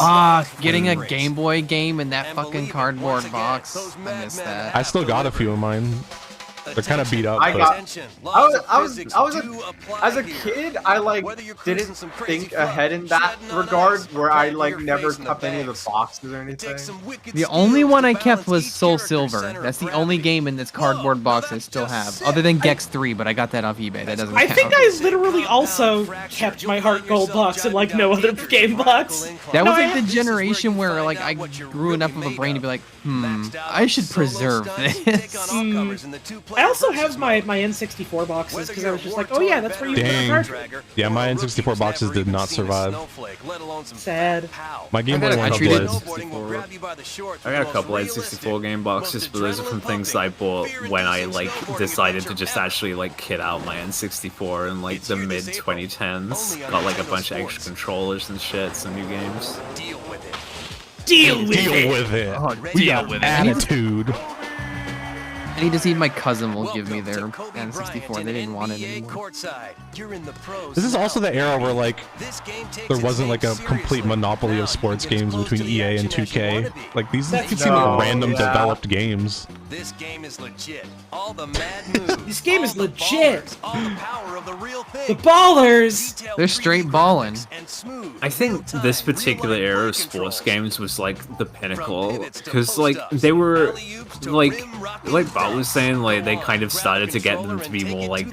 Getting a Game Boy game in that fucking cardboard box. I miss that. I still got a few of mine. They're kind of beat up. As a kid, I like didn't think ahead in that regard, where I like never kept any of the boxes or anything. The only one I kept was Soul Silver. That's the only game in this cardboard box I still have, other than Gex 3, but I got that off eBay. That doesn't count. I think I literally also kept my Heart Gold box and like no other game box. That was like the generation where like I grew enough of a brain to be like, I should preserve this. I also have my N64 boxes because I was just like, oh yeah, that's where you put the cartridge. Yeah, my N64 boxes did not survive. Sad. My Game Boy went treated I got a couple N64 game boxes, but those are from things that I bought when I like decided to just actually like kit out my N64 in like the mid 2010s. Got like a bunch of extra controllers and shit, some new games. Deal with it. We got attitude. I need to see if my cousin will give me their N64. They didn't want it anymore. This is also the era where like there wasn't like a complete monopoly of sports games between EA and 2K. Like these seem like random developed games. This game is legit. All the mad moves. This game is legit. All the power of the real thing. The ballers. They're straight balling. I think this particular era of sports games was like the pinnacle because like they were like Bob was saying, like they kind of started to get them to be more like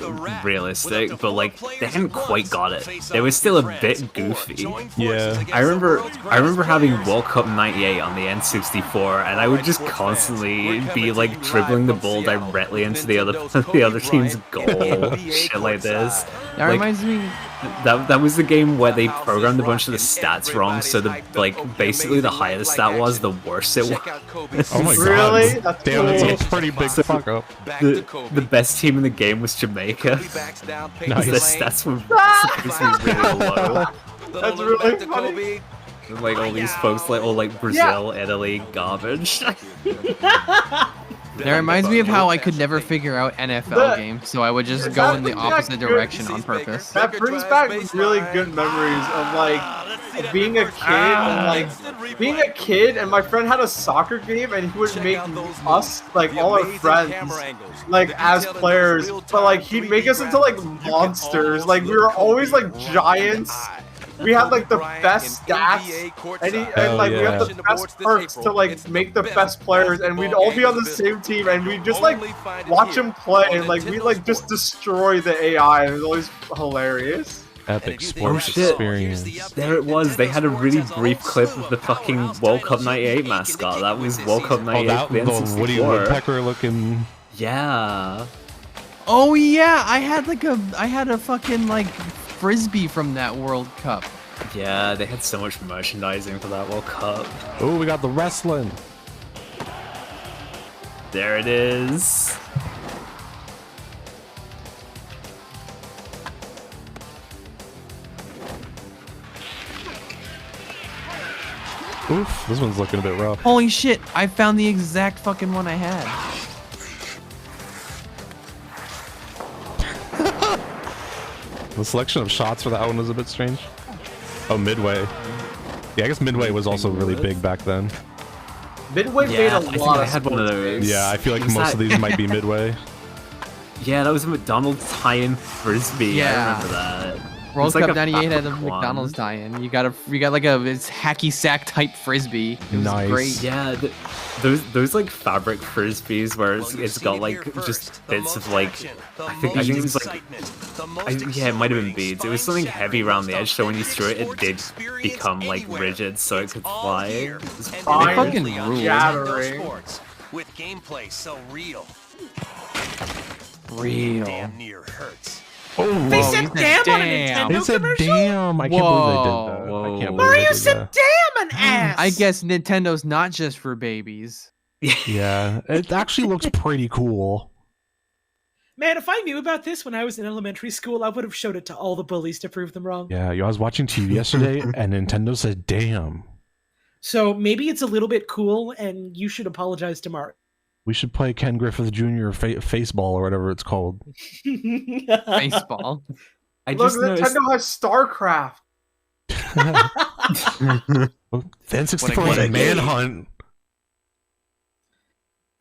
realistic, but like they hadn't quite got it. They were still a bit goofy. Yeah. I remember having World Cup '98 on the N64, and I would just constantly be like dribbling the ball directly into the other team's goal, shit like this. That reminds me. That was the game where they programmed a bunch of the stats wrong, so the basically the higher the stat was, the worse it was. Oh my god! Really? Damn, that's a pretty big fuck up. The best team in the game was Jamaica. Nice. The stats were supposed to be really low. That's really funny. And, like all these folks, like all like Brazil, Italy, garbage. That reminds me of how I could never figure out NFL games, so I would just go in the opposite direction on purpose. That brings back really good memories of like being a kid and my friend had a soccer game and he would make us like all our friends like as players, but like he'd make us into like monsters. Like we were always like giants. we had like the best stats, and like we have the best perks to like make the best players, and we'd all be on the same team, and we'd just like watch them play, and like we like just destroy the AI. It was always hilarious. Epic sports experience. There it was. They had a really brief clip of the fucking World Cup '98 mascot. That was World Cup '98. Oh, that the Woody Woodpecker looking. Yeah. Oh yeah, I had a fucking like frisbee from that World Cup. Yeah, they had so much merchandising for that World Cup. Oh, we got the wrestling. There it is. Oof, this one's looking a bit rough. Holy shit, I found the exact fucking one I had. The selection of shots for that one was a bit strange. Oh, Midway. Yeah, I guess Midway was also really big back then. Midway made a lot of had one of those. Yeah, I feel like most of these might be Midway. Yeah, that was a McDonald's tie-in frisbee. Yeah. I remember that. World It was Cup like '98 had a fabric McDonald's one. tie-in. You got like it's hacky sack type frisbee. It was Nice. great. Yeah, those like fabric frisbees where it's got like just bits of like I think it was like yeah, it might have been beads. It was something heavy around the edge, so when you threw it, it did become like rigid, so it could fly. It was They fucking ruled. Shattering. With gameplay so real. Real. Damn near hurts. Oh, They whoa. said damn on a Nintendo They said commercial? damn. I can't believe they did that. Whoa. I can't believe Mario they did said that. damn an ass. I guess Nintendo's not just for babies. Yeah, it actually looks pretty cool. Man, if I knew about this when I was in elementary school, I would have showed it to all the bullies to prove them wrong. Yeah, I was watching TV yesterday, and Nintendo said damn. So maybe it's a little bit cool, and you should apologize to Mario. We should play Ken Griffith Jr. Faceball or whatever it's called. Baseball. I Look, just noticed. Nintendo has StarCraft. Well, the N64 What was a a manhunt.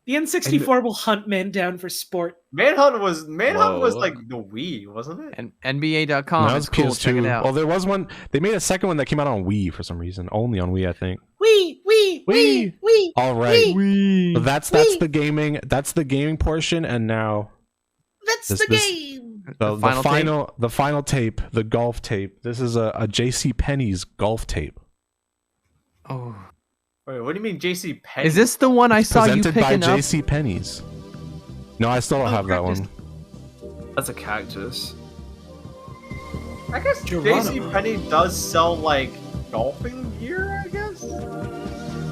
The N64 will hunt men down for sport. Manhunt was Whoa. like the Wii, wasn't it? And NBA.com. No, It's it's cool. PS2. Check it out. Well, there was one. They made a second one that came out on Wii for some reason. Only on Wii, I think. Wee. All right. Wii. So that's the gaming. That's the gaming portion, and now That's This- the this- game. the final final tape, the golf tape. This is a J.C. Penney's golf tape. Oh. Wait, what do you mean, JC Penney? Is this the one I saw you Presented by picking up? J.C. Penney's. No, I still don't have that one. That's a cactus. I guess JC Penney does sell like golfing gear. I guess.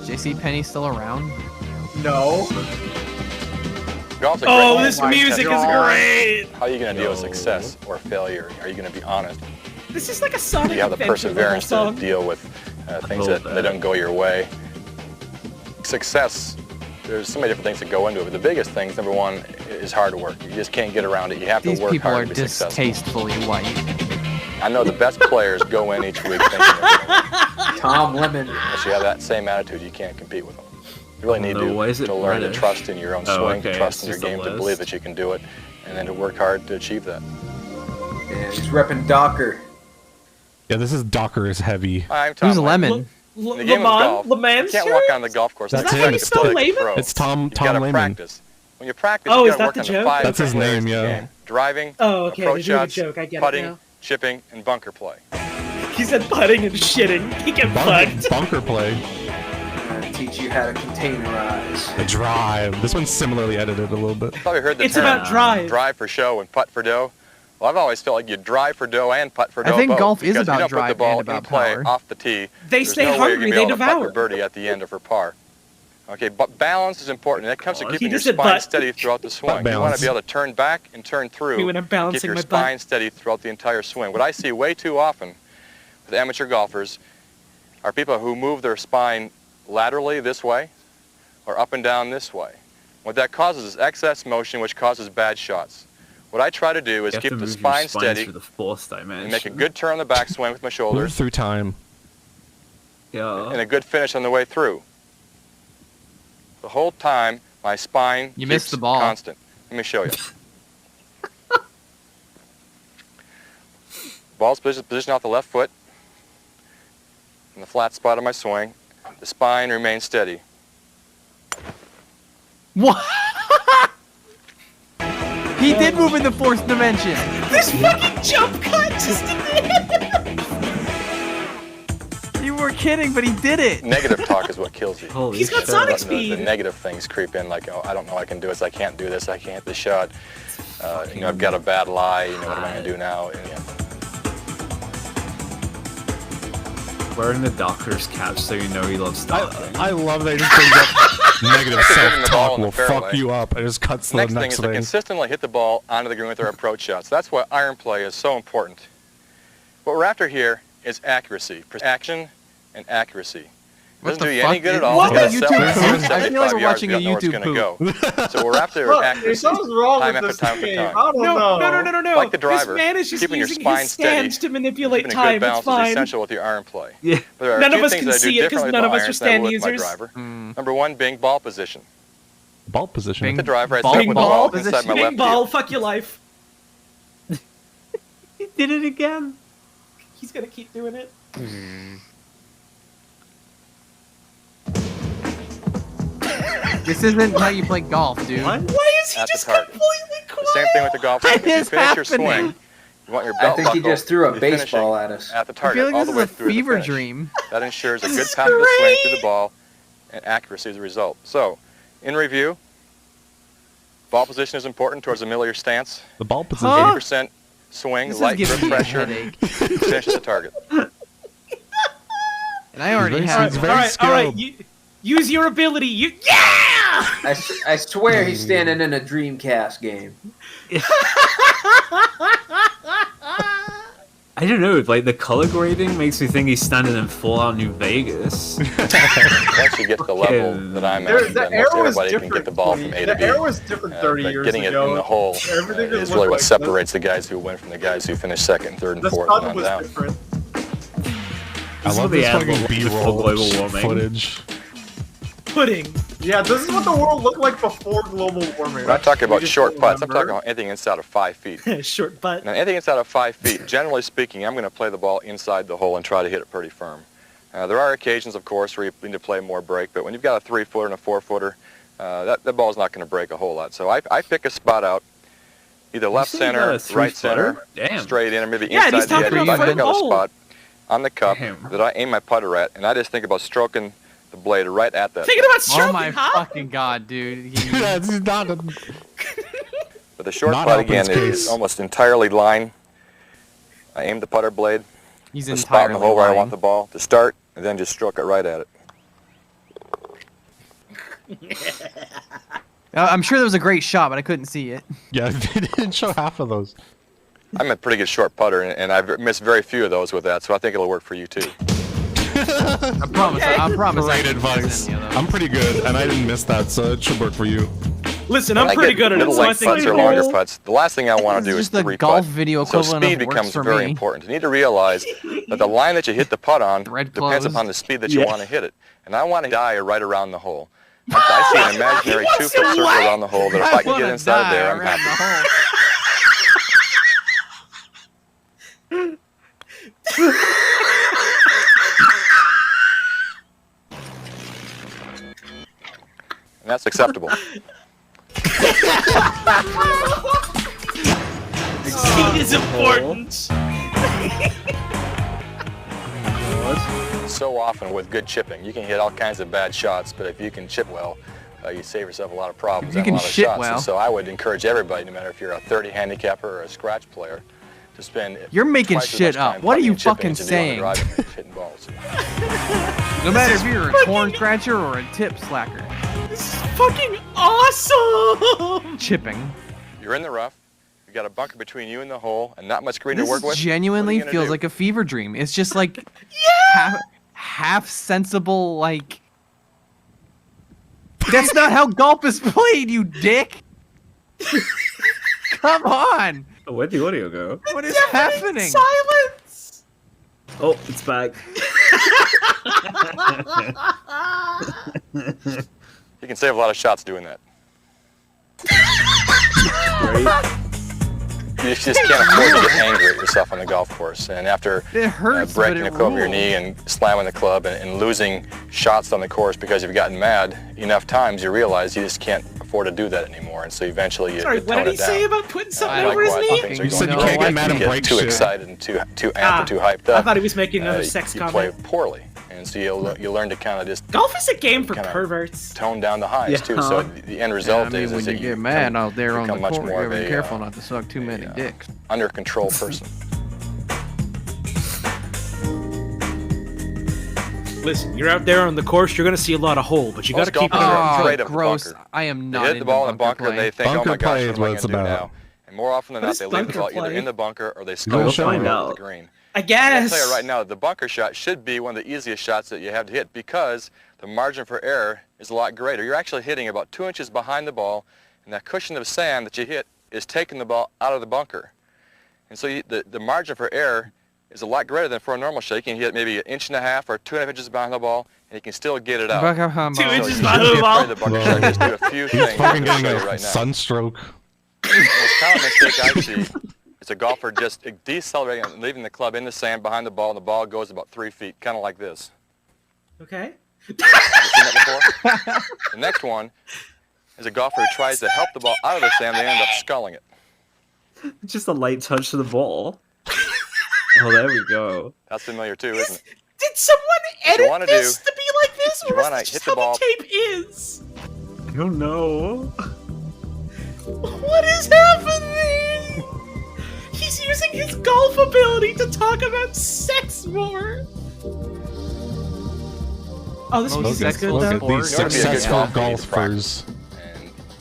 JC Penney still around? No. Golf's a Oh, great this game. music is great. How are you going to deal with success or failure? Are you going to be honest? This is like a Do Sonic you have the Adventure level perseverance to song. deal with things that don't go your way? Success, there's so many different things that go into it, but the biggest things, number one, is hard work. You just can't get around it. You have These to work people are hard to be successful. distastefully white. I know the best players go in each week thinking they're Tom Lemon. Unless you have that same attitude, you can't compete with them. You really need Why is it to learn to British? trust in your own Oh, swing, okay, to trust it's in your just a game, to list. believe that you can do it, and then to work hard to achieve that. Yeah, he's repping Docker. Yeah, this is Docker is heavy. I'm Tom Who's Lemon. Lemon? In the game of golf, you can't walk on the golf course. That's and him. expect to play like a pro. It's Tom You've got to Lehman. practice. When you practice, Oh, you is got to that work the on joke? the five That's his different layers name, of the yeah. game. Driving, Oh, okay, approach they're doing a shots, joke, I get it putting, now. chipping, and bunker play. He said putting and shitting. He get fucked. Bunker play. Teach you how to containerize. The drive. This one's similarly edited a little bit. Probably heard the It's term about drive. drive for show and putt for dough. Well, I've always felt like you drive for dough and putt for I dough. think both, golf is because about if you don't drive put the ball and about in play power. off the tee, They there's stay no way hungry, you're gonna be they able to putt devour. for birdie at the end or for par. Okay, but balance is important. That comes to He keeping your just said spine butt. steady throughout the swing. You want balance. to be able to turn back and turn through. Me when I'm keep balancing your my spine butt. steady throughout the entire swing. What I see way too often with amateur golfers are people who move their spine laterally this way or up and down this way. What that causes is excess motion, which causes bad shots. What I try to do is You have keep to the move your spine spine steady through the fourth dimension. and make a good turn on the backswing with my Move shoulders through time. Yeah. and a good finish on the way through. The whole time, my spine You keeps missed the ball. constant. Let me show you. Ball's position off the left foot. in the flat spot of my swing. The spine remains steady. What? He did move in the fourth dimension. This fucking jump cut just You were kidding, but he did it. Negative talk is what kills you. Holy He's got shit. Sonic speed. The negative things creep in, like, oh, I don't know I can do this, I can't do this, I can't hit the shot. You know, I've got a bad lie, you know, what am I going to do now? And, yeah. Wearing the doctor's cap so you know he loves stopping. I love that he just brings up negative self-talk will fuck you up. It just cuts to the Next thing next is to thing. consistently hit the ball onto the green with our approach shots. That's why iron play is so important. What we're after here is accuracy. Action and accuracy. Doesn't do you any good at all. What? It's YouTube gonna sell poop? it I feel like we're 75 watching a yards, we don't know where YouTube it's gonna go. So we're after Look, accuracy. something's wrong Time with after this time after game. time. I don't know. No. Like the driver, This man is just keeping your using spine his steady, stand to manipulate keeping a time. good balance It's fine. is essential with your iron play. Yeah. But there are None two of us things can that I do see it because differently none of with us are irons than I stand would with my users. driver. Number one, being ball position. Ball position? With the driver, I Ball start with the ball position. inside my Big left ball, heel. fuck your life. He did it again. He's gonna keep doing it. This isn't how you play golf, dude. Why is he At the just target. completely quiet? The same thing with the golf swing. If you is finish your happening? swing, you want your I belt think he buckle just threw a to be finishing baseball at us. At the I target, feel like all this the way is a through the fever finish. dream. That ensures a good path of the swing through the ball and accuracy as a result. So, in review, ball position is important towards the middle of your stance. The ball position. 80% swing, This is light giving grip me a pressure, headache. finish at the target. And I already He's have. very All right. skilled. Use your ability. Yeah! I swear he's standing in a Dreamcast game. I don't know, like the color grading makes me think he's standing in full-out New Vegas. Once you get to the level that I'm at, The most arrow was everybody can different. get the ball from A to B. The arrow was different 30 but years getting ago. it in the hole Everything is looked really what like separates the guys who win from the guys who finish second, third, and The fourth sun and on was down. different. I love the this animal fucking before global B-roll warming. footage. Pudding. Yeah, this is what the world looked like before global warming. I'm not talking about We just short don't putts. I'm remember. talking about anything inside of 5 feet. Short butt. Now, anything inside of 5 feet, generally speaking, I'm going to play the ball inside the hole and try to hit it pretty firm. There are occasions, of course, where you need to play more break, but when you've got a 3-footer and a 4-footer, that ball's not going to break a whole lot. So I pick a spot out, either left say you got center, a right 3-footer? center, Damn. straight in, or maybe Yeah, and he's inside the edge. talking But about I pick out a front spot on the cup Damn. that I aim my putter at, and I just think about stroking the blade right at that. Thinking about Oh stroking, my huh? fucking god, dude. Yeah, this is not a... But the short Not putt, Alpin's again, case. is almost entirely line. I aim the putter blade, He's the spot in the entirely hole where I lying. want the ball to start, and then just stroke it right at it. I'm sure that was a great shot, but I couldn't see it. Yeah, they didn't show half of those. I'm a pretty good short putter, and I've missed very few of those with that, so I think it'll work for you too. I promise. I promise. I Great didn't miss advice. any of those. I'm pretty good, and I didn't miss that, so it should work for you. Listen, When I'm I pretty get good at it, middle so I length think putts we or longer roll. putts, the last thing I want to do This is is the three golf putt. video So equivalent speed of works becomes for very me. important. You need to realize that the line that you hit the putt on Thread depends closed. upon the speed that you want to hit it. And I want to die right around the hole. I see an imaginary 2-foot circle around the hole that if I can get wanna inside of there, die I'm around happy. the hole. And that's acceptable. Speed is important. So often with good chipping, you can hit all kinds of bad shots, but if you can chip well, you save yourself a lot of problems You and a can lot of shit shots. well. And so I would encourage everybody, no matter if you're a 30 handicapper or a scratch player, to spend You're making twice as shit much up. time What are putting you and chipping fucking as you do on the saying? driving range hitting balls. No matter if you're a corn scratcher or a tip slacker. This is fucking awesome. Chipping. You're in the rough. You got a bunker between you and the hole, and not much green to This work with. genuinely What are you feels gonna like a fever dream. It's just like half sensible, like. That's not how golf is played, you dick. Come on. Oh, where'd the audio go? What is happening? Silence. Oh, it's back. You can save a lot of shots doing that. You just can't afford to get angry at yourself on the golf course. And after It hurts, but breaking it the club over your rules. knee and slamming the club and losing shots on the course because you've gotten mad enough times, you realize you just can't afford to do that anymore. And so eventually you, Sorry, you what tone did he it down. say about putting something Like over his what? knee? Things are You said going you can't wrong. get mad and You break too shit. excited and too amped and too hyped up. I thought he was making another sex you comment. play poorly. And so you learn to kind of just Golf is a game for kinda perverts. tone down the highs too. So the end result I mean, is when that you you get mad out there on the become much court, more you of gotta be a careful not to suck too many dicks. under control person. Listen, you're out there on the course, you're gonna see a lot of hole, but you gotta keep it golfers are under afraid control. of the Gross. bunker. I am They not hit into the ball in the bunker play. and they think, oh Bunker my gosh, play what is am I what it's going to do about. now? And more often than What not, is they leave the bunker ball either play? in the bunker or they You'll scull it find over out. the green. I I'll guess. tell you right now, the bunker shot should be one of the easiest shots that you have to hit because the margin for error is a lot greater. You're actually hitting about 2 inches behind the ball, and that cushion of sand that you hit is taking the ball out of the bunker. And so the margin for error is a lot greater than for a normal shot. You can hit maybe 1.5 inches or 2.5 inches behind the ball, and you can still get it out. 2 inches So behind you the shouldn't be ball. afraid of the bunker shot. Just do a few He's things. fucking that I'm getting gonna a show you right now. sunstroke. The most common mistake I see is a golfer just decelerating and leaving the club in the sand behind the ball, and the ball goes about 3 feet, kind of like this. Okay. You seen that before? The next one is a golfer who tries to help the ball out of the sand, they end up sculling it. Just a light touch to the ball. Oh, there we go. That's familiar too, isn't it? Did someone What you edit wanna this do to be like this, you or is wanna this hit just the how ball- the tape is? I don't know. What is happening? He's using his golf ability to talk about sex more. Oh, this Most music's good sexual though. Look at these You wanna be a good successful golfer, you need to golfers.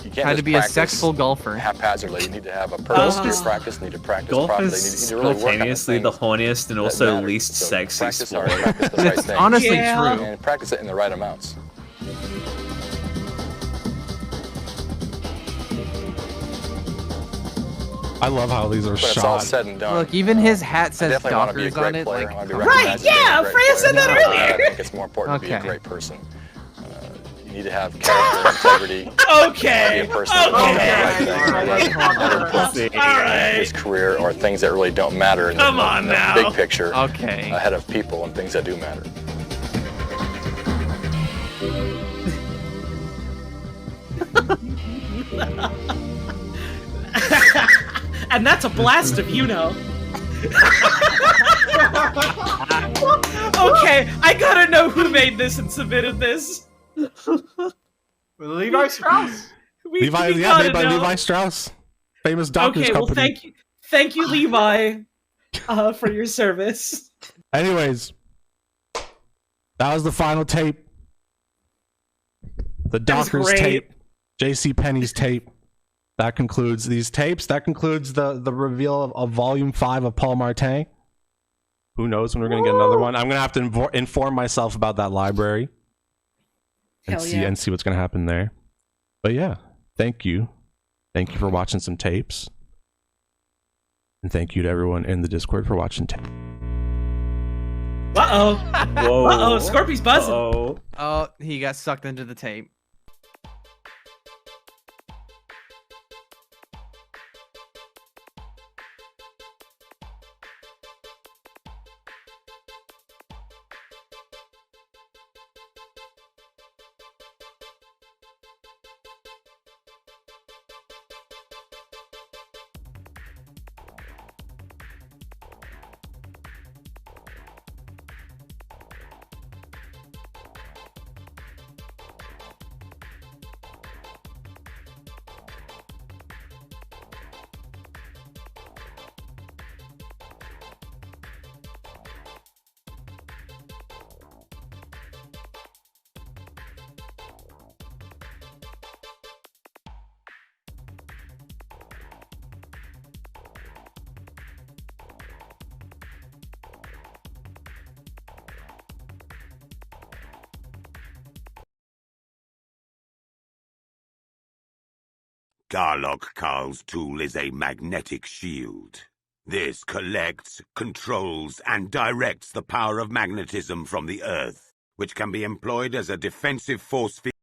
You can't How just to be a practice sexful golfer. haphazardly. You need to have a purpose to your practice. You need to practice Golf properly. is You need to really work on the simultaneously the things horniest and that also matter. least So sexy practice sport. hard, practice the right It's things. honestly Yeah. true. And practice it in the right amounts. I love how these are When it's all shot. said and done. Look, even his hat I says definitely want to be a Dockers on great it. player. Like, I want to be come on. recognized as being yeah, a great Freya said player. that earlier. I think it's more important to be a Okay. great person. You need to have character, integrity. Okay. Be a person who's done the right thing. Okay. Never put his career or things that really don't matter in Come the, on in the now. big picture Okay. ahead of people and things that do matter. And that's a blast of Okay, I gotta know who made this and submitted this. Levi Strauss. We Made gotta by know. Levi Strauss, famous doctors Okay, well, company. thank you, Levi, for your service. Anyways, that was the final tape. The That was Dockers great. tape, J.C. Penney's tape. That concludes these tapes. That concludes the reveal of Volume 5 of Paul Martin. Who knows when we're going to get another one? I'm going to have to inform myself about that library and Hell yeah. see what's going to happen there. But yeah, thank you. Thank you for watching some tapes. And thank you to everyone in the Discord for watching tape. Uh-oh. Whoa. Uh-oh, Scorpy's buzzing. Uh-oh. Oh, he got sucked into the tape. Garlock Karl's tool is a magnetic shield. This collects, controls, and directs the power of magnetism from the Earth, which can be employed as a defensive force field.